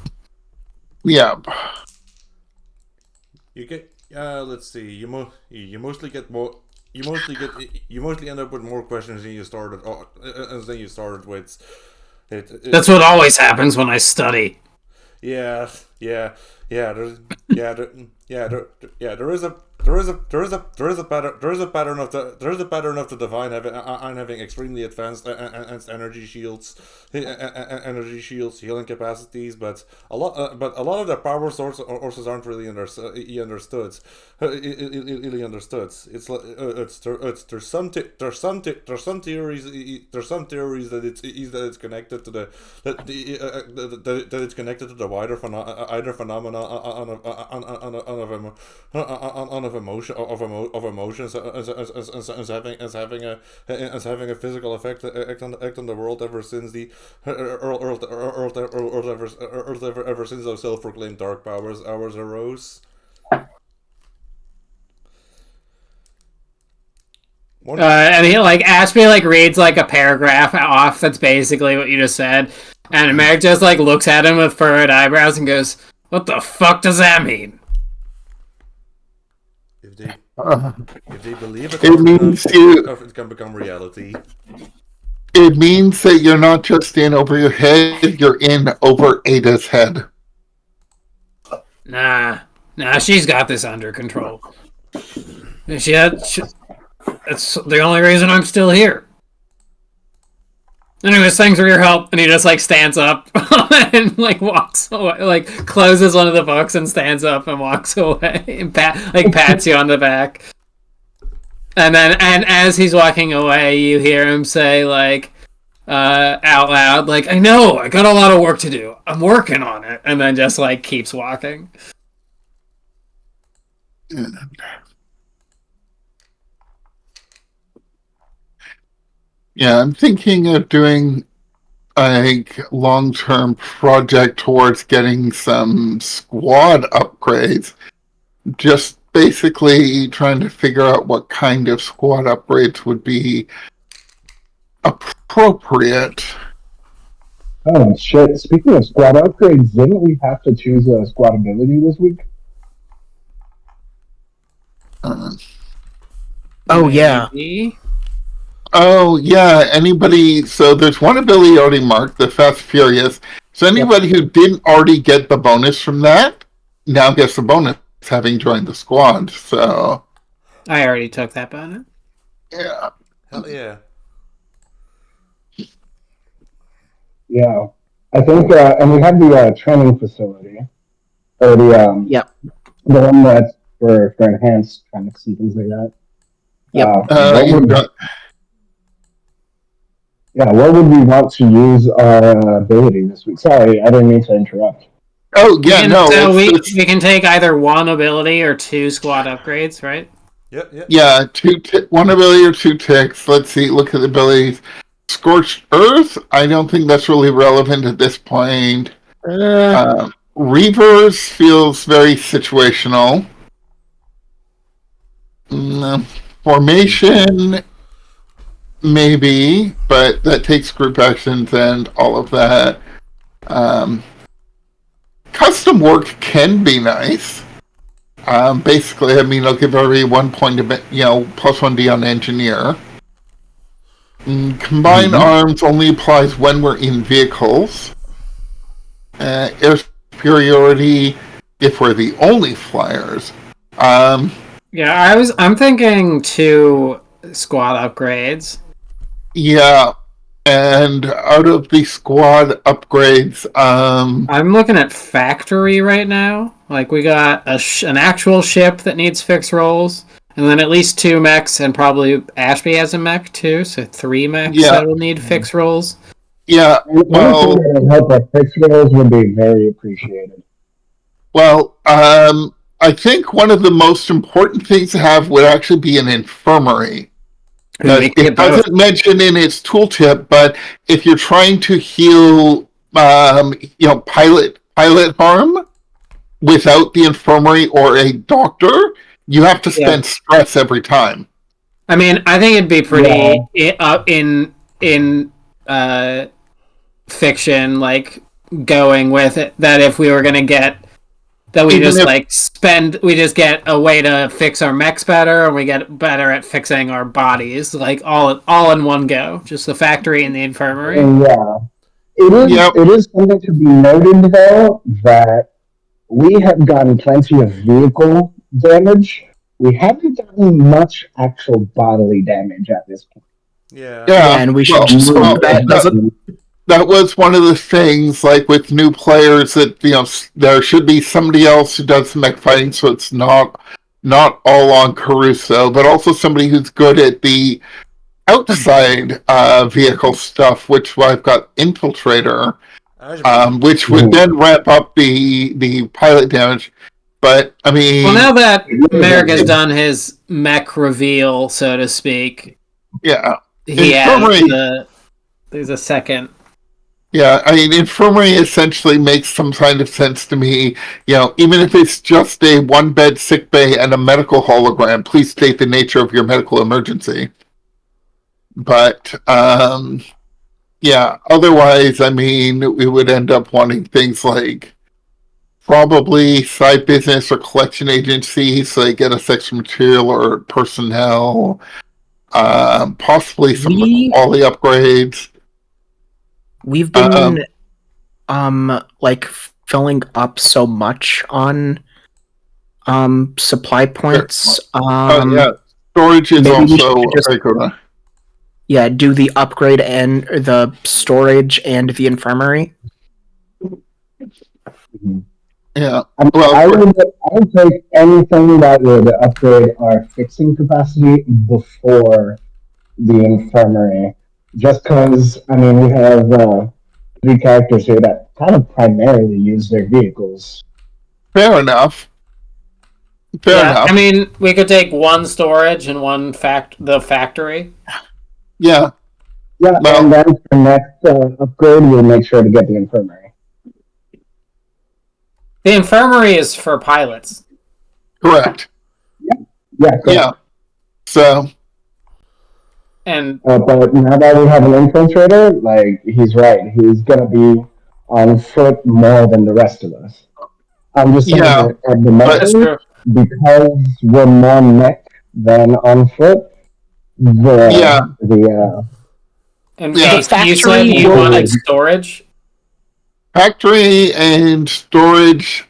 Yeah. You get. Let's see. You mostly get more. You mostly end up with more questions than you started. With. That's what always happens when I study. Yeah. There is a pattern of the Divine having extremely advanced energy shields, healing capacities, but a lot of their power sources aren't really understood. It's there's some theories that it's connected to that it's connected to the wider phenomena of emotions as having a physical effect on the world ever since ever since those self-proclaimed dark powers arose. And he Ashby reads a paragraph off that's basically what you just said, and Merrick just looks at him with furrowed eyebrows and goes, "What the fuck does that mean?" If they believe it means it can become reality. It means that you're not just in over your head; you're in over Ada's head. Nah, she's got this under control. That's the only reason I'm still here. Anyways, thanks for your help. And he just stands up and walks away, closes one of the books and stands up and walks away and pats you on the back. And then, and as he's walking away, you hear him say out loud, "I know, I got a lot of work to do. I'm working on it." And then just keeps walking. Yeah, I'm thinking of doing a long-term project towards getting some squad upgrades. Just basically trying to figure out what kind of squad upgrades would be appropriate. Oh shit! Speaking of squad upgrades, didn't we have to choose a squad ability this week? Yeah. Oh, yeah, anybody... So there's one ability already marked, the Fast Furious. So anybody who didn't already get the bonus from that, now gets the bonus, having joined the squad, so... I already took that bonus. Yeah. Hell yeah. Yeah. I think, and we have the training facility. Or the, the one that's for enhanced training and things like that. What would we want to use our ability this week? Sorry, I didn't mean to interrupt. Oh yeah, no. So it's we can take either one ability or 2 squad upgrades, right? Yep. yeah, one ability or 2 ticks. Let's see. Look at the abilities. Scorched Earth. I don't think that's really relevant at this point. Reavers feels very situational. Formation, maybe, but that takes group actions and all of that. Custom work can be nice. Basically, I mean, I'll give every 1 point of plus 1d on engineer. Combined arms only applies when we're in vehicles. Air superiority if we're the only flyers. Yeah, I'm thinking 2 squad upgrades. Yeah, and out of the squad upgrades, I'm looking at factory right now. Like, we got an actual ship that needs fixed rolls, and then at least 2 mechs, and probably Ashby has a mech too, so 3 mechs that will need fixed rolls. Yeah, well, anything that will help our fixed rolls would be very appreciated. Well, I think one of the most important things to have would actually be an infirmary. It doesn't mention in its tooltip, but if you're trying to heal, pilot harm without the infirmary or a doctor, you have to spend stress every time. I mean, I think it'd be pretty in fiction, like going with it, that if we were gonna get that we we just get a way to fix our mechs better, and we get better at fixing our bodies, like all in one go, just the factory and the infirmary. Yeah, it is something to be noted though that we have gotten plenty of vehicle damage. We haven't gotten much actual bodily damage at this point. Yeah, and we should just hope that doesn't. That was one of the things, like with new players, that there should be somebody else who does the mech fighting, so it's not all on Caruso, but also somebody who's good at the outside vehicle stuff, which I've got Infiltrator, which would then ramp up the pilot damage. But I mean, well, now that Merrick has done his mech reveal, so to speak, there's a second. Yeah, I mean, infirmary essentially makes some kind of sense to me. Even if it's just a 1-bed sick bay and a medical hologram, please state the nature of your medical emergency. But, otherwise, I mean, we would end up wanting things like probably side business or collection agencies, so they get us extra material or personnel, possibly some quality upgrades. We've been filling up so much on supply points. Storage is also do the upgrade and the storage and the infirmary. Yeah. I would take anything that would upgrade our fixing capacity before the infirmary. Just because, I mean, we have 3 characters here that kind of primarily use their vehicles. Fair enough. I mean, we could take 1 storage and 1 the factory. Yeah, and then for next upgrade, we'll make sure to get the infirmary. The infirmary is for pilots. Correct. Yeah. So. And but now that we have an infiltrator, like, he's right. He's gonna be on foot more than the rest of us. I'm just saying that at the moment, because we're more mech than on foot, you said you wanted storage? Factory and storage.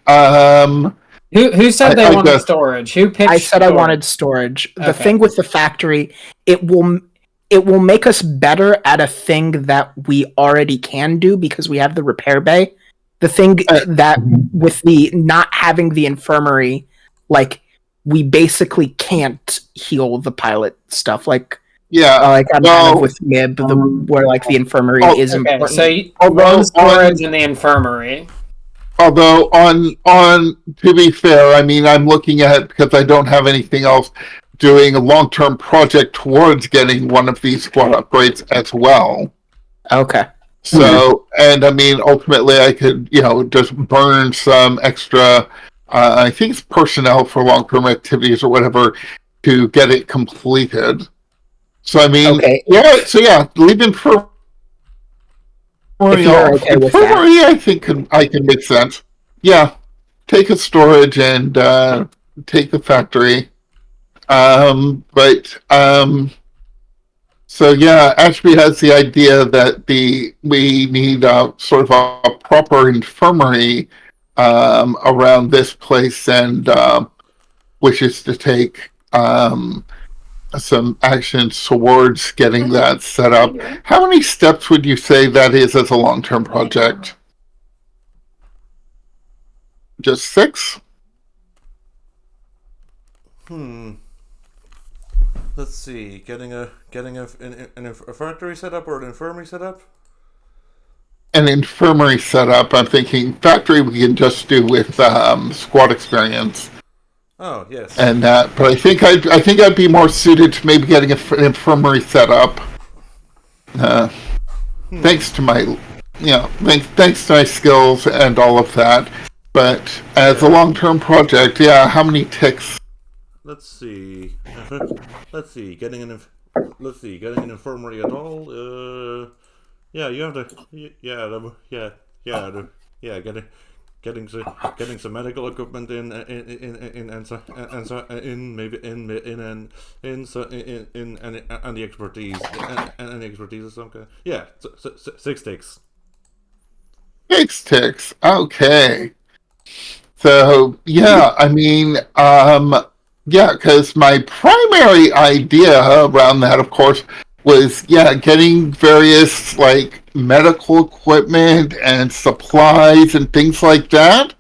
Who said they wanted storage? Who pitched? I said storage? I wanted storage. The thing with the factory, it will make us better at a thing that we already can do because we have the repair bay. The thing that with the not having the infirmary, like, we basically can't heal the pilot stuff. Like, kind of with Mib, where like the infirmary is important. So one storage in the infirmary. Although on to be fair, I mean I'm looking at, because I don't have anything else, doing a long-term project towards getting one of these squad upgrades as well. Okay. So, and I mean, ultimately, I could, just burn some extra, I think it's personnel for long-term activities or whatever, to get it completed. So, I mean, Okay. leave infirmary If you're off. okay with that. Infirmary, I think I can make sense. Yeah, take a storage and take the factory. So yeah, Ashby has the idea that we need sort of a proper infirmary around this place, and wishes to take some action towards getting that set up. How many steps would you say that is as a long-term project? Just 6? Let's see. Getting a factory set up or an infirmary set up? An infirmary set up. I'm thinking factory we can just do with squad experience. Oh yes. And but I think I'd be more suited to maybe getting an infirmary set up. Thanks to my, thanks to my skills and all of that. But as a long-term project, how many ticks? Let's see. Getting an infirmary at all. You have to. Getting some medical equipment in and the expertise and the expertise of some kind. Yeah, 6 ticks. 6 ticks. Okay. So I mean, because my primary idea around that, of course, was getting various like medical equipment and supplies and things like that.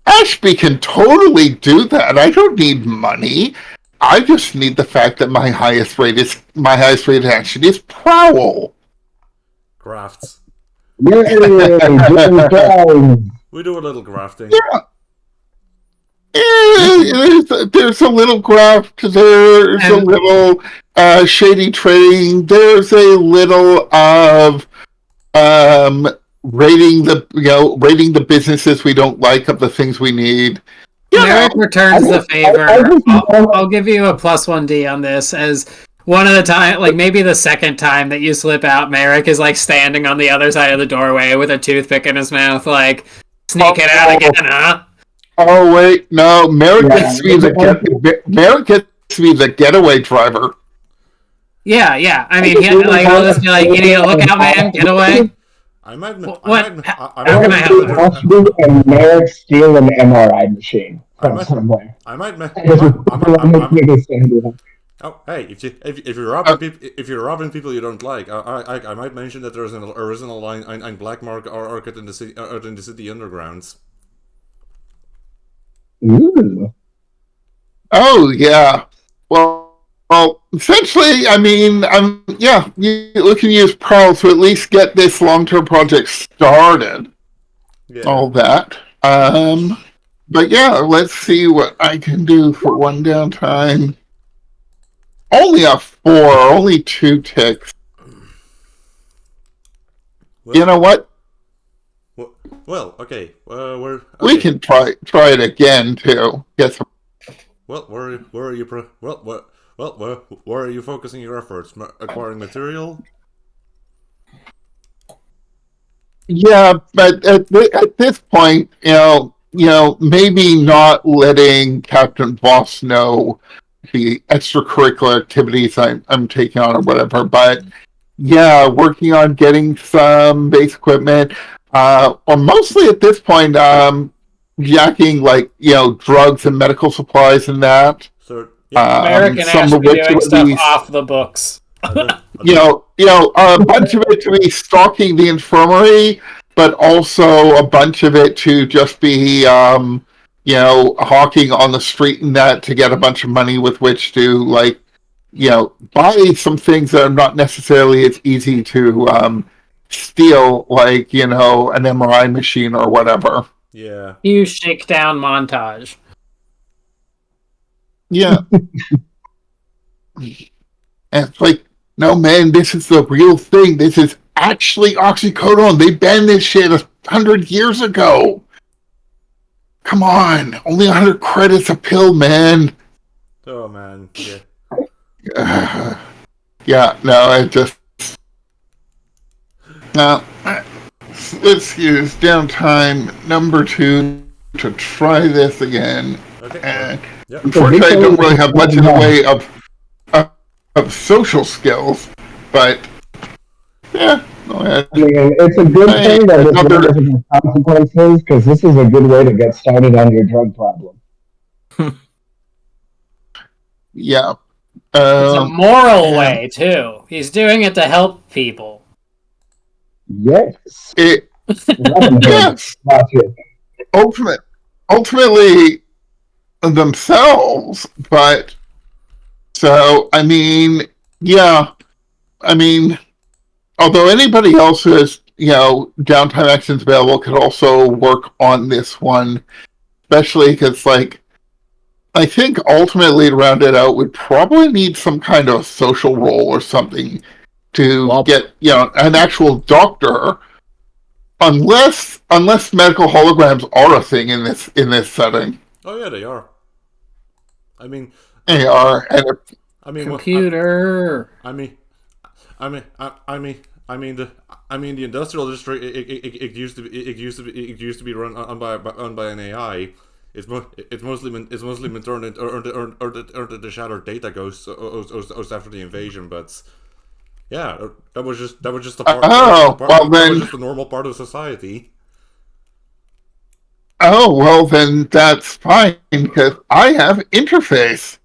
Ashby can totally do that. I don't need money. I just need the fact that my highest rated action is prowl. Grafts. Yay! We do a little grafting. Yeah. There's a little graft, there's a little shady trading, there's a little of rating the businesses we don't like of the things we need. Merrick returns the favor. I'll give you a +1D on this, as one of the time, like maybe the second time that you slip out, Merrick is like standing on the other side of the doorway with a toothpick in his mouth, like sneaking out again, huh? Oh wait, no, Merrick gets to be the getaway driver. Yeah. I mean, I'll just be like, you need to look out, man, get away. How can I help? And Merrick steal an MRI machine from somewhere. Oh, hey! If you're robbing people you don't like, I might mention that there's an original line on Black Market Orchid in the city undergrounds. Ooh. Oh yeah. Well, essentially, I mean, we can use Pearl to at least get this long-term project started. Yeah. All that. But let's see what I can do for one downtime. Only a 4, only 2 ticks. Well, you know what? Okay. We can try it again too. Get some. Where are you focusing your efforts? Acquiring material? Yeah, but at this point, maybe not letting Captain Voss know the extracurricular activities I'm taking on or whatever, but working on getting some base equipment, or mostly at this point, jacking drugs and medical supplies and that. So American Ashby doing stuff off the books. A bunch of it to be stocking the infirmary, but also a bunch of it to just be hawking on the street and that to get a bunch of money with which to buy some things that are not necessarily as easy to steal, like an MRI machine or whatever. Yeah. Huge shakedown montage. Yeah. And it's like, no, man, this is the real thing. This is actually oxycodone. They banned this shit 100 years ago. Come on. Only 100 credits a pill, man. Oh man, yeah. Yeah, no, it just... Now, let's use downtime number 2 to try this again. Okay. And Yeah. unfortunately, I don't really have much in the way of social skills, but yeah, go ahead. I mean, it's a good Hey, thing that this another- one doesn't have consequences, because this is a good way to get started on your drug problem. Yeah. It's a moral way, too. He's doing it to help people. Yes. It, Robin Hood yes, logic. ultimately themselves, but so, I mean, yeah, I mean, although anybody else who has, downtime actions available could also work on this one, especially because, like, I think ultimately to round it out, we'd probably need some kind of social role or something to get, an actual doctor, unless medical holograms are a thing in this setting. Oh yeah, they are. I mean, They are, and Computer. The industrial district. It used to be run by an AI. It's mostly been turned into the shattered data ghosts after the invasion. But yeah, that was just the part. That was just the normal part of society. Oh, well, then that's fine, because I have interface.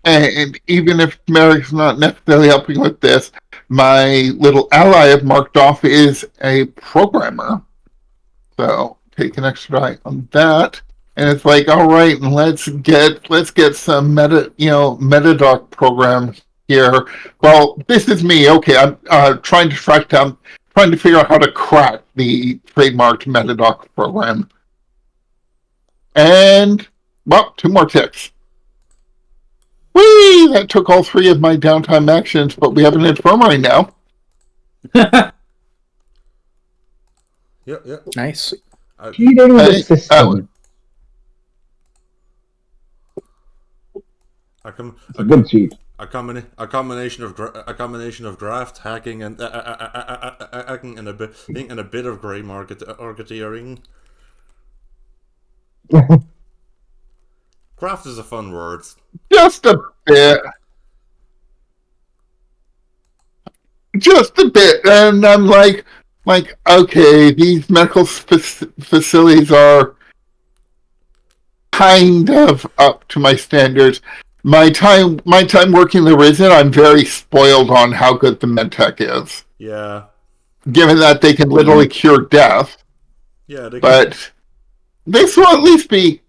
And even if Merrick's not necessarily helping with this, my little ally I've marked off is a programmer. So take an extra eye on that. And it's like, all right, let's get some metadoc program here. Well, this is me. Okay, I'm trying to figure out how to crack the trademarked metadoc program. And well, 2 more ticks. Whee! That took all 3 of my downtime actions, but we have an infirmary now. Yeah. Nice. Cheating the system. It's a good cheat. A combination of graft hacking and hacking and a bit of grey marketeering. Graft is a fun word. Just a bit. And I'm like, okay, these medical facilities are kind of up to my standards. My time working the Risen, I'm very spoiled on how good the medtech is. Yeah. Given that they can literally cure death. Yeah, but this will at least be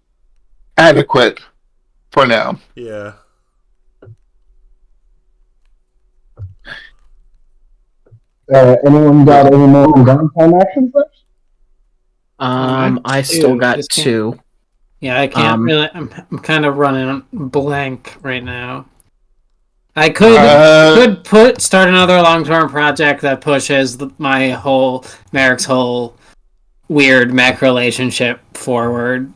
adequate for now. Yeah. Anyone got any more downtime actions left? I still got 2. Yeah, I can't really. I'm kind of running blank right now. I could start another long-term project that pushes Merrick's whole weird mech relationship forward.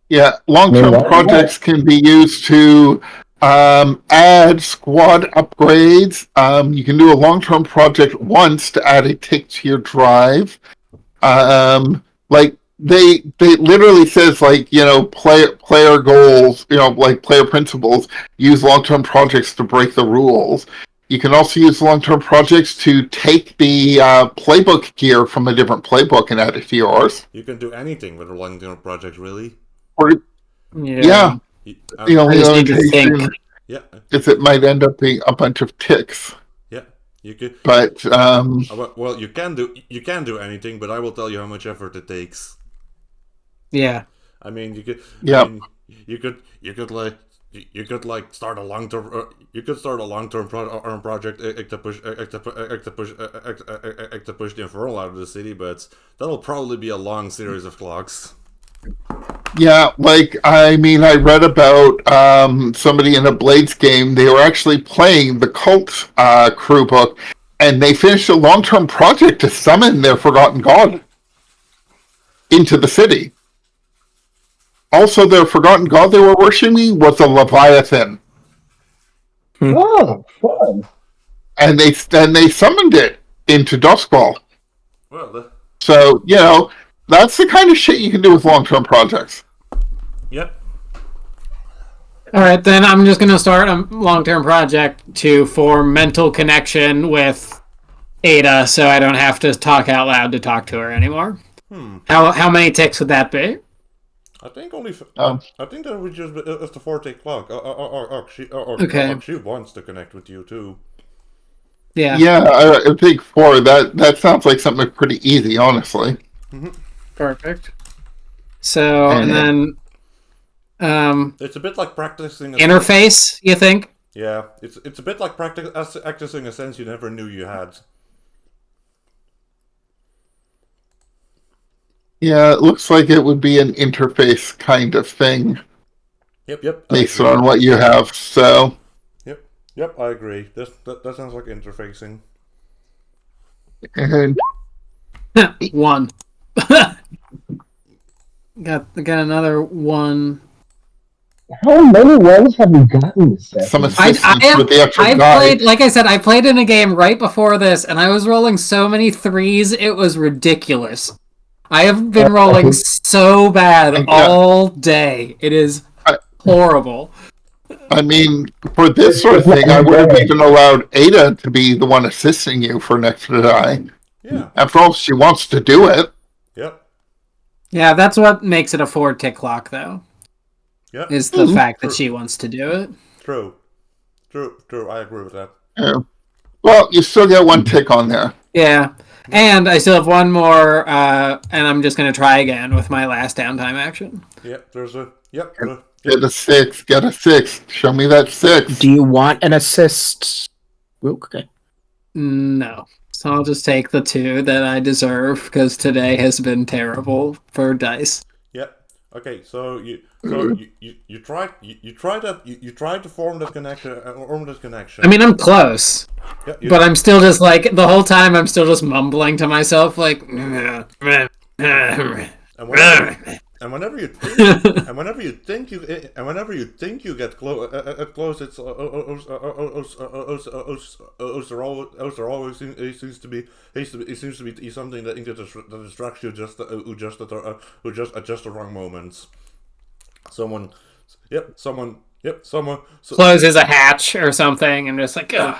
Yeah, long-term projects can be used to add squad upgrades. You can do a long-term project once to add a tick to your drive. Like they literally says, like, player goals, like player principles. Use long-term projects to break the rules. You can also use long-term projects to take the playbook gear from a different playbook and add it to yours. You can do anything with a long-term project, really. Yeah. The only limitation is it might end up being a bunch of ticks. Yeah, you could. But well, you can do anything, but I will tell you how much effort it takes. Yeah. I mean, you could. Yeah. I mean, you could like you could like start a long term. You could start a long term project to push the infernal out of the city, but that'll probably be a long series of clocks. Yeah, like I mean, I read about somebody in a Blades game. They were actually playing the Cult crew book, and they finished a long-term project to summon their forgotten god into the city. Also, their forgotten god they were worshiping was a Leviathan. Oh, fun. And they summoned it into Dustfall. Well, So, that's the kind of shit you can do with long-term projects. yep. All right, then I'm just going to start a long-term project to form mental connection with Ada, so I don't have to talk out loud to talk to her anymore. How many ticks would that be? I think only. Um, I think that would just be it's the 4-tick clock. Okay. She wants to connect with you too. Yeah. Yeah, I think 4. That sounds like something pretty easy, honestly. Perfect. So, and then It's a bit like practicing. interface, you think? Yeah, it's a bit like practicing a sense you never knew you had. Yeah, it looks like it would be an interface kind of thing, Yep. based on what you have. So, Yep. I agree. That sounds like interfacing. and 1. got another 1. How many ones have you gotten this session? some assistance with the actual I guide. played, like I said, I played in a game right before this, and I was rolling so many 3s, it was ridiculous. I have been rolling so bad all day. It is horrible. I mean, for this sort of thing, I would have even allowed Ada to be the one assisting you for an extra die. Yeah. After all, she wants to do it. Yep. Yeah, that's what makes it a 4-tick clock, though. Yep. Is the fact that she wants to do it. True. I agree with that. Yeah. Well, you still get 1 tick on there. Yeah. And I still have 1 more, and I'm just going to try again with my last downtime action. Yep. There's a. Yep. Get a 6. Get a 6. Show me that 6. Do you want an assist? Okay. No. So I'll just take the 2 that I deserve, because today has been terrible for dice. Yep. Okay. So you tried to form that connection. I mean, I'm close. Yeah, But I'm still just like, the whole time I'm still just mumbling to myself, like... and whenever you think you get close, it's always seems to be something that distracts you just at the wrong moments. Someone. closes a hatch or something, and just like, ugh.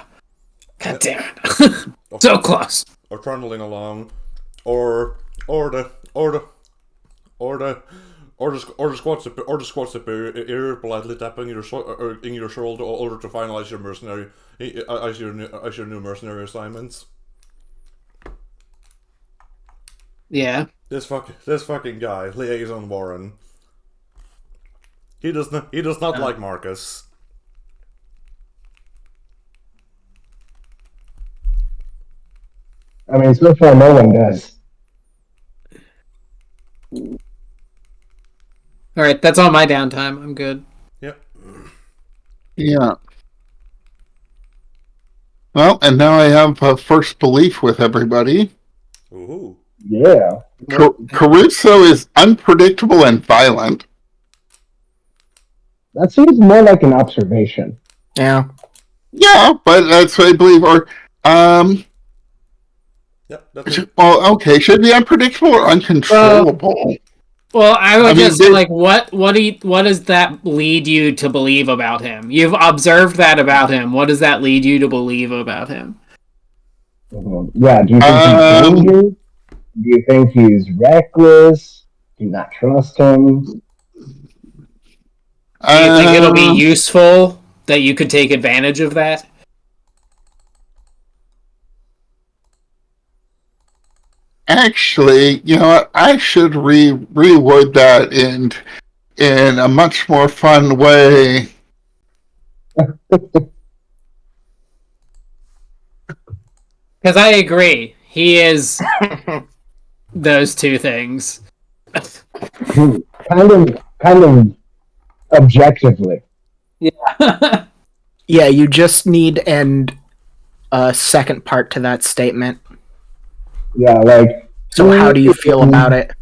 God damn it. So close. Or trundling along, or the squad superior politely tapping your shoulder in order to finalize your mercenary as your new mercenary assignments. Yeah. This fucking guy, Liaison Warren. He does not like Marcus. I mean, so far no one does. Alright, that's all my downtime. I'm good. Yep. Yeah. Well, and now I have a first belief with everybody. Ooh. Yeah. Caruso is unpredictable and violent. That seems more like an observation. Yeah. Yeah, but that's what I believe. Or, Yep. That's it. well, okay, should be unpredictable or uncontrollable. Well, I would just say, they- like, what does that lead you to believe about him? You've observed that about him. What does that lead you to believe about him? Yeah, do you think he's dangerous? Do you think he's reckless? Do you not trust him? Do you think it'll be useful that you could take advantage of that? Actually, you know what? I should reword that in a much more fun way. Because I agree, he is those two things. kind of objectively. Yeah. Yeah, you just need a second part to that statement. Yeah, like. So how do you feel about it?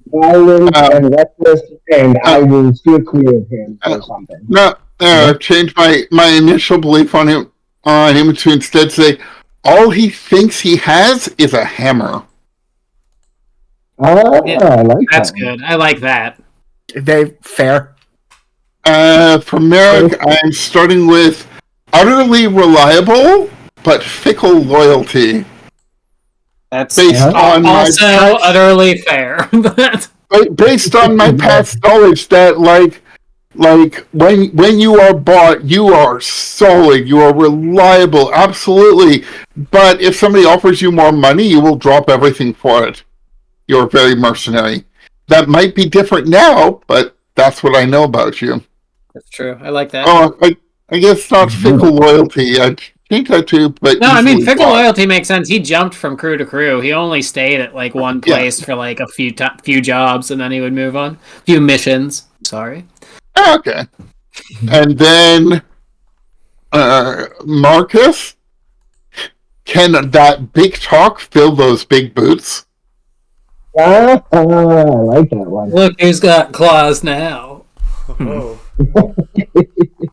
Violent and reckless, and I will steer clear of him or something. No, I've changed my initial belief on him to instead say all he thinks he has is a hammer. Yeah, I like that's that. good. I like that. Very fair. For Merrick, I'm starting with utterly reliable but fickle loyalty. That's Based on also utterly fair. Based on my past knowledge that like when you are bought, you are solid, you are reliable, absolutely. But if somebody offers you more money, you will drop everything for it. You're very mercenary. That might be different now, but that's what I know about you. That's true. I like that. Oh, I guess not fickle loyalty. I think that too, but no, I mean fickle loyalty makes sense. He jumped from crew to crew. He only stayed at like one place for like a few jobs, and then he would move on. Few missions. Sorry. Okay. And then Marcus, can that big talk fill those big boots? I like that one. Look who's got claws now. Oh.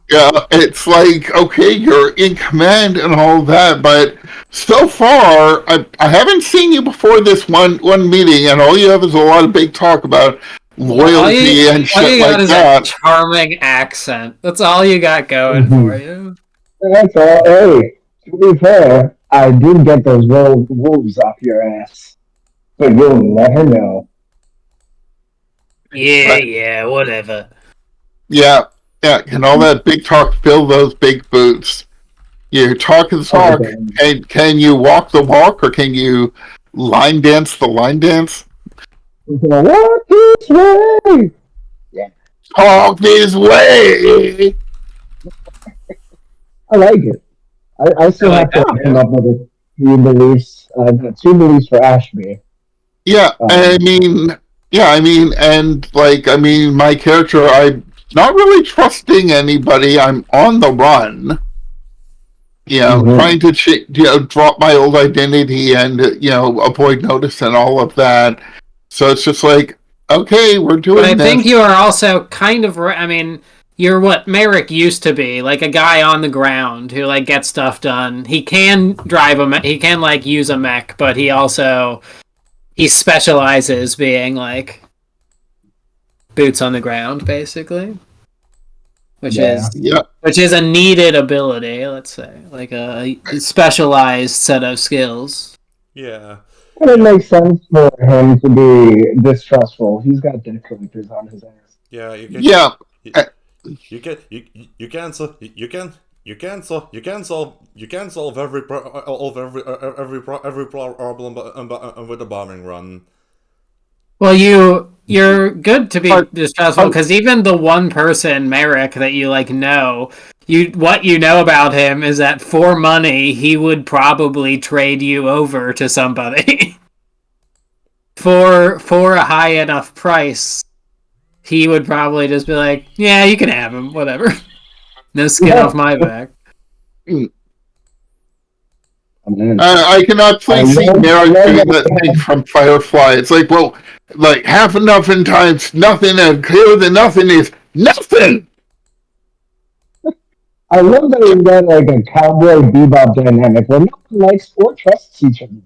Yeah, it's like, okay, you're in command and all that, but so far, I haven't seen you before this one meeting, and all you have is a lot of big talk about loyalty and shit like that. A charming accent. That's all you got going for you. That's all. Hey, to be fair, I did get those wolves off your ass, but you'll never know. Yeah, whatever. Yeah, and all that big talk fill those big boots. You talk the talk, and can you walk the walk, or can you line dance the line dance? Walk this way! Yeah. Talk this way! I like it. I still have to come up with a few beliefs. I've got 2 beliefs for Ashby. Yeah, I mean, and like, my character, I'm not really trusting anybody. I'm on the run. Trying to drop my old identity and avoid notice and all of that. So it's just like, okay, we're doing this. But I think you are also kind of. I mean, you're what Merrick used to be, like a guy on the ground who like gets stuff done. He can drive he can like use a mech, but he specializes being like boots on the ground, basically. Which is a needed ability, let's say, like a specialized set of skills. Yeah. And it makes sense for him to be distrustful. He's got debt collectors on his ass. Yeah. You can't solve every problem with a bombing run. Well, you're good to be distrustful because even the one person, Merrick, that you like know, what you know about him is that for money he would probably trade you over to somebody. for a high enough price, he would probably just be like, "Yeah, you can have him, whatever. No skin off my back." I cannot please see Merrick doing that thing from Firefly. It's like, well, like half and nothing times nothing, and clearer than nothing is nothing. I love that we've got like a cowboy bebop dynamic where no one likes or trusts each other.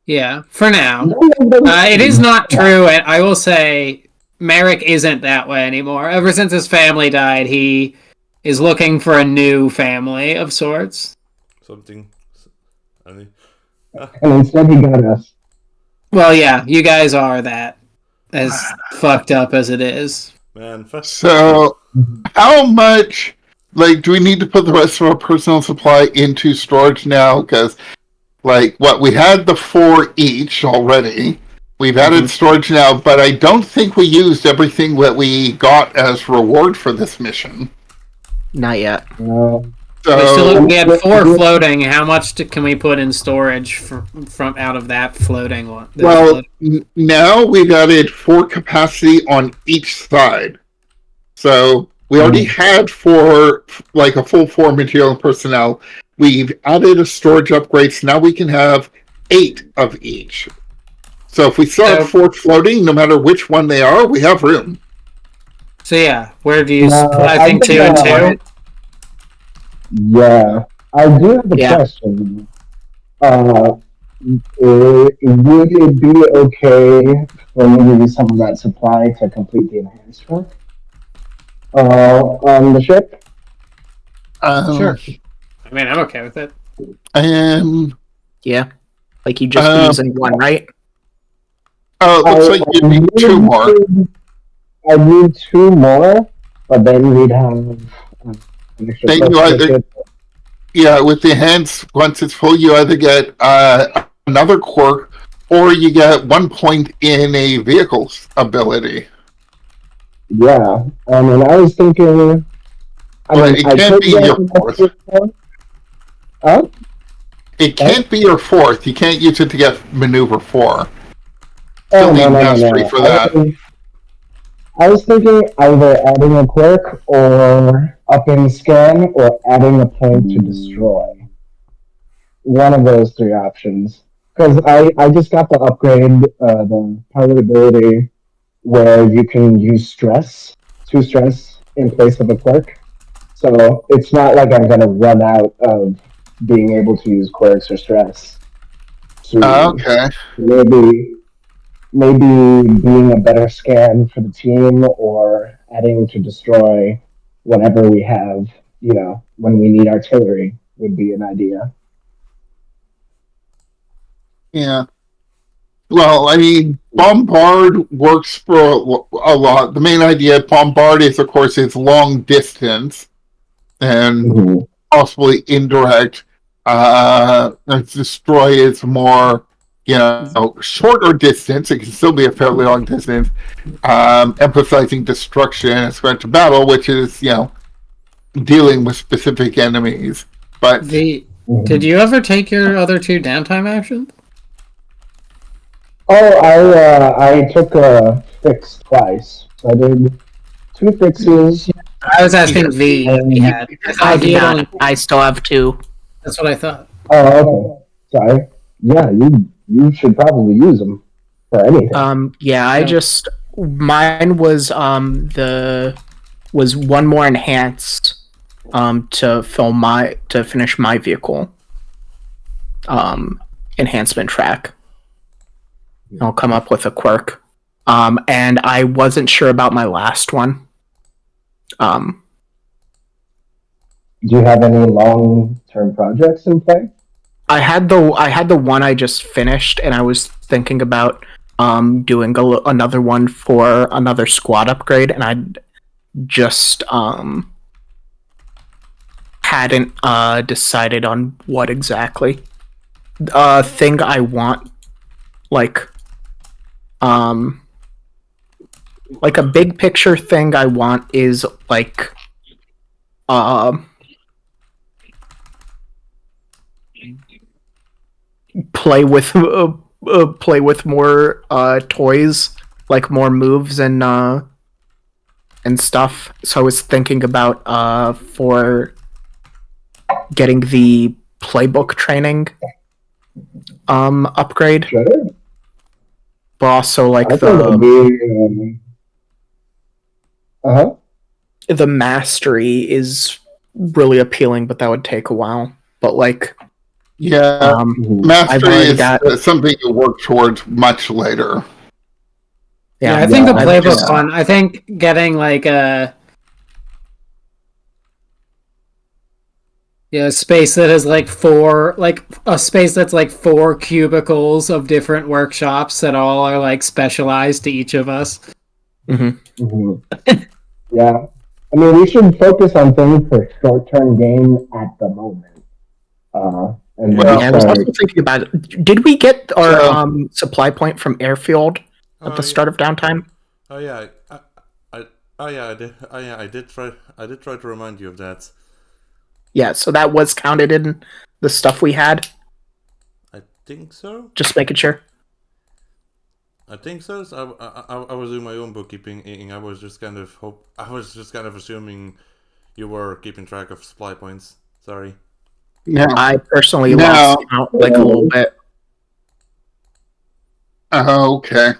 Yeah, for now. It is not true, and I will say Merrick isn't that way anymore. Ever since his family died, he is looking for a new family of sorts. Something. And instead he got us. Well, yeah, you guys are that. As fucked up as it is. Man, so how much, like, do we need to put the rest of our personal supply into storage now? Because, like, we had the 4 each already. We've added storage now, but I don't think we used everything that we got as reward for this mission. Not yet. So We had 4 floating. How much can we put in storage from out of that floating one? Now we've added 4 capacity on each side. So we already had 4, like a full 4 material and personnel. We've added a storage upgrade, so now we can have 8 of each. So if we still have 4 floating, no matter which one they are, we have room. So yeah, where do you put? I think 2 and 2. Yeah, I do have a question. Would it be okay for me to use some of that supply to complete the enhanced work on the ship? Sure. I mean, I'm okay with it. Yeah. Like you just be using 1, right? Oh, it looks like you need 2 more. I need 2 more, but then we'd have an extra Then you either, with the enhance, once it's full, you either get another quirk, or you get 1 point in a vehicle's ability. Yeah, I mean, I was thinking. It can't be your 4th. Huh? It can't be your 4th. You can't use it to get maneuver 4. Oh, Still need no. mastery for that. I was thinking either adding a quirk or upping scan or adding a point to destroy. One of those 3 options. Because I just got the upgrade, the pilot ability, where you can use 2 stress in place of a quirk. So it's not like I'm going to run out of being able to use quirks or stress. Okay. Maybe being a better scan for the team or adding to destroy whenever we have, when we need artillery would be an idea. Yeah. Well, I mean, Bombard works for a lot. The main idea of Bombard is, of course, it's long distance and possibly indirect. Destroy is more, shorter distance. It can still be a fairly long distance, emphasizing destruction and threat to battle, which is, dealing with specific enemies. But did you ever take your other 2 downtime actions? Oh, I took a fix twice. So I did 2 fixes. I was asking V. I did not. I still have 2. That's what I thought. Oh, okay. Sorry. Yeah, you should probably use them for anything. Mine was was 1 more enhanced to finish my vehicle enhancement track. I'll come up with a quirk. And I wasn't sure about my last one. Do you have any long-term projects in play? I had the one I just finished, and I was thinking about doing another one for another squad upgrade, and I just hadn't decided on what exactly. Thing I want, like a big picture thing I want is like play with more toys, like more moves and stuff. So I was thinking about for getting the playbook the upgrade. Sure. But also like the mastery is really appealing, but that would take a while. But like mastery is something you work towards much later. Yeah, I think the playbook one. I think getting like a space that has a space that's like 4 cubicles of different workshops that all are like specialized to each of us. Yeah, I mean, we should focus on things for short-term gain at the moment. I was also thinking about it. Did we get our supply point from Airfield at the start of downtime? Oh yeah, Oh yeah, I did. Oh yeah, I did try. I did try to remind you of that. Yeah, so that was counted in the stuff we had. I think so. Just making sure. I think so. So I was doing my own bookkeeping. I was just kind of assuming you were keeping track of supply points. Sorry. No. I personally No. lost count like a little bit. Okay.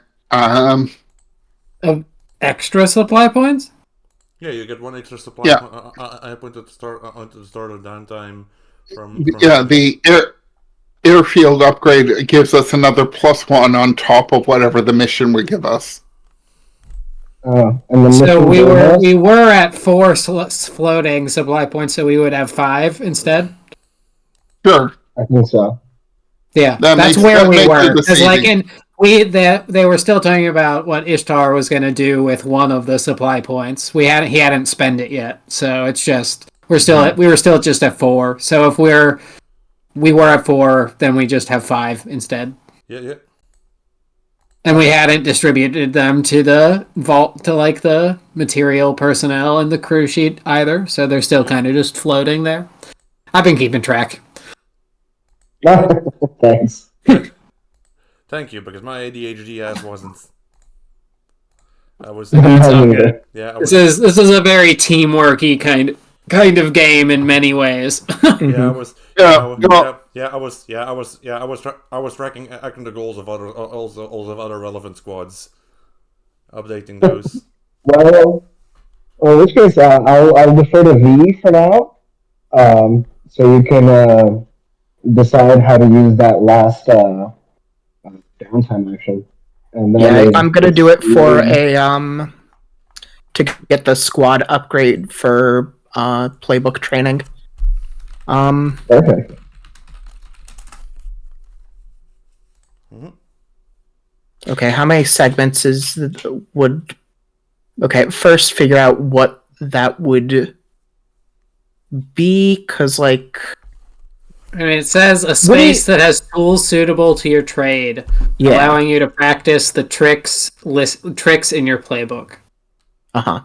Extra supply points? Yeah, you get one extra supply. Yeah. I point at the start of downtime from Yeah, the airfield upgrade gives us another +1 on top of whatever the mission would give us. And the So mission bonus? we were at 4 floating supply points, so we would have 5 instead. Sure. I think so. Yeah, That that's makes- where that we makes were. it Because like deceiving. they were still talking about what Ishtar was going to do with one of the supply points. He hadn't spent it yet, so it's just we were still just at 4. So if we were at 4, then we just have 5 instead. Yeah. And we hadn't distributed them to the vault, to like the material personnel and the crew sheet either, so they're still kind of just floating there. I've been keeping track. Thanks. Thank you, because my ADHD ass wasn't. I was. That's all Neither. good. Yeah. I This was, is a very teamworky kind of game in many ways. yeah, I was. Yeah, I was tracking acting the goals of other other relevant squads, updating those. Well, in which case, I'll defer to V for now. So you can decide how to use that last downtime action. And then Yeah, I'm gonna do it for to get the squad upgrade for playbook training. Perfect. Okay, how many segments would? Okay, first figure out what that would be, because like I mean, it says a space that has tools suitable to your trade, allowing you to practice the tricks in your playbook. Uh-huh.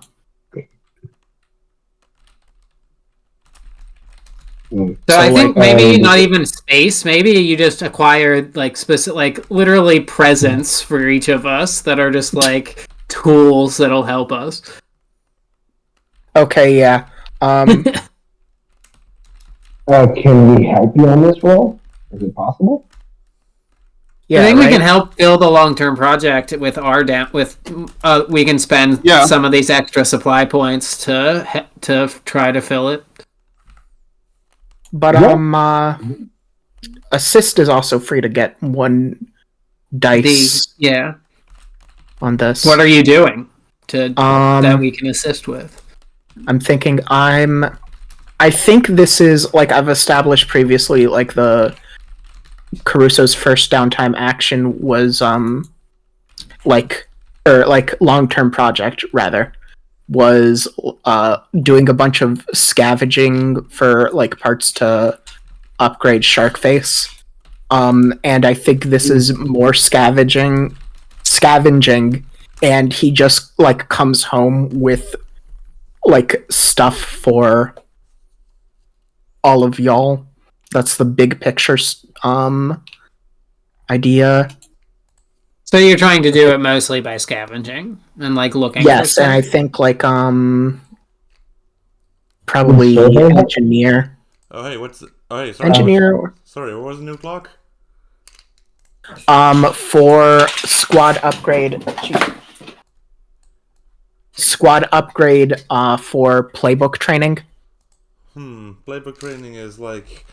So I think maybe not even space. Maybe you just acquired like specific, like literally presents for each of us that are just like tools that'll help us. Okay, yeah. Can we help you on this roll? Is it possible? Yeah, I think we right? can help build a long-term project with our we can spend some of these extra supply points to try to fill it. But assist is also free to get 1 dice on this. What are you doing that we can assist with? I'm thinking I think this is like I've established previously, like the Caruso's first downtime action was like long-term project rather was doing a bunch of scavenging for like parts to upgrade Sharkface. And I think this is more scavenging, and he just like comes home with like stuff for all of y'all. That's the big picture idea. So you're trying to do it mostly by scavenging and like looking. Yes, and I think like probably engineer. Oh hey, sorry. Engineer. Sorry, what was the new clock? For squad upgrade. Squad upgrade for playbook training. Playbook training is like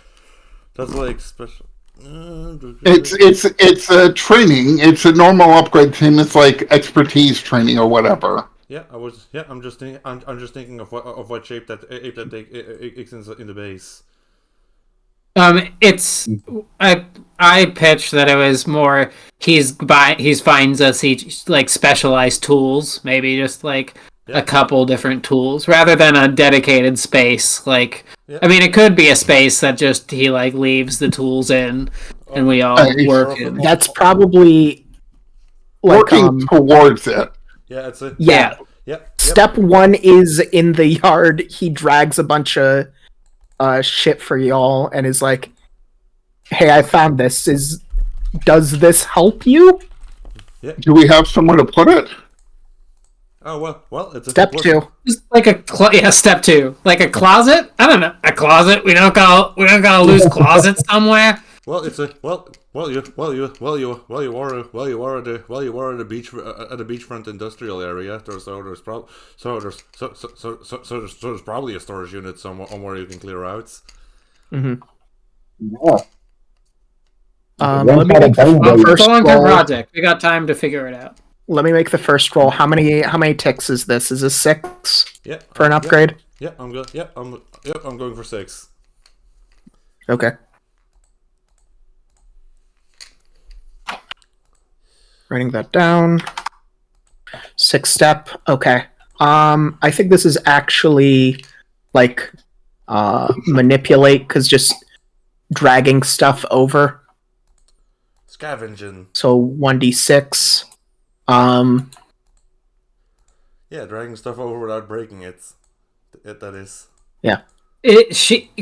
that's like special. It's a training. It's a normal upgrade team. It's like expertise training or whatever. Yeah, I'm just thinking of what shape that takes in the base. It's I pitched that it was more he finds us each like specialized tools, maybe just like a couple different tools rather than a dedicated space. Like I mean, it could be a space that just he like leaves the tools in, and we all work in. That's probably like, working towards it. Yeah, it's a yeah. Step 1 is in the yard. He drags a bunch of shit for y'all and is like, "Hey, I found this. Does this help you?" Do we have somewhere to put it? Oh well, it's a Step 2. Just like step 2, like a closet. I don't know, a closet. We don't gotta lose closet somewhere. Well, it's a you are at the beachfront industrial area. There's probably a storage unit somewhere you can clear out. Yeah. Let me make the It's first a long-term roll. project. We got time to figure it out. Let me make the first roll. How many ticks is this? Is this 6 Yeah. for an upgrade? Yeah, I'm good. Yeah, I'm going for 6. Okay. Writing that down. 6 step. Okay. I think this is actually like manipulate, because just dragging stuff over. Scavenging. So 1d6. Yeah, dragging stuff over without breaking it. That is. Yeah.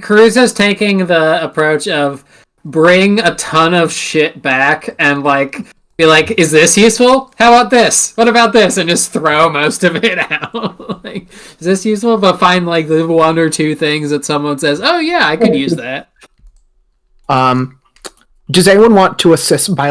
Caruso's taking the approach of bring a ton of shit back and be like, is this useful? How about this? What about this? And just throw most of it out. Like, is this useful? But find the 1 or 2 things that someone says, oh yeah, I could use that. Does anyone want to assist by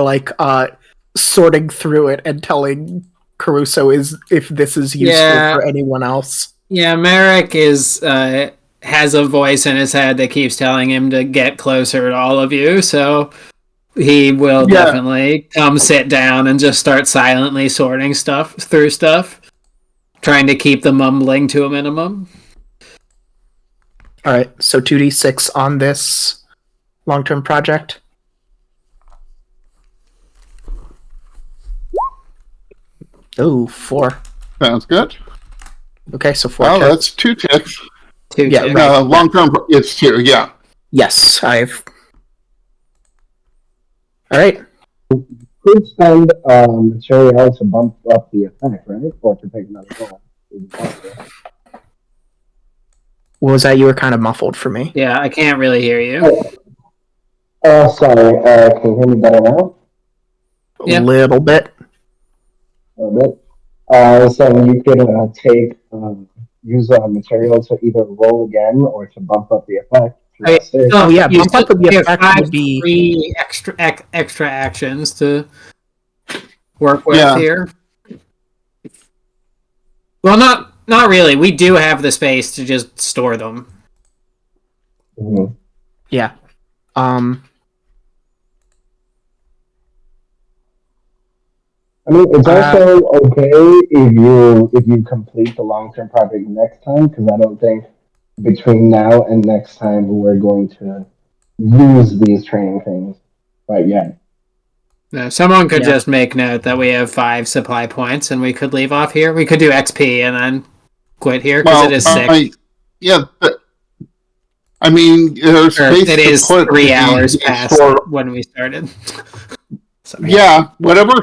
sorting through it and telling Caruso if this is useful for anyone else? Yeah, Merrick has a voice in his head that keeps telling him to get closer to all of you, so he will definitely come sit down and just start silently sorting through stuff, trying to keep the mumbling to a minimum. Alright, so 2d6 on this long-term project. Oh, 4. Sounds good. Okay, so 4 Well, ticks. that's 2 ticks. 2 Yeah, ticks. right. Long term, it's 2. Yeah. Yes, I've... Alright. Could spend material to bump up the effect, right? Or to take another roll. What was that? You were kind of muffled for me. Yeah, I can't really hear you. Sorry. Can you hear me better now? Yeah. A little bit. A bit. So you could use material to either roll again or to bump up the effect. Oh, yeah, You bump up the have effect 5 would be... free extra actions to work with here. Well, not really. We do have the space to just store them. Mm-hmm. Yeah. I mean, it's also okay if you complete the long-term project next time, because I don't think between now and next time we're going to use these training things. But yeah. No, someone could just make note that we have 5 supply points and we could leave off here. We could do XP and then quit here because it is 6. But I mean, there's space it is to put 3 hours past when we started. Sorry. Yeah, whatever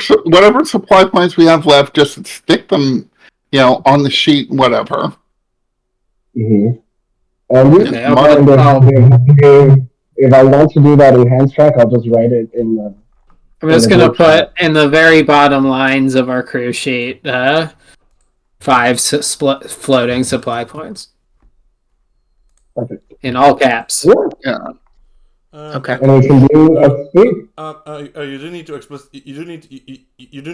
supply points we have left, just stick them, on the sheet, whatever. Mm-hmm. And if I want to do that enhanced track, I'll just write it in the. I'm just going to put in the very bottom lines of our crew sheet 5 floating supply points. Perfect. In all caps. Yeah. Okay. And we can do XP. You do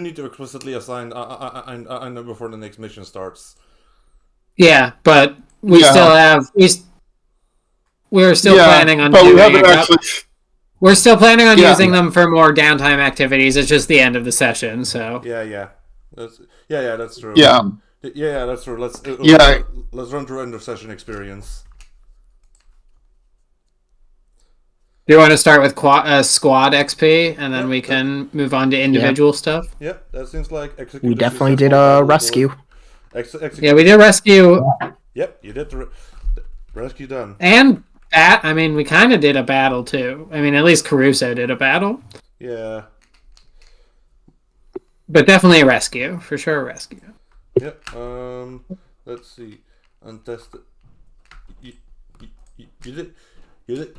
need to explicitly assign a number before the next mission starts. Yeah, but we still have we're still planning on doing we're still planning on using them for more downtime activities. It's just the end of the session, so that's true. That's true. Let's run through end of session experience. Do you want to start with squad XP, and then we can move on to individual stuff? Yep, that seems like we definitely did a rescue. Yeah, we did rescue. Yep, you did the rescue done. And we kind of did a battle too. I mean, at least Caruso did a battle. Yeah. But definitely a rescue, for sure. A rescue. Yep. let's see. Untested. You did. You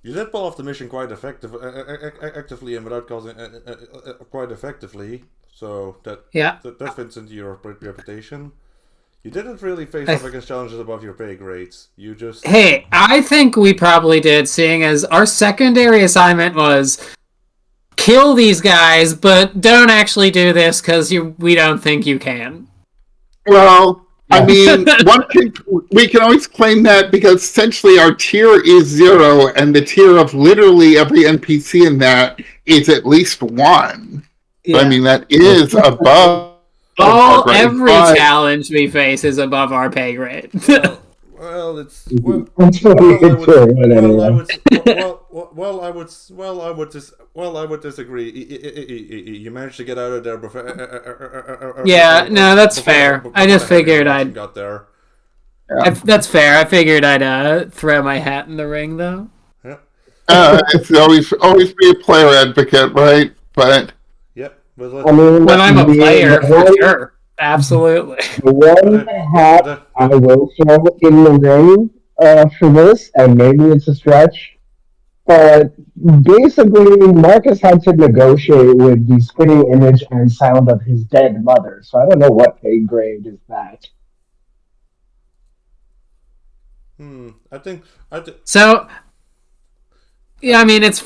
did pull off the mission quite actively and without causing quite effectively. So that fits into your reputation. You didn't really face off against challenges above your pay grades. You just... Hey, I think we probably did, seeing as our secondary assignment was kill these guys, but don't actually do this because we don't think you can. Well, I mean, we can always claim that because essentially our tier is 0, and the tier of literally every NPC in that is at least 1. Yeah. So, I mean, that is above... Every challenge we face is above our pay grade. Well, it's I would disagree. You managed to get out of there before. Yeah, no, that's fair. I just figured I'd got there. That's fair. I figured I'd throw my hat in the ring, though. Yeah. It's always be a player advocate, right? But yep. When I'm a player, for sure. Absolutely. The one hat I will throw in the ring for this, and maybe it's a stretch, but basically Marcus had to negotiate with the spitting image and sound of his dead mother, so I don't know what pay grade is that. I think so. Yeah, I mean, it's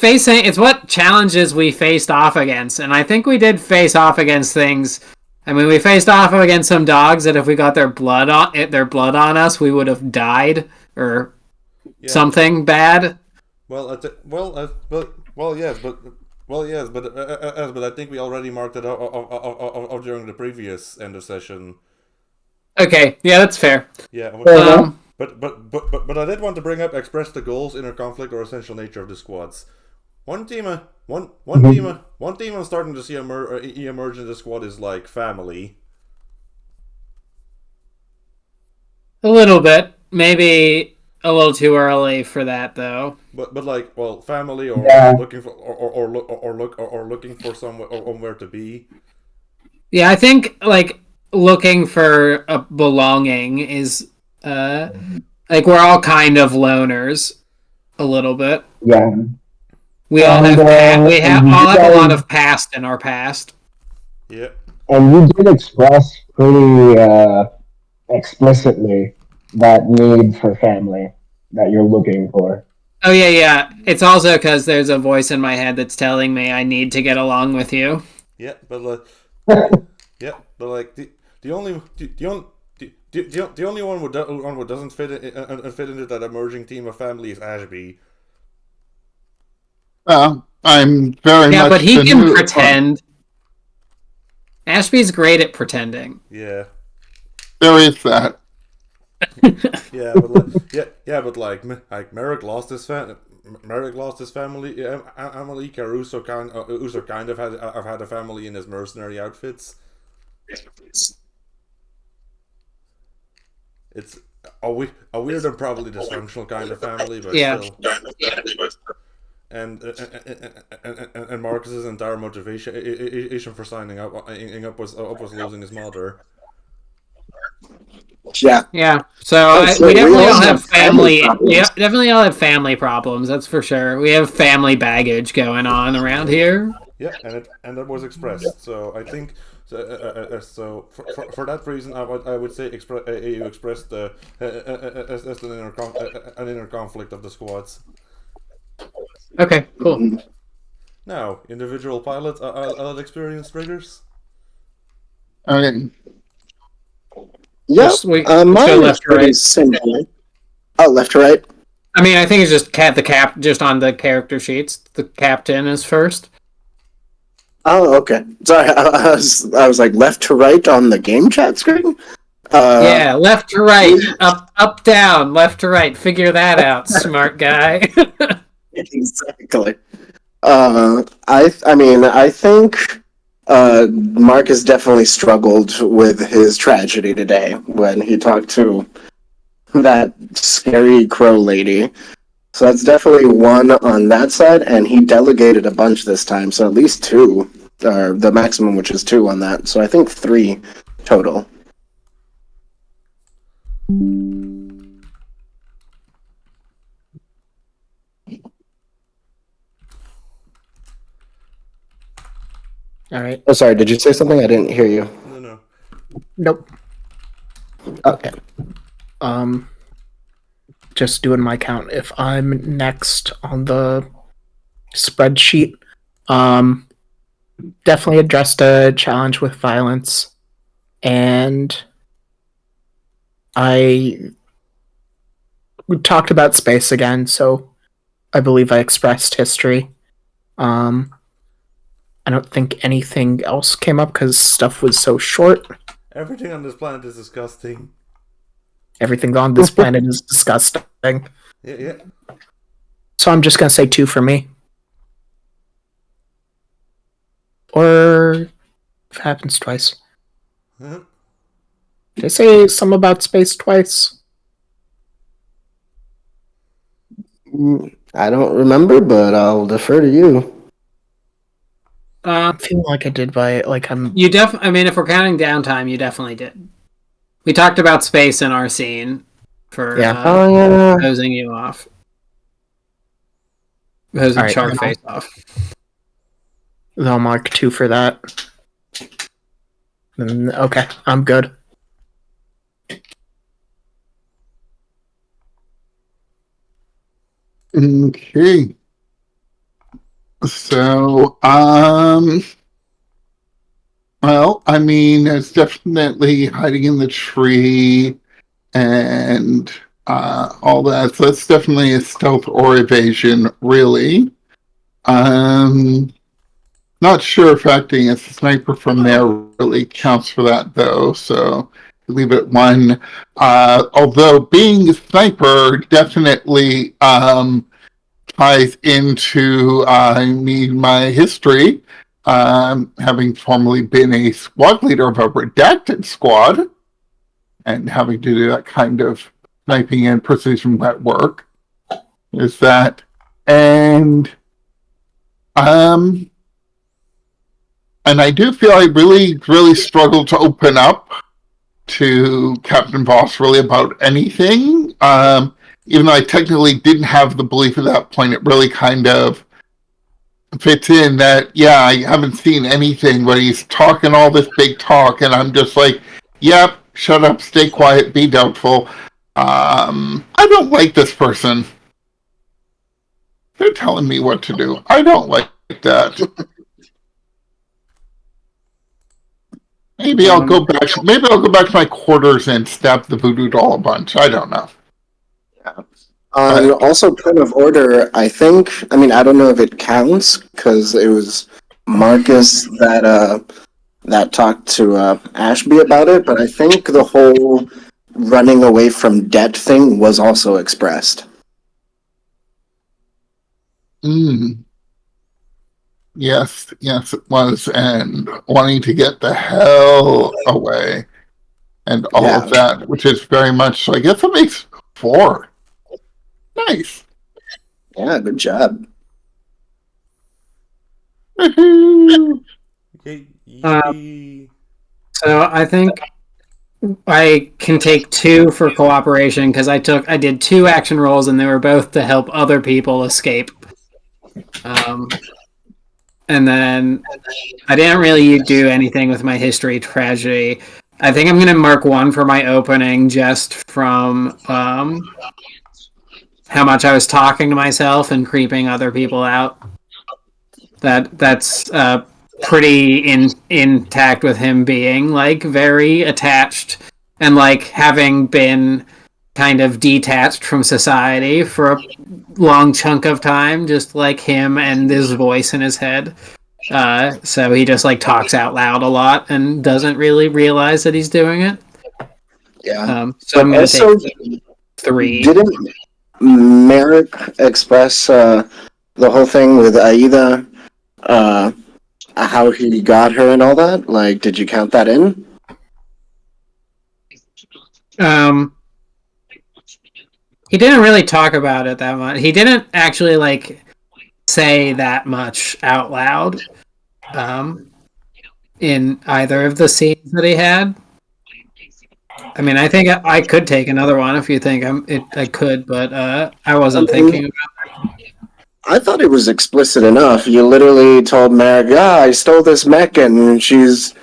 what challenges we faced off against, and I think we did face off against things. I mean, we faced off against some dogs that if we got their blood on us, we would have died or something bad. Yes, but I think we already marked it out during the previous end of session. Okay, yeah, that's fair. Yeah. But I did want to bring up express the goals, inner conflict, or essential nature of the squads. One team I'm starting to see emerge in the squad is like family. A little bit, maybe a little too early for that though. But like, well, family or looking for or looking for somewhere to be. Yeah, I think like looking for a belonging is like we're all kind of loners a little bit. Yeah. We all have a lot of past in our past. Yeah. And you did express pretty explicitly that need for family that you're looking for. Oh yeah. It's also because there's a voice in my head that's telling me I need to get along with you. Yeah, but like the only one who doesn't fit into that emerging team of family is Ashby. Well, I'm very much... Yeah, but he can pretend. Ashby's great at pretending. Yeah. There is that. but like Merrick lost his family. Emily Caruso kind of had a family in his mercenary outfits. It's a weird and probably dysfunctional kind of family, but still. And Marcus's entire motivation for signing up was losing his mother. Yeah. So we definitely all have family. Yeah, definitely all have family problems. That's for sure. We have family baggage going on around here. Yeah, and that was expressed. So I think so for that reason, I would say you expressed an inner conflict of the squads. Okay, cool. Now, individual pilots are experience triggers. Okay. Yeah, mine left is to pretty right. simple. Oh, left to right. I mean, I think it's just just on the character sheets. The captain is first. Oh, okay. Sorry, I was like left to right on the game chat screen. Yeah, left to right, up, down, left to right. Figure that out, smart guy. Exactly. I think Marcus definitely struggled with his tragedy today when he talked to that scary crow lady. So that's definitely one on that side, and he delegated a bunch this time, so at least 2, or the maximum, which is 2 on that. So I think 3 total. All right. Oh, sorry. Did you say something? I didn't hear you. No. Nope. Okay. Just doing my count. If I'm next on the spreadsheet, definitely addressed a challenge with violence, and we talked about space again, so I believe I expressed history. I don't think anything else came up because stuff was so short. Everything on this planet is disgusting. Everything on this planet is disgusting. Yeah. So I'm just gonna say 2 for me. Or if it happens twice. Huh? Did I say something about space twice? I don't remember, but I'll defer to you. I feel like I did by I'm. You I mean, if we're counting downtime, you definitely did. We talked about space in our scene for Yeah. hosing you off. Hosing All right, Shark Face off. I'll mark 2 for that. Okay, I'm good. Okay. So, well, I mean, it's definitely hiding in the tree and all that. So that's definitely a stealth or evasion, really. Not sure if acting as a sniper from there really counts for that, though. So leave it 1. Although being a sniper definitely ties into my history, having formerly been a squad leader of a redacted squad and having to do that kind of sniping and precision wet work. Is that, and I do feel I really struggled to open up to Captain Voss really about anything. Even though I technically didn't have the belief at that point, it really kind of fits in that, yeah, I haven't seen anything, but he's talking all this big talk, and I'm just like, yep, shut up, stay quiet, be doubtful. I don't like this person. They're telling me what to do. I don't like that. Maybe I'll go back. Maybe I'll go back to my quarters and stab the voodoo doll a bunch. I don't know. Yeah. Also, point of order. I think. I mean, I don't know if it counts because it was Marcus that talked to Ashby about it. But I think the whole running away from debt thing was also expressed. Yes, it was, and wanting to get the hell away, and all of that, which is very much. So I guess it makes 4. Nice. Yeah, good job. So I think I can take 2 for cooperation because I did 2 action rolls and they were both to help other people escape. And then I didn't really do anything with my history tragedy. I think I'm going to mark 1 for my opening just from how much I was talking to myself and creeping other people out. That's pretty intact with him being like very attached and like having been kind of detached from society for a long chunk of time, just like him and this voice in his head. So he just like talks out loud a lot and doesn't really realize that he's doing it. Yeah. So I'm going to take 3. Didn't Merrick express the whole thing with Aida? How he got her and all that? Like, did you count that in? He didn't really talk about it that much. He didn't actually like say that much out loud in either of the scenes that he had. I mean, I think I could take another one if you think I could, but I wasn't thinking about it. I thought it was explicit enough. You literally told Merrick, I stole this mech and she's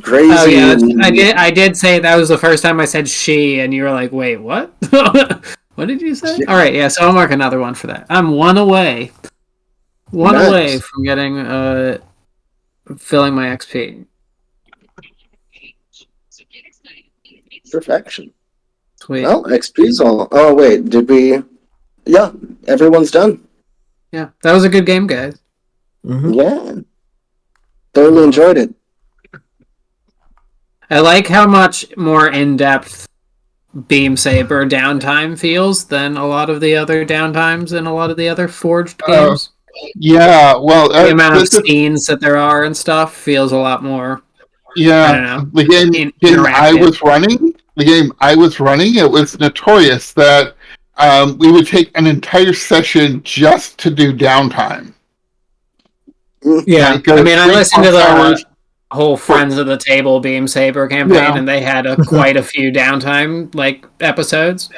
crazy. Oh yeah, I did say that was the first time I said she, and you were like, "Wait, what? What did you say?" All right, yeah. So I'll mark another one for that. I'm one away, Nice. away from getting filling my XP. Perfection. Sweet. Well, XP's all. Oh wait, did we? Yeah, everyone's done. Yeah, that was a good game, guys. Mhm. Yeah, thoroughly enjoyed it. I like how much more in depth Beam Saber downtime feels than a lot of the other downtimes in a lot of the other Forged games. Yeah, well, The amount of scenes that there are and stuff feels a lot more. I don't know. the game I interactive. was running, it was notorious that we would take an entire session just to do downtime. Yeah, Like, I mean, I listened to the hours. whole Friends of the Table Beam Saber campaign, and they had quite a few downtime episodes.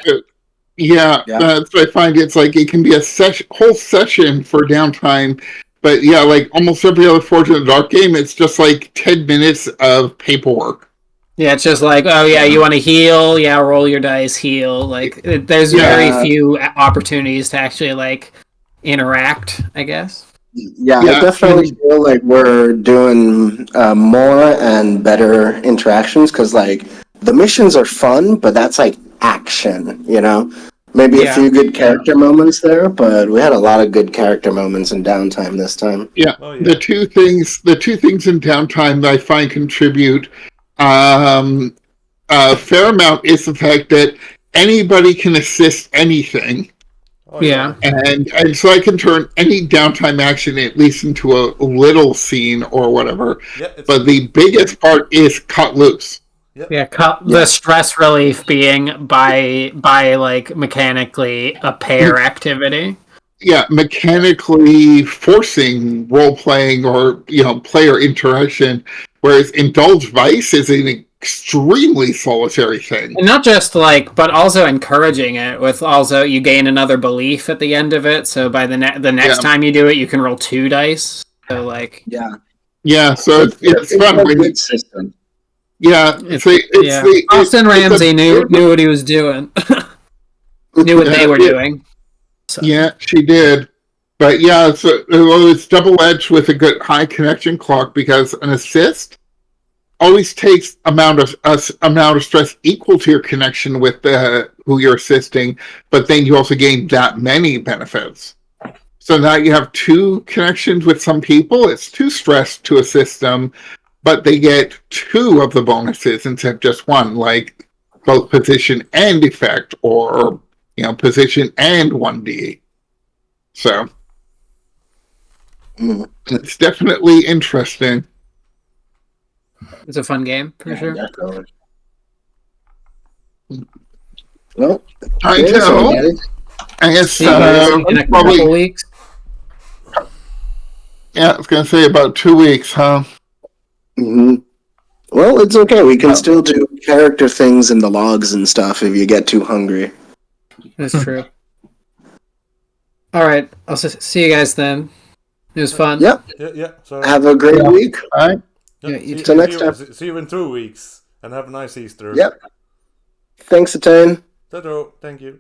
Yeah, Yeah. that's what I find. It's like it can be a whole session for downtime, but yeah, like almost every other Forge in the Dark game, it's just like 10 minutes of paperwork. Yeah, it's just like, oh yeah, you want to heal? Yeah, roll your dice, heal. Like, there's very few opportunities to actually like interact, I guess. Yeah, I definitely feel like we're doing more and better interactions because, like, the missions are fun, but that's like action, you know? Maybe a few good character moments there, but we had a lot of good character moments in downtime this time. Yeah, the two things in downtime that I find contribute a fair amount is the fact that anybody can assist anything. Oh, yeah. And so I can turn any downtime action at least into a little scene or whatever. Yeah, but the biggest part is cut loose. Yeah, the stress relief being by like mechanically a pair activity. Yeah, mechanically forcing role playing or player interaction, whereas Indulge Vice is an extremely solitary thing. And not just like, but also encouraging it with also you gain another belief at the end of it. So by the next time you do it, you can roll 2 dice. So like yeah, so it's fun. A good system. Yeah, Austin Ramsey knew what he was doing. Knew what they were doing. So. Yeah, she did. But yeah, so it's double-edged with a good high connection clock because an assist always takes amount of stress equal to your connection with who you're assisting, but then you also gain that many benefits. So now you have 2 connections with some people. It's 2 stress to assist them, but they get 2 of the bonuses instead of just 1, like both position and effect, or position and 1d. So it's definitely interesting. It's a fun game for sure. Definitely. Well, I guess in a couple weeks. Yeah, I was gonna say about 2 weeks, huh? Mm-hmm. Well, it's okay. We can still do character things in the logs and stuff if you get too hungry. That's true. All right, I'll see you guys then. It was fun. Yep. Yeah. So have a great week. All right. Till next time. See you in 2 weeks, and have a nice Easter. Yep. Thanks, Attain. Ta-ta. Thank you.